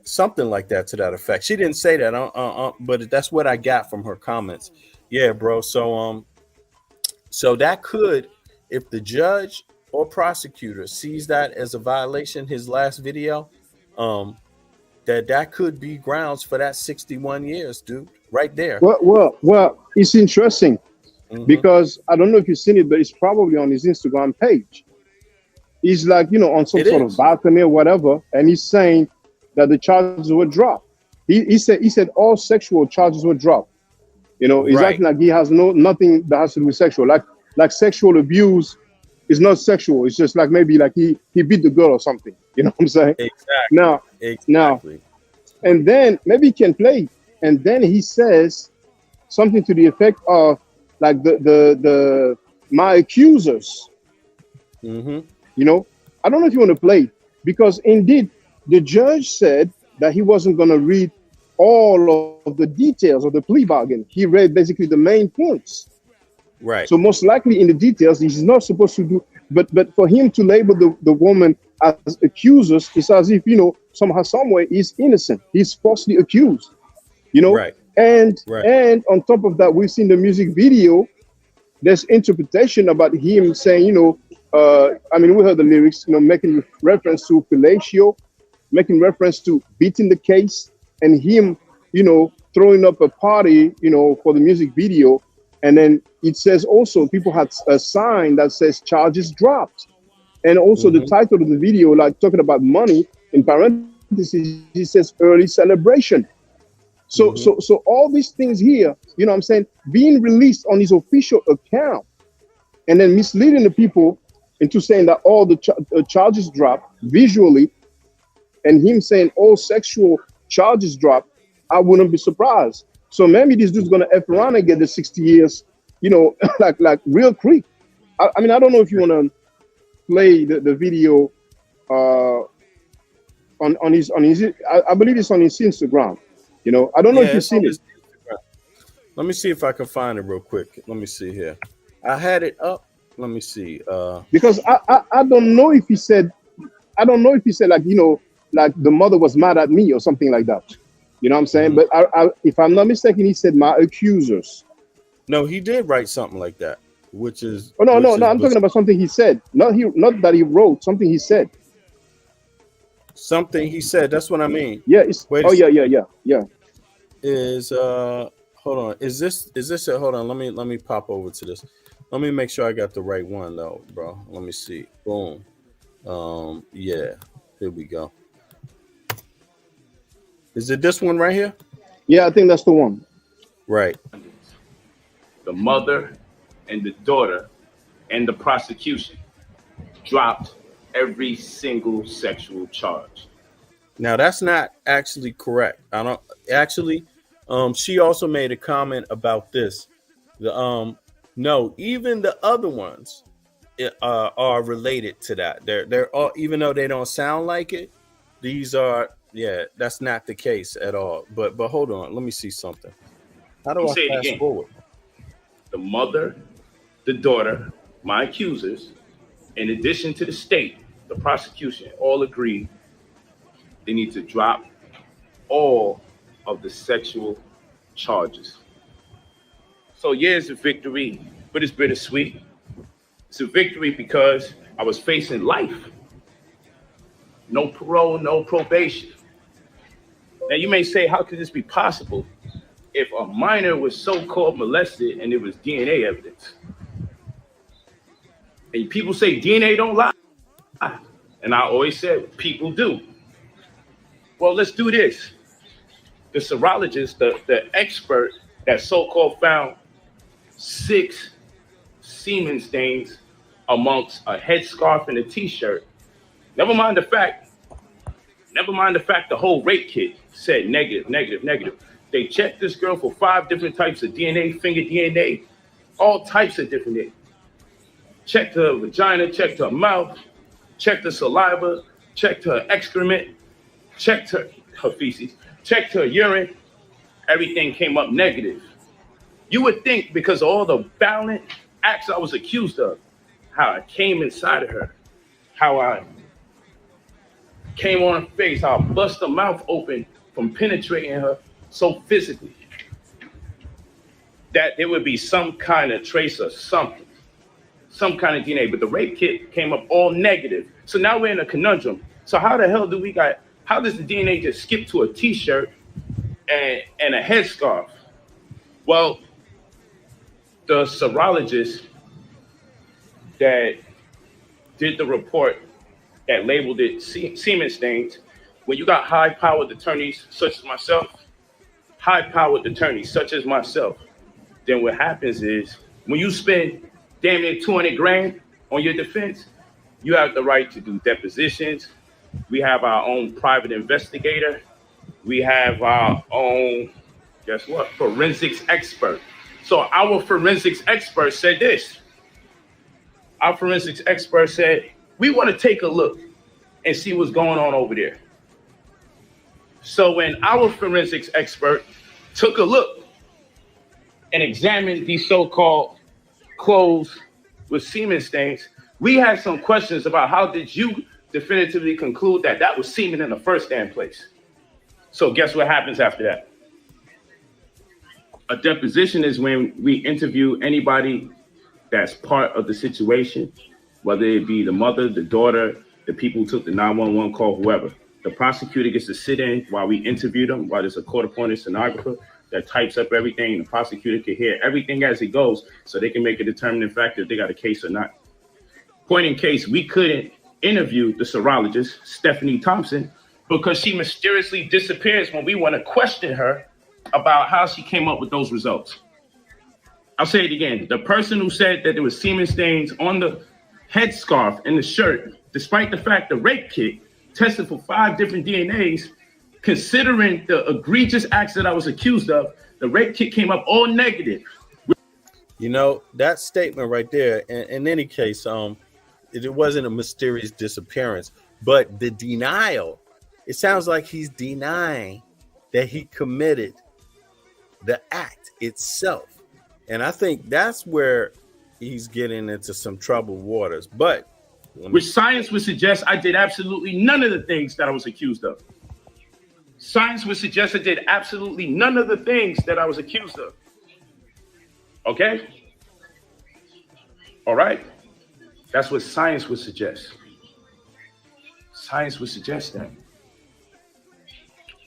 something like that, to that effect. She didn't say that, but that's what I got from her comments. Yeah, bro. So so that could, if the judge or prosecutor sees that as a violation, his last video, that could be grounds for that 61 years, dude, right there. Well, it's interesting because I don't know if you've seen it, but it's probably on his Instagram page. He's like, you know, on some sort of balcony or whatever, and he's saying that the charges were dropped. He said all sexual charges were dropped. You know, he's acting like he has nothing that has to do with sexual. Like sexual abuse is not sexual. It's just like maybe like he beat the girl or something. You know what I'm saying? Exactly. Now, and then maybe he can play. And then he says something to the effect of like the my accusers. You know, I don't know if you want to play, because indeed the judge said that he wasn't going to read all of the details of the plea bargain. He read basically the main points. Right. So most likely in the details, he's not supposed to do. But for him to label the woman as accusers, it's as if, you know, somehow, some way, he's innocent. He's falsely accused. You know. Right. And on top of that, we've seen the music video. There's interpretation about him saying, you know, I mean, we heard the lyrics, you know, making reference to fellatio, making reference to beating the case, and him, you know, throwing up a party, you know, for the music video. And then it says also people had a sign that says charges dropped. And also the title of the video, like talking about money, in parentheses, it says early celebration. So so all these things here, you know what I'm saying, being released on his official account and then misleading the people into saying that all the charges dropped visually, and him saying all sexual charges dropped, I wouldn't be surprised. So maybe this dude's gonna F around and get the 60 years, you know, like real quick. I mean, I don't know if you want to play the video on his I believe it's on his Instagram. You know, I don't know if you've seen it. Let me see if I can find it real quick. Let me see here. I had it up. Let me see. Because I don't know if he said, like, you know, like the mother was mad at me or something like that. You know what I'm saying? But if I'm not mistaken, he said my accusers. No, he did write something like that, which is. Oh no, I'm talking about something he said. Not that he wrote. Something he said. Something he said. That's what I mean. Yeah. Yeah. Is hold on. Is this it? Hold on. Let me pop over to this. Let me make sure I got the right one though, bro. Let me see. Boom. Yeah. Here we go. Is it this one right here? Yeah, I think that's the one. Right. The mother and the daughter and the prosecution dropped every single sexual charge. Now that's not actually correct. I don't actually. She also made a comment about this. No, even the other ones are related to that. They're all, even though they don't sound like it. These are. Yeah, that's not the case at all. But hold on, let me see something. How do I fast forward? The mother, the daughter, my accusers, in addition to the state, the prosecution, all agree they need to drop all of the sexual charges. So yeah, it's a victory, but it's bittersweet. It's a victory because I was facing life. No parole, no probation. Now you may say, how could this be possible if a minor was so-called molested and it was DNA evidence? And people say DNA don't lie. And I always said, people do. Well, let's do this. The serologist, the expert that so-called found 6 semen stains amongst a headscarf and a t-shirt. Never mind the fact the whole rape kit said negative, negative, negative. They checked this girl for 5 different types of DNA, finger DNA, all types of different DNA. Checked her vagina, checked her mouth, checked her saliva, checked her excrement, checked her feces, checked her urine. Everything came up negative. You would think because of all the violent acts I was accused of, how I came inside of her, how I came on her face, how I bust her mouth open from penetrating her so physically, that there would be some kind of trace of something, some kind of DNA. But the rape kit came up all negative. So now we're in a conundrum. So how the hell how does the DNA just skip to a t-shirt and a headscarf? Well, the serologist that did the report that labeled it semen stains, when you got high-powered attorneys such as myself, then what happens is when you spend damn near 200 grand on your defense, you have the right to do depositions. We have our own private investigator. We have our own, guess what, forensics expert. So our forensics expert said this. Our forensics expert said, we want to take a look and see what's going on over there. So when our forensics expert took a look and examined these so-called clothes with semen stains, we had some questions about how did you definitively conclude that that was semen in the first damn place? So guess what happens after that? A deposition is when we interview anybody that's part of the situation, whether it be the mother, the daughter, the people who took the 911 call, whoever. The prosecutor gets to sit in while we interview them, while there's a court-appointed stenographer that types up everything, and the prosecutor can hear everything as it goes so they can make a determining factor if they got a case or not. Point in case, we couldn't interview the serologist, Stephanie Thompson, because she mysteriously disappears when we want to question her about how she came up with those results. I'll say it again. The person who said that there was semen stains on the headscarf and the shirt, despite the fact the rape kit tested for 5 different DNAs, considering the egregious acts that I was accused of, the rape kit came up all negative. You know, that statement right there, in any case, it wasn't a mysterious disappearance, but the denial, it sounds like he's denying that he committed the act itself. And I think that's where he's getting into some troubled waters. But which science would suggest I did absolutely none of the things that I was accused of. Science would suggest I did absolutely none of the things that I was accused of. Okay? All right? That's what science would suggest. Science would suggest that.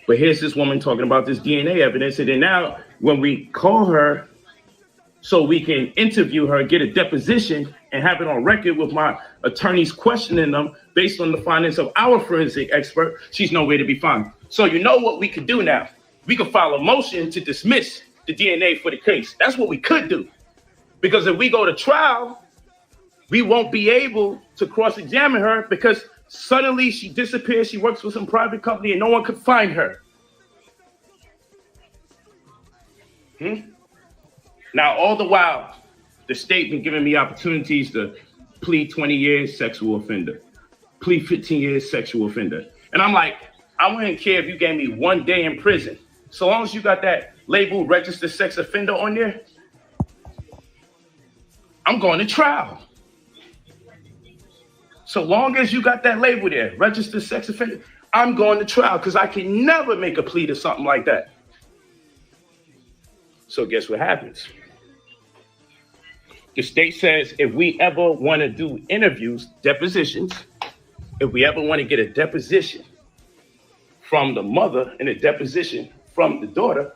But here's this woman talking about this DNA evidence, and then now when we call her so we can interview her, get a deposition, and have it on record with my attorneys questioning them based on the findings of our forensic expert, she's nowhere to be found. So you know what we could do now? We could file a motion to dismiss the DNA for the case. That's what we could do. Because if we go to trial, we won't be able to cross-examine her because suddenly she disappears, she works for some private company, and no one could find her. Now, all the while, the state been giving me opportunities to plead 20 years, sexual offender. Plead 15 years, sexual offender. And I'm like, I wouldn't care if you gave me 1 day in prison. So long as you got that label registered sex offender on there, I'm going to trial. So long as you got that label there, registered sex offender, I'm going to trial because I can never make a plea to something like that. So guess what happens? The state says if we ever want to do interviews, depositions, if we ever want to get a deposition from the mother and a deposition from the daughter,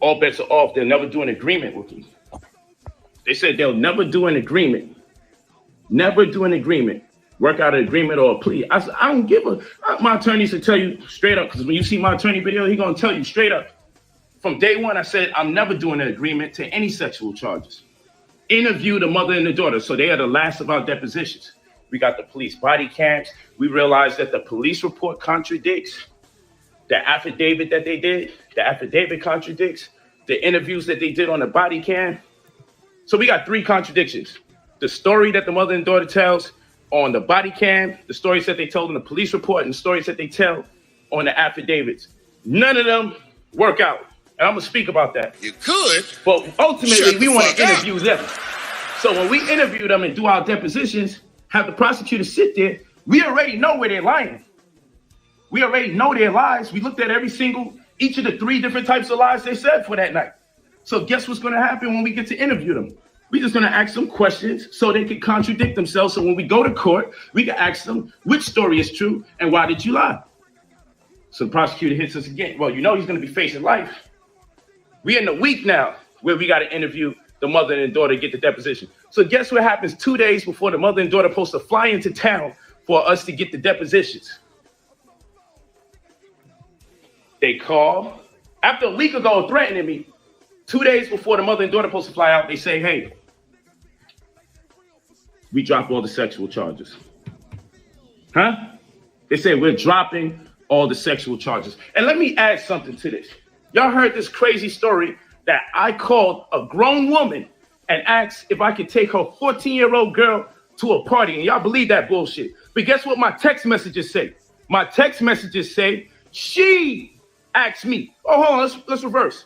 all bets are off. They'll never do an agreement with me. They said they'll never do an agreement. Never do an agreement. Work out an agreement or a plea. I said, I don't give a... My attorney should tell you straight up, because when you see my attorney video, he's going to tell you straight up. From day one, I said, I'm never doing an agreement to any sexual charges. Interview the mother and the daughter. So they are the last of our depositions. We got the police body cams. We realized that the police report contradicts the affidavit that they did. The affidavit contradicts the interviews that they did on the body cam. So we got 3 contradictions. The story that the mother and daughter tells on the body cam, the stories that they told in the police report, and the stories that they tell on the affidavits. None of them work out. And I'm going to speak about that. You could. But ultimately, we want to interview them. So when we interview them and do our depositions, have the prosecutor sit there, we already know where they're lying. We already know their lies. We looked at each of the 3 different types of lies they said for that night. So guess what's going to happen when we get to interview them? We're just going to ask them questions so they can contradict themselves. So when we go to court, we can ask them which story is true and why did you lie? So the prosecutor hits us again. Well, you know he's going to be facing life. We're in the week now where we got to interview the mother and daughter to get the deposition. So guess what happens 2 days before the mother and daughter are supposed to fly into town for us to get the depositions? They call. After a week ago threatening me, 2 days before the mother and daughter are supposed to fly out, they say, hey, we drop all the sexual charges. Huh? They say we're dropping all the sexual charges. And let me add something to this. Y'all heard this crazy story that I called a grown woman and asked if I could take her 14-year-old girl to a party. And y'all believe that bullshit. But guess what my text messages say? My text messages say she asked me. Oh, hold on, let's reverse.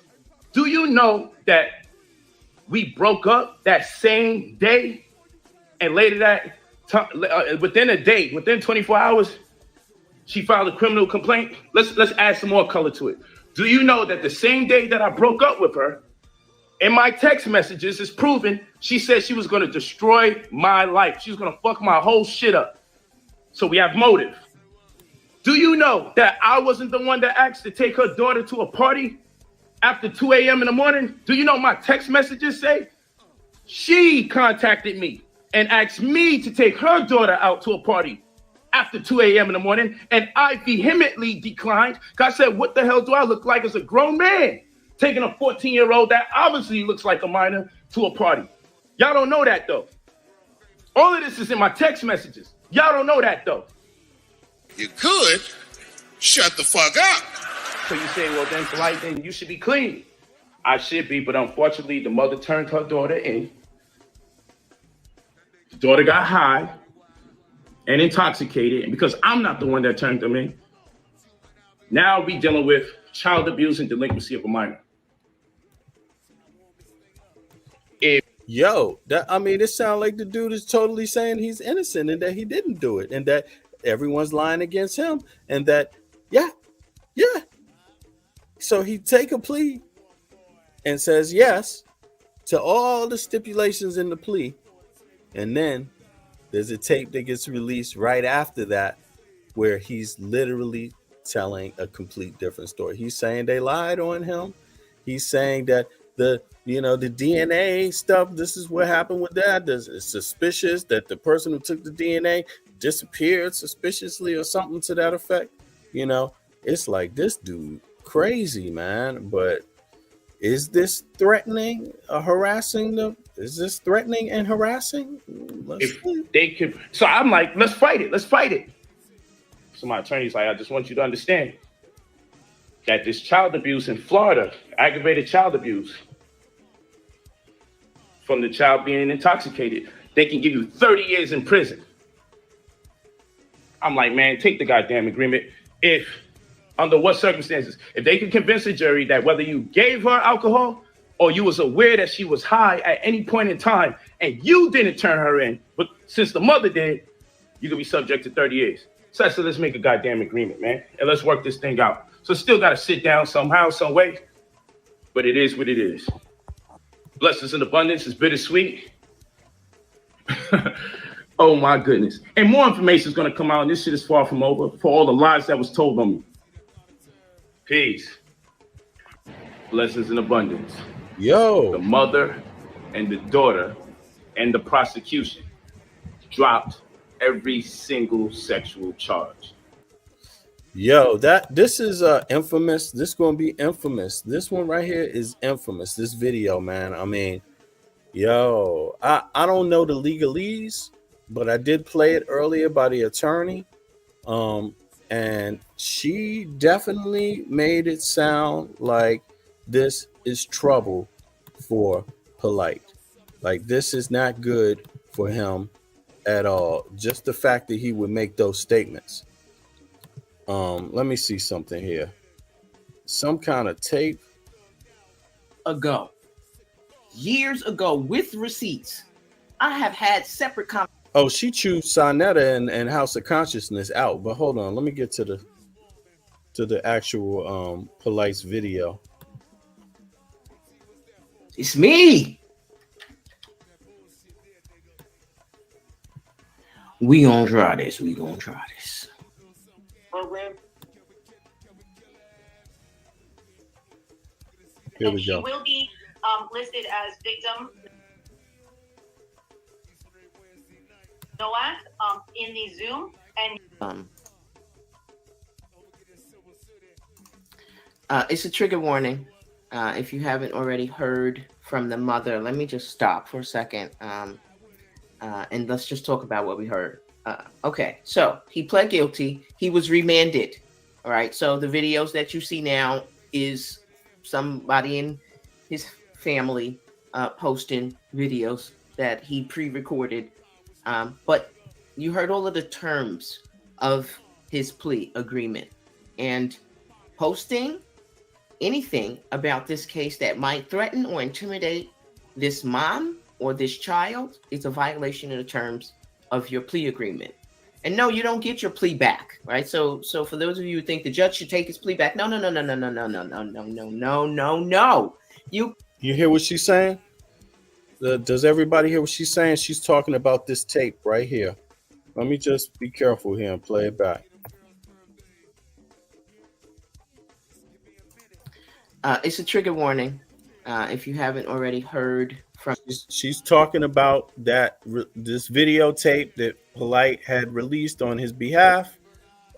Do you know that we broke up that same day? And later that, within a day, within 24 hours, she filed a criminal complaint. Let's add some more color to it. Do you know that the same day that I broke up with her, in my text messages is proven, she said she was going to destroy my life. She was going to fuck my whole shit up. So we have motive. Do you know that I wasn't the one that asked to take her daughter to a party after 2 a.m. in the morning? Do you know my text messages say she contacted me and asked me to take her daughter out to a party after 2 a.m. in the morning, and I vehemently declined because I said, what the hell do I look like as a grown man taking a 14-year-old that obviously looks like a minor to a party? Y'all don't know that, though. All of this is in my text messages. Y'all don't know that, though. You could. Shut the fuck up. So you say, well, then, Polight, then you should be clean. I should be, but unfortunately, the mother turned her daughter in. The daughter got high and intoxicated, and because I'm not the one that turned them in, now we dealing with child abuse and delinquency of a minor. It sounds like the dude is totally saying he's innocent and that he didn't do it, and that everyone's lying against him, and that, yeah. So he take a plea and says yes to all the stipulations in the plea, and then there's a tape that gets released right after that where he's literally telling a complete different story. He's saying they lied on him. He's saying that the DNA stuff, this is what happened with that. It's suspicious that the person who took the DNA disappeared suspiciously or something to that effect. It's like, this dude crazy, man. But is this threatening or harassing them? Is this threatening and harassing? If they could, so I'm like, let's fight it. So my attorney's like, I just want you to understand that this child abuse in Florida, aggravated child abuse from the child being intoxicated, they can give you 30 years in prison. I'm like, man, take the goddamn agreement. If, under what circumstances, if they can convince a jury that whether you gave her alcohol or you was aware that she was high at any point in time and you didn't turn her in, but since the mother did, you could be subject to 30 years. So I said, let's make a goddamn agreement, man, and let's work this thing out. So still got to sit down somehow, some way, but it is what it is. Blessings in abundance is bittersweet. Oh my goodness. And more information is going to come out, and this shit is far from over for all the lies that was told on me. Peace. Blessings in abundance. Yo. The mother and the daughter and the prosecution dropped every single sexual charge. Yo, this is infamous. This gonna be infamous. This one right here is infamous. This video, man. I mean, yo, I don't know the legalese, but I did play it earlier by the attorney. And she definitely made it sound like this is trouble for Polight. Like this is not good for him at all. Just the fact that he would make those statements. Let me see something here. Some kind of tape. Years ago, with receipts, I have had separate conversations. Oh, she chewed Sonetta and House of Consciousness out. But hold on, let me get to the actual Polight's video. It's me. We gonna try this. Program. Here we She go. will be listed as victim Noah in the Zoom and It's a trigger warning. If you haven't already heard from the mother, let me just stop for a second. And let's just talk about what we heard. Okay, so he pled guilty. He was remanded. All right, so the videos that you see now is somebody in his family posting videos that he pre-recorded. But you heard all of the terms of his plea agreement, and posting anything about this case that might threaten or intimidate this mom or this child is a violation of the terms of your plea agreement. And no, you don't get your plea back, right? So for those of you who think the judge should take his plea back, no. You hear what she's saying? Does everybody hear what she's saying? She's talking about this tape right here. Let me just be careful here and play it back. It's a trigger warning. If you haven't already heard from, she's talking about this videotape that Polight had released on his behalf,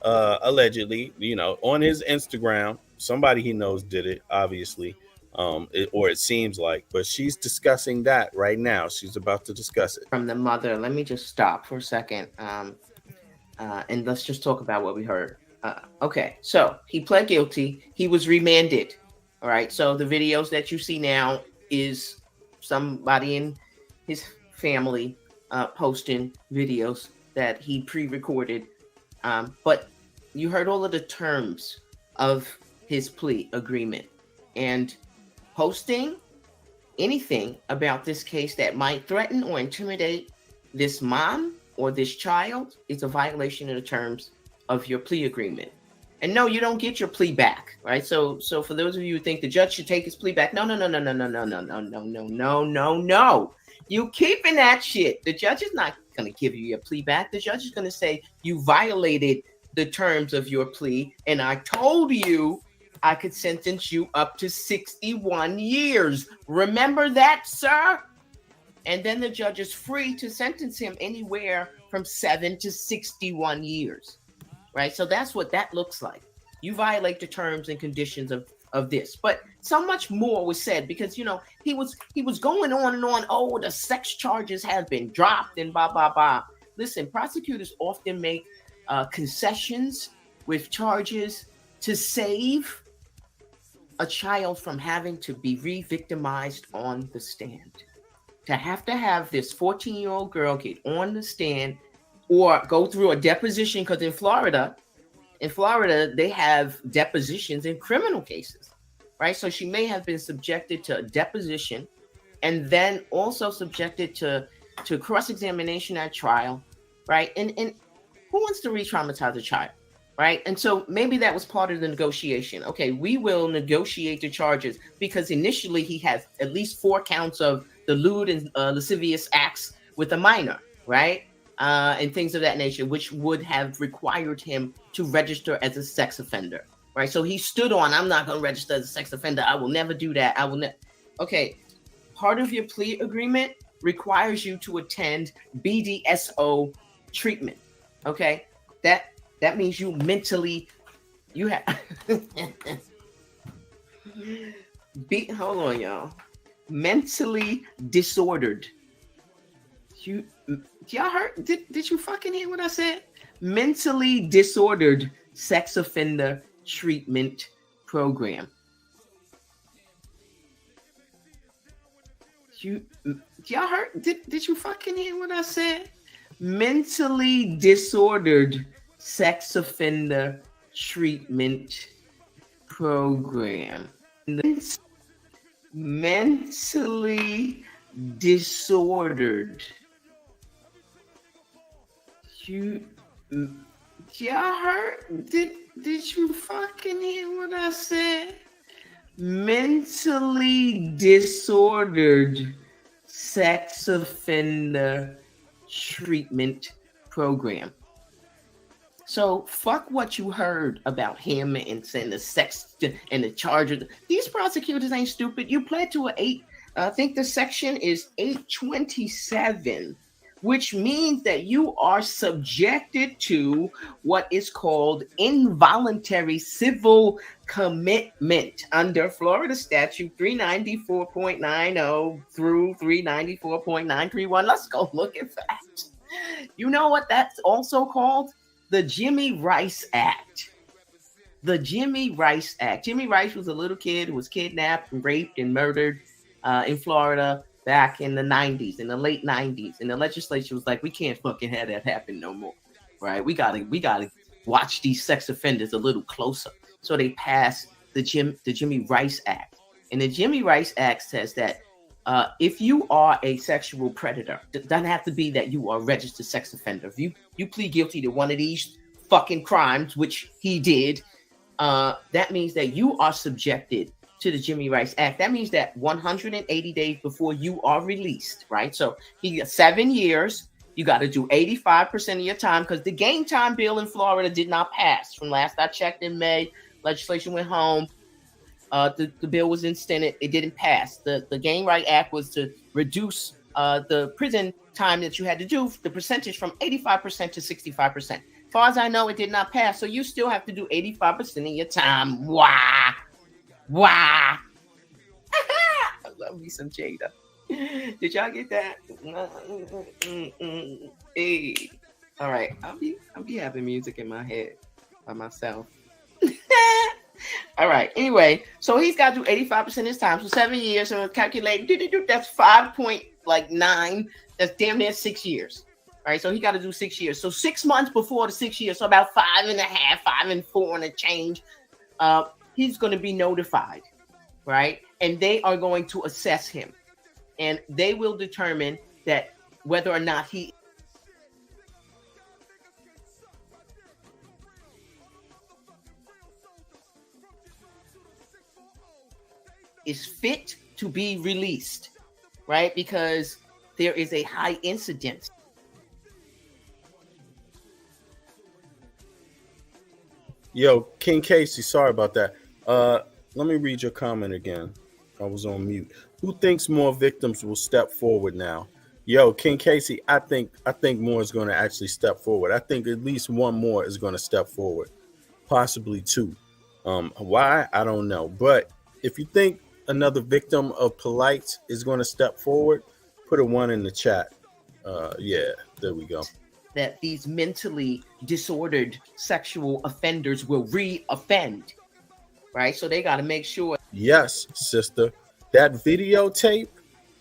allegedly, on his Instagram. Somebody he knows did it, obviously, or it seems like. But she's discussing that right now. She's about to discuss it. From the mother, let me just stop for a second, and let's just talk about what we heard. Okay, so he pled guilty. He was remanded. All right, so the videos that you see now is somebody in his family posting videos that he pre-recorded. But you heard all of the terms of his plea agreement, and posting anything about this case that might threaten or intimidate this mom or this child is a violation of the terms of your plea agreement. And no, you don't get your plea back, right? So for those of you who think the judge should take his plea back, no. You keeping that shit. The judge is not going to give you your plea back. The judge is going to say you violated the terms of your plea, and I told you I could sentence you up to 61 years. Remember that, sir? And then the judge is free to sentence him anywhere from 7 to 61 years. Right, so that's what that looks like. You violate the terms and conditions of this, but so much more was said because he was going on and on. Oh, the sex charges have been dropped and blah blah blah. Listen, prosecutors often make concessions with charges to save a child from having to be re-victimized on the stand. To have this 14-year-old girl get on the stand or go through a deposition, because in Florida, they have depositions in criminal cases, right? So she may have been subjected to a deposition and then also subjected to cross-examination at trial, right? And who wants to re-traumatize a child? right? And so maybe that was part of the negotiation. Okay, we will negotiate the charges because initially he has at least 4 counts of the lewd and lascivious acts with a minor, right? And things of that nature, which would have required him to register as a sex offender, right? So he stood on, I'm not going to register as a sex offender. I will never do that. I will never. Okay, part of your plea agreement requires you to attend BDSO treatment. Okay, that means you mentally, you have. Hold on, y'all. Mentally disordered. Y'all heard? Did you fucking hear what I said? Mentally disordered sex offender treatment program. Y'all heard? Did you fucking hear what I said? Mentally disordered sex offender treatment program. Mentally disordered. Y'all heard? Did you fucking hear what I said? Mentally disordered sex offender treatment program. So fuck what you heard about him and saying the sex and the charges. These prosecutors ain't stupid. You pled to I think the section is 827, which means that you are subjected to what is called involuntary civil commitment under Florida statute 394.90 through 394.931. Let's go look at that. You know what that's also called? The Jimmy Rice Act. The Jimmy Rice Act. Jimmy Rice was a little kid who was kidnapped and raped and murdered in Florida back in the 90s, in the late 90s. And the legislature was like, we can't fucking have that happen no more, right? We gotta watch these sex offenders a little closer. So they passed the Jimmy Rice Act. And the Jimmy Rice Act says that if you are a sexual predator, it doesn't have to be that you are a registered sex offender. If you plead guilty to one of these fucking crimes, which he did, that means that you are subjected to the Jimmy Rice Act. That means that 180 days before you are released, right? So he got 7 years. You got to do 85% of your time because the game time bill in Florida did not pass. From last I checked in May, legislation went home. The bill was in Senate. It didn't pass. The Game Right Act was to reduce the prison time that you had to do, the percentage from 85% to 65%. As far as I know, it did not pass. So you still have to do 85% of your time. Why? I love me some Jada. Did y'all get that? Hey. All right. I'll be having music in my head by myself. All right. Anyway, so he's got to do 85% of his time. So 7 years. So calculate. That's 5.9. That's damn near 6 years. All right. So he got to do 6 years. So 6 months before the 6 years. So about 5.5, 5 and 4 and a change. He's going to be notified, right? And they are going to assess him. And they will determine that whether or not he is fit to be released, right? Because there is a high incidence. Yo, King Casey, sorry about that. Let me read your comment again. I was on mute. Who thinks more victims will step forward now? Yo, King Casey, I think more is going to actually step forward. I think at least one more is going to step forward, possibly 2. Why? I don't know. But if you think another victim of Polights is going to step forward, put a 1 in the chat. Yeah, there we go. That these mentally disordered sexual offenders will re-offend, right? So they got to make sure. Yes, sister. That videotape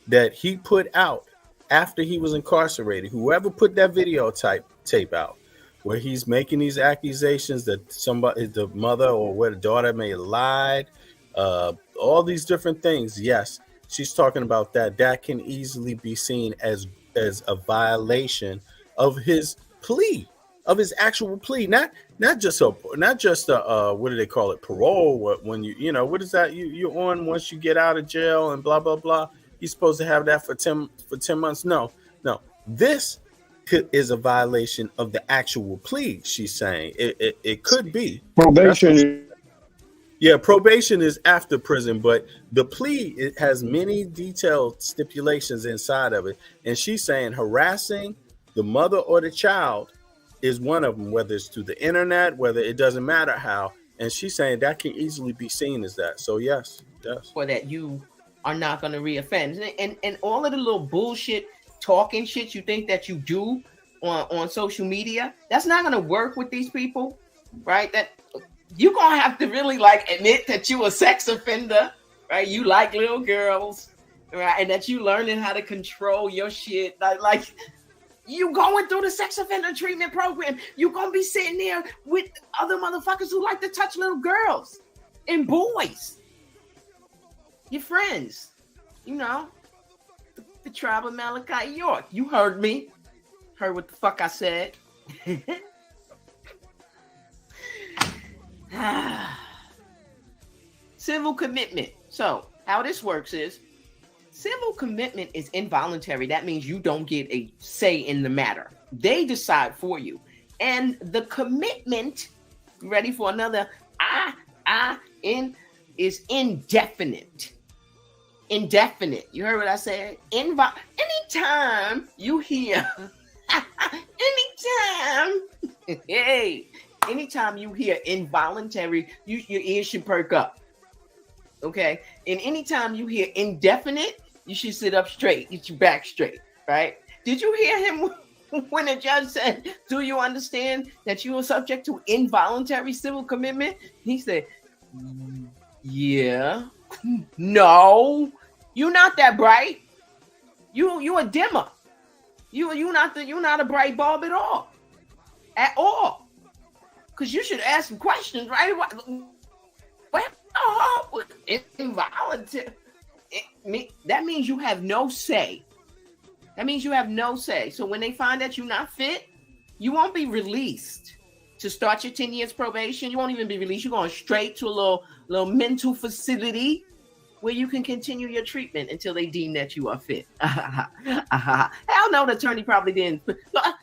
that he put out after he was incarcerated, whoever put that tape out, where he's making these accusations that somebody, the mother or where the daughter may have lied, all these different things. Yes, she's talking about that. That can easily be seen as a violation of his plea of his actual plea, not just a what do they call it, parole? When you know what is that you're on once you get out of jail and blah blah blah. You're supposed to have that for 10 months. No, this is a violation of the actual plea. She's saying it could be probation. Yeah, probation is after prison, but the plea, it has many detailed stipulations inside of it. And she's saying harassing the mother or the child is one of them, whether it's through the internet, whether it doesn't matter how. And she's saying that can easily be seen as that. So yes. For that you are not going to reoffend. And all of the little bullshit talking shit you think that you do on social media, that's not going to work with these people, right? That you're going to have to really like admit that you a sex offender, right? You like little girls, right? And that you learning how to control your shit. Like you going through the sex offender treatment program. You're going to be sitting there with other motherfuckers who like to touch little girls and boys. Your friends, you know, the tribe of Malachi York. You heard me. Heard what the fuck I said. Civil commitment. So how this works is civil commitment is involuntary. That means you don't get a say in the matter. They decide for you. And the commitment, ready for another is indefinite. Indefinite. You heard what I said? Anytime you hear anytime you hear involuntary, your ears should perk up. Okay? And anytime you hear indefinite, you should sit up straight, get your back straight, right? Did you hear him when the judge said, do you understand that you are subject to involuntary civil commitment? He said, yeah. No, you're not that bright. You a dimmer. You're not a bright bulb at all. Because you should ask some questions, right? Involuntary. That means you have no say. So when they find that you're not fit, you won't be released to start your 10 years probation. You won't even be released. You're going straight to a little mental facility where you can continue your treatment until they deem that you are fit. Hell no, the attorney probably didn't.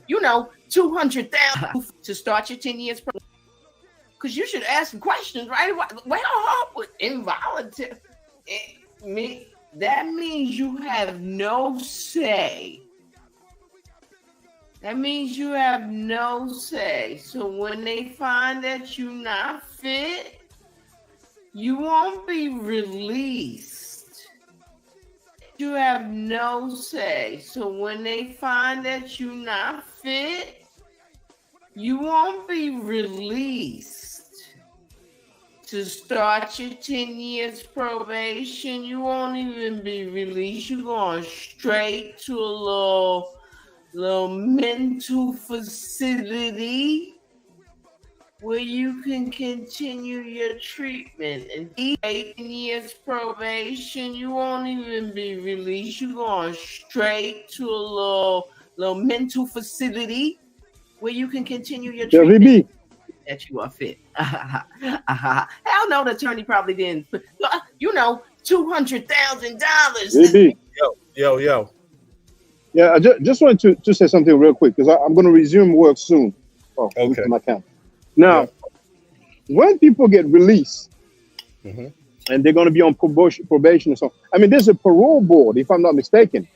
You know, $200,000 to start your 10 years probation. Because you should ask some questions, right? Involuntary. That means you have no say. So when they find that you're not fit, you won't be released. You have no say. So when they find that you're not fit, you won't be released to start your 10 years probation. You won't even be released. You're going straight to a little mental facility where you can continue your treatment. And 8 years probation, you won't even be released. You're going straight to a little mental facility where you can continue your treatment. That you are fit. Hell no, the attorney probably didn't. You know, $200,000. Yo. Yeah, I just wanted to say something real quick because I'm going to resume work soon. Oh, okay. My camp. Now, when people get released and they're going to be on probation or something, I mean, there's a parole board, if I'm not mistaken.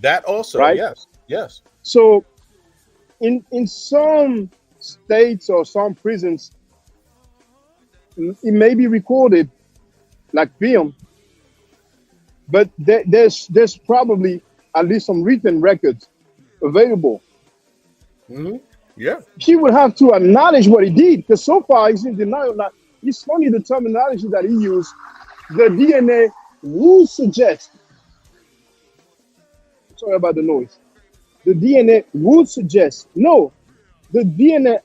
That also, right? Yes. So, in some states or some prisons, it may be recorded like film, but there's probably at least some written records available. Yeah. He would have to acknowledge what he did, because so far he's in denial. Now, it's funny the terminology that he used. The DNA would suggest. Sorry about the noise. The DNA would suggest. No, the DNA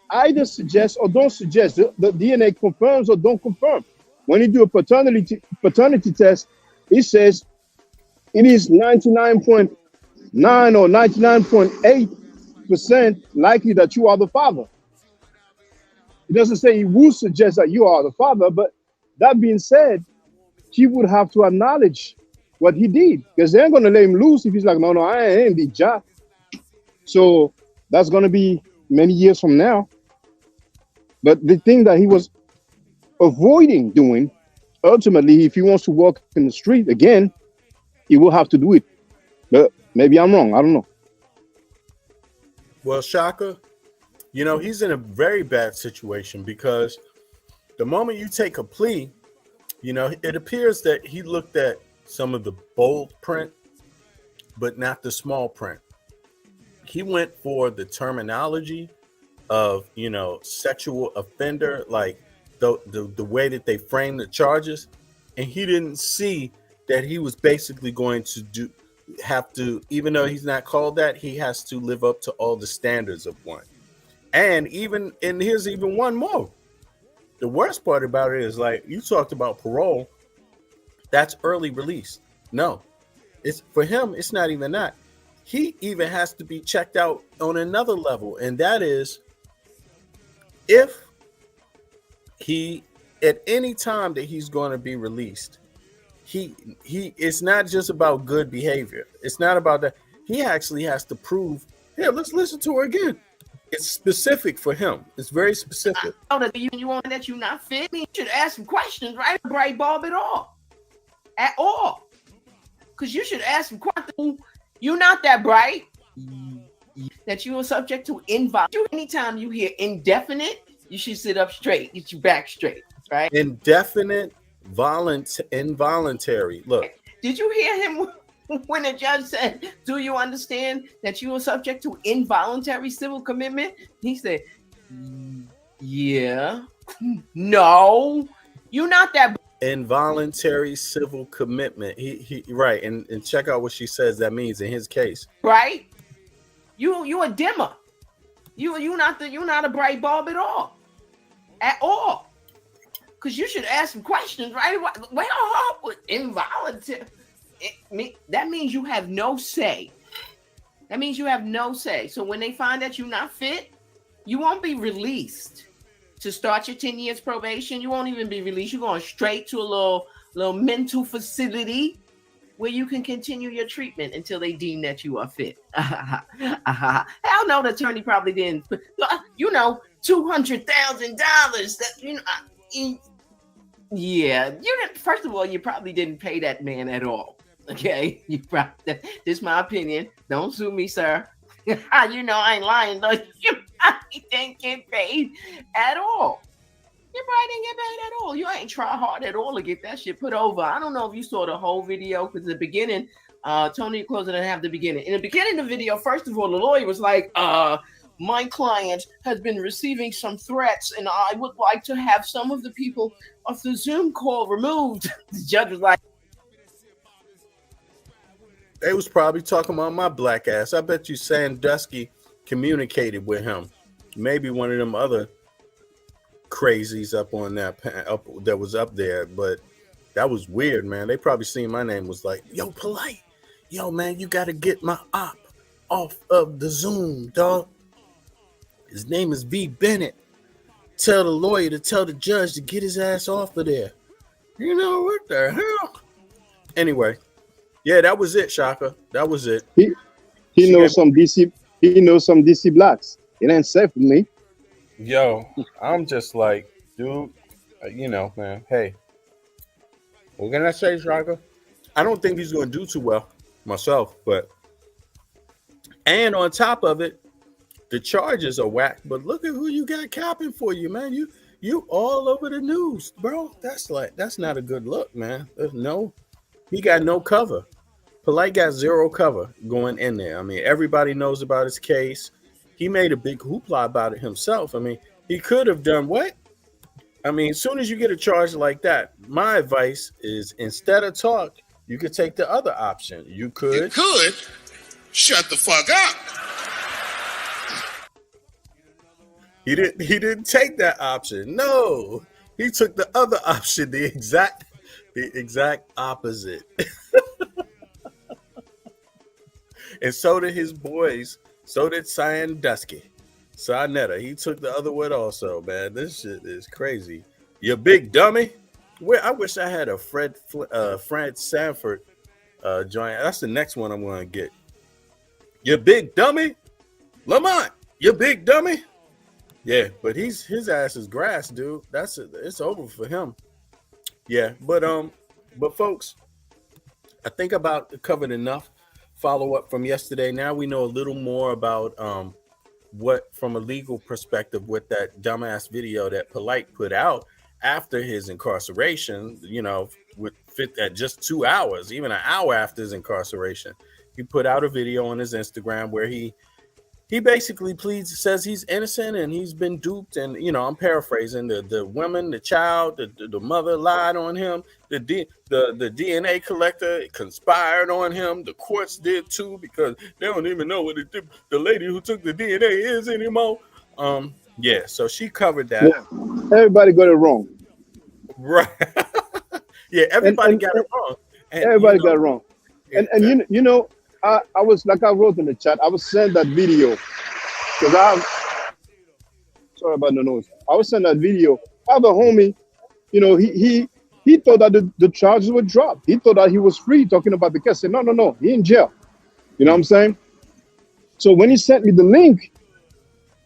either suggests or don't suggest. The DNA confirms or don't confirm. When you do a paternity test, it says it is 99.9 or 99.8 100% likely that you are the father. It doesn't say he would suggest that you are the father, but that being said, he would have to acknowledge what he did, because they ain't going to let him loose if he's like, no, I ain't the job. So that's going to be many years from now. But the thing that he was avoiding doing, ultimately, if he wants to walk in the street again, he will have to do it. But maybe I'm wrong. I don't know. Well, Shaka, you know, he's in a very bad situation because the moment you take a plea, you know, it appears that he looked at some of the bold print, but not the small print. He went for the terminology of, you know, sexual offender, like the way that they frame the charges, and he didn't see that he was basically going to have to, even though he's not called that, he has to live up to all the standards of one. And here's even one more. The worst part about it is, like you talked about parole, that's early release. No, it's for him, it's not even that. He even has to be checked out on another level, and that is if he, at any time that he's going to be released, he it's not just about good behavior. It's not about that. He actually has to prove. Here, let's listen to her again. It's specific for him. It's very specific. I know that you want that you're not fit. You should ask some questions, right? Bright bulb at all. Because you should ask some questions. You're not that bright. That you are subject to involuntary. Anytime you hear indefinite, you should sit up straight, get your back straight, right? Indefinite, involuntary. Look. Did you hear him when the judge said, do you understand that you are subject to involuntary civil commitment? He said, yeah. No, you're not that. Involuntary civil commitment. He right. And check out what she says that means in his case. Right? You a dimmer. You're not a bright bulb at all. At all. Because you should ask some questions, right? Well, involuntary. That means you have no say. That means you have no say. So when they find that you're not fit, you won't be released to start your 10 years probation. You won't even be released. You're going straight to a little mental facility where you can continue your treatment until they deem that you are fit. Hell no, the attorney probably didn't. You know, $200,000. That, you know, yeah. You didn't. First of all, you probably didn't pay that man at all. Okay, you probably. This is my opinion. Don't sue me, sir. You know I ain't lying though. You probably didn't get paid at all. You probably didn't get paid at all. You ain't try hard at all to get that shit put over. I don't know if you saw the whole video, because in the beginning, Tony Closer didn't have the beginning. In the beginning of the video, first of all, the lawyer was like, my client has been receiving some threats, and I would like to have some of the people of the Zoom call removed. The judge was like, they was probably talking about my black ass. I bet you Sandusky communicated with him. Maybe one of them other crazies up on that was up there, but that was weird, man. They probably seen my name, was like, yo, Polight, yo, man, you got to get my op off of the Zoom, dog. His name is V. Bennett. Tell the lawyer to tell the judge to get his ass off of there. You know, what the hell? Anyway, yeah, that was it, Shaka. That was it. He knows some DC. He knows some DC blacks. It ain't safe for me. Yo, I'm just like, dude, you know, man. Hey, what can I say, Shaka? I don't think he's going to do too well myself, but and on top of it, the charges are whack. But look at who you got capping for you, man. You all over the news, bro. That's not a good look, man. He got no cover. Polight got zero cover going in there. I mean, everybody knows about his case. He made a big hoopla about it himself. I mean, he could have done what? I mean, as soon as you get a charge like that, my advice is, instead of talk, you could take the other option. You could shut the fuck up. He didn't take that option. No, he took the other option, the exact opposite. And so did his boys So did Sandusky. Sonetta, he took the other one also, man. This shit is crazy. You big dummy. Where I wish I had a Fred Sanford joint. That's the next one I'm going to get. You big dummy. Lamont, you big dummy. Yeah, but his ass is grass, dude. It's over for him. Yeah, but folks, I think about covered enough follow up from yesterday. Now we know a little more about what, from a legal perspective, with that dumbass video that Polight put out after his incarceration. You know, at just 2 hours, even an hour after his incarceration, he put out a video on his Instagram where he basically says he's innocent and he's been duped. And, you know, I'm paraphrasing, the woman, the child, the mother lied on him. The DNA collector conspired on him. The courts did too, because they don't even know what the lady who took the DNA is anymore. Yeah, so she covered that. Yeah. Everybody got it wrong. Right. Yeah, everybody got it wrong. And, everybody got it wrong. And you know, I was, like I wrote in the chat, I was sent that video because sorry about the noise. I was sent that video. I have a homie, you know, he thought that the charges were dropped. He thought that he was free, talking about the case. I said, no, he in jail. You know what I'm saying? So when he sent me the link,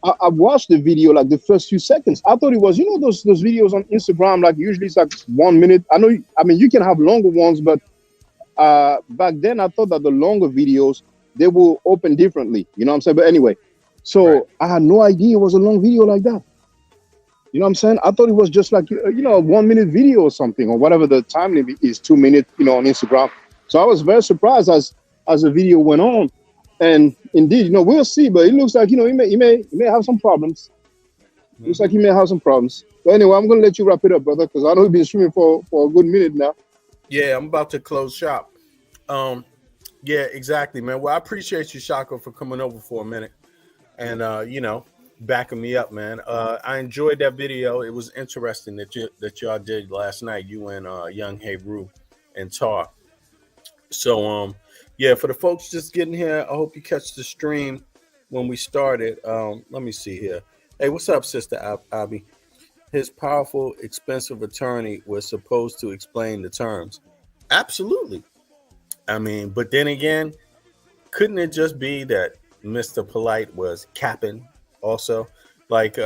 I watched the video, like the first few seconds. I thought it was, you know, those videos on Instagram, like usually it's like 1 minute. I mean, you can have longer ones, but back then I thought that the longer videos, they will open differently. You know what I'm saying? But anyway, so right. I had no idea it was a long video like that. You know what I'm saying? I thought it was just like, you know, a 1 minute video or something, or whatever the time limit is, 2 minutes, you know, on Instagram. So I was very surprised as the video went on. And indeed, you know, we'll see, but it looks like, you know, he may have some problems. Mm-hmm. Looks like he may have some problems. But anyway, I'm gonna let you wrap it up, brother, because I know you've been streaming for a good minute now. Yeah, I'm about to close shop. Yeah, exactly, man. Well, I appreciate you, Shako, for coming over for a minute and you know, backing me up, man. I enjoyed that video. It was interesting that y'all did last night, you and Young Hebrew and Tar. So yeah, for the folks just getting here, I hope you catch the stream when we started. Let me see here. Hey, what's up, Sister Abby? His powerful, expensive attorney was supposed to explain the terms. Absolutely. I mean, but then again, couldn't it just be that Mr. Polight was capping also? Like,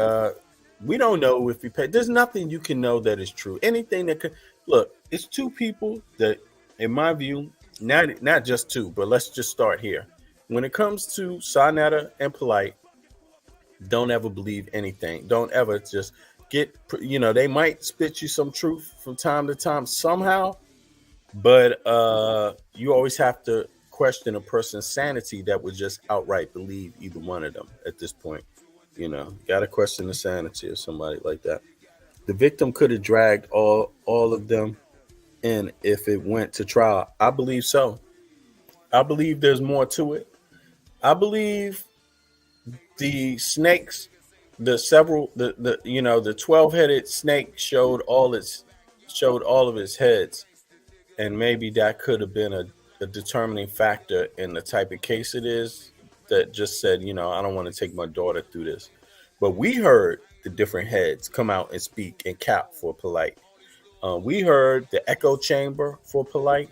we don't know if he paid. There's nothing you can know that is true. Anything that could, look, it's two people that, in my view, not just two, but let's just start here. When it comes to Sonetta and Polight, don't ever believe anything. Don't ever just get, you know, they might spit you some truth from time to time somehow, but you always have to question a person's sanity that would just outright believe either one of them at this point. You know, got to question the sanity of somebody like that. The victim could have dragged all of them in if it went to trial. I believe so. I believe there's more to it. I believe the snakes, the 12-headed snake showed all of its heads, and maybe that could have been a determining factor in the type of case it is, that just said, you know, I don't want to take my daughter through this. But we heard the different heads come out and speak and cap for Polight. We heard the echo chamber for Polight.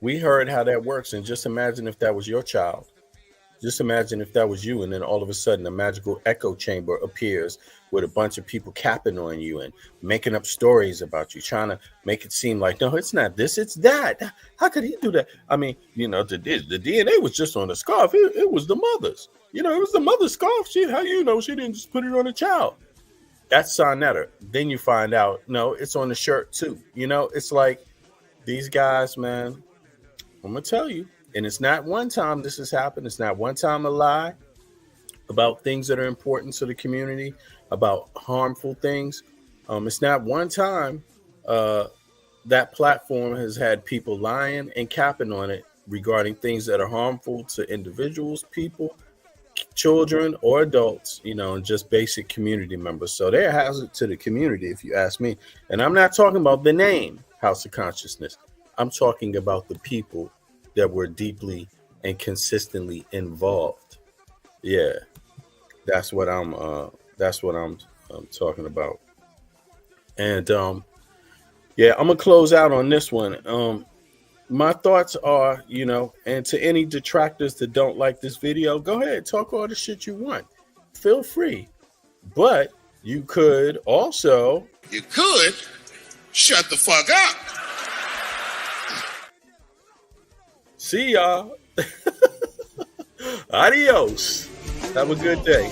We heard how that works, and just imagine if that was your child. Just imagine if that was you, and then all of a sudden a magical echo chamber appears with a bunch of people capping on you and making up stories about you, trying to make it seem like, no, it's not this, it's that. How could he do that? I mean, you know, the DNA was just on the scarf. It was the mother's. You know, it was the mother's scarf. How you know she didn't just put it on the child? That's Sonetta. Then you find out, no, it's on the shirt too. You know, it's like these guys, man, I'm going to tell you, and it's not one time this has happened. It's not one time a lie about things that are important to the community, about harmful things. It's not one time that platform has had people lying and capping on it regarding things that are harmful to individuals, people, children, or adults, you know, and just basic community members. So they're a hazard to the community, if you ask me. And I'm not talking about the name House of Consciousness. I'm talking about the people that were deeply and consistently involved. Yeah, that's what I'm talking about. And yeah, I'm gonna close out on this one. My thoughts are, you know, and to any detractors that don't like this video, go ahead, talk all the shit you want. Feel free. But you could also shut the fuck up. See y'all. Adios. Have a good day.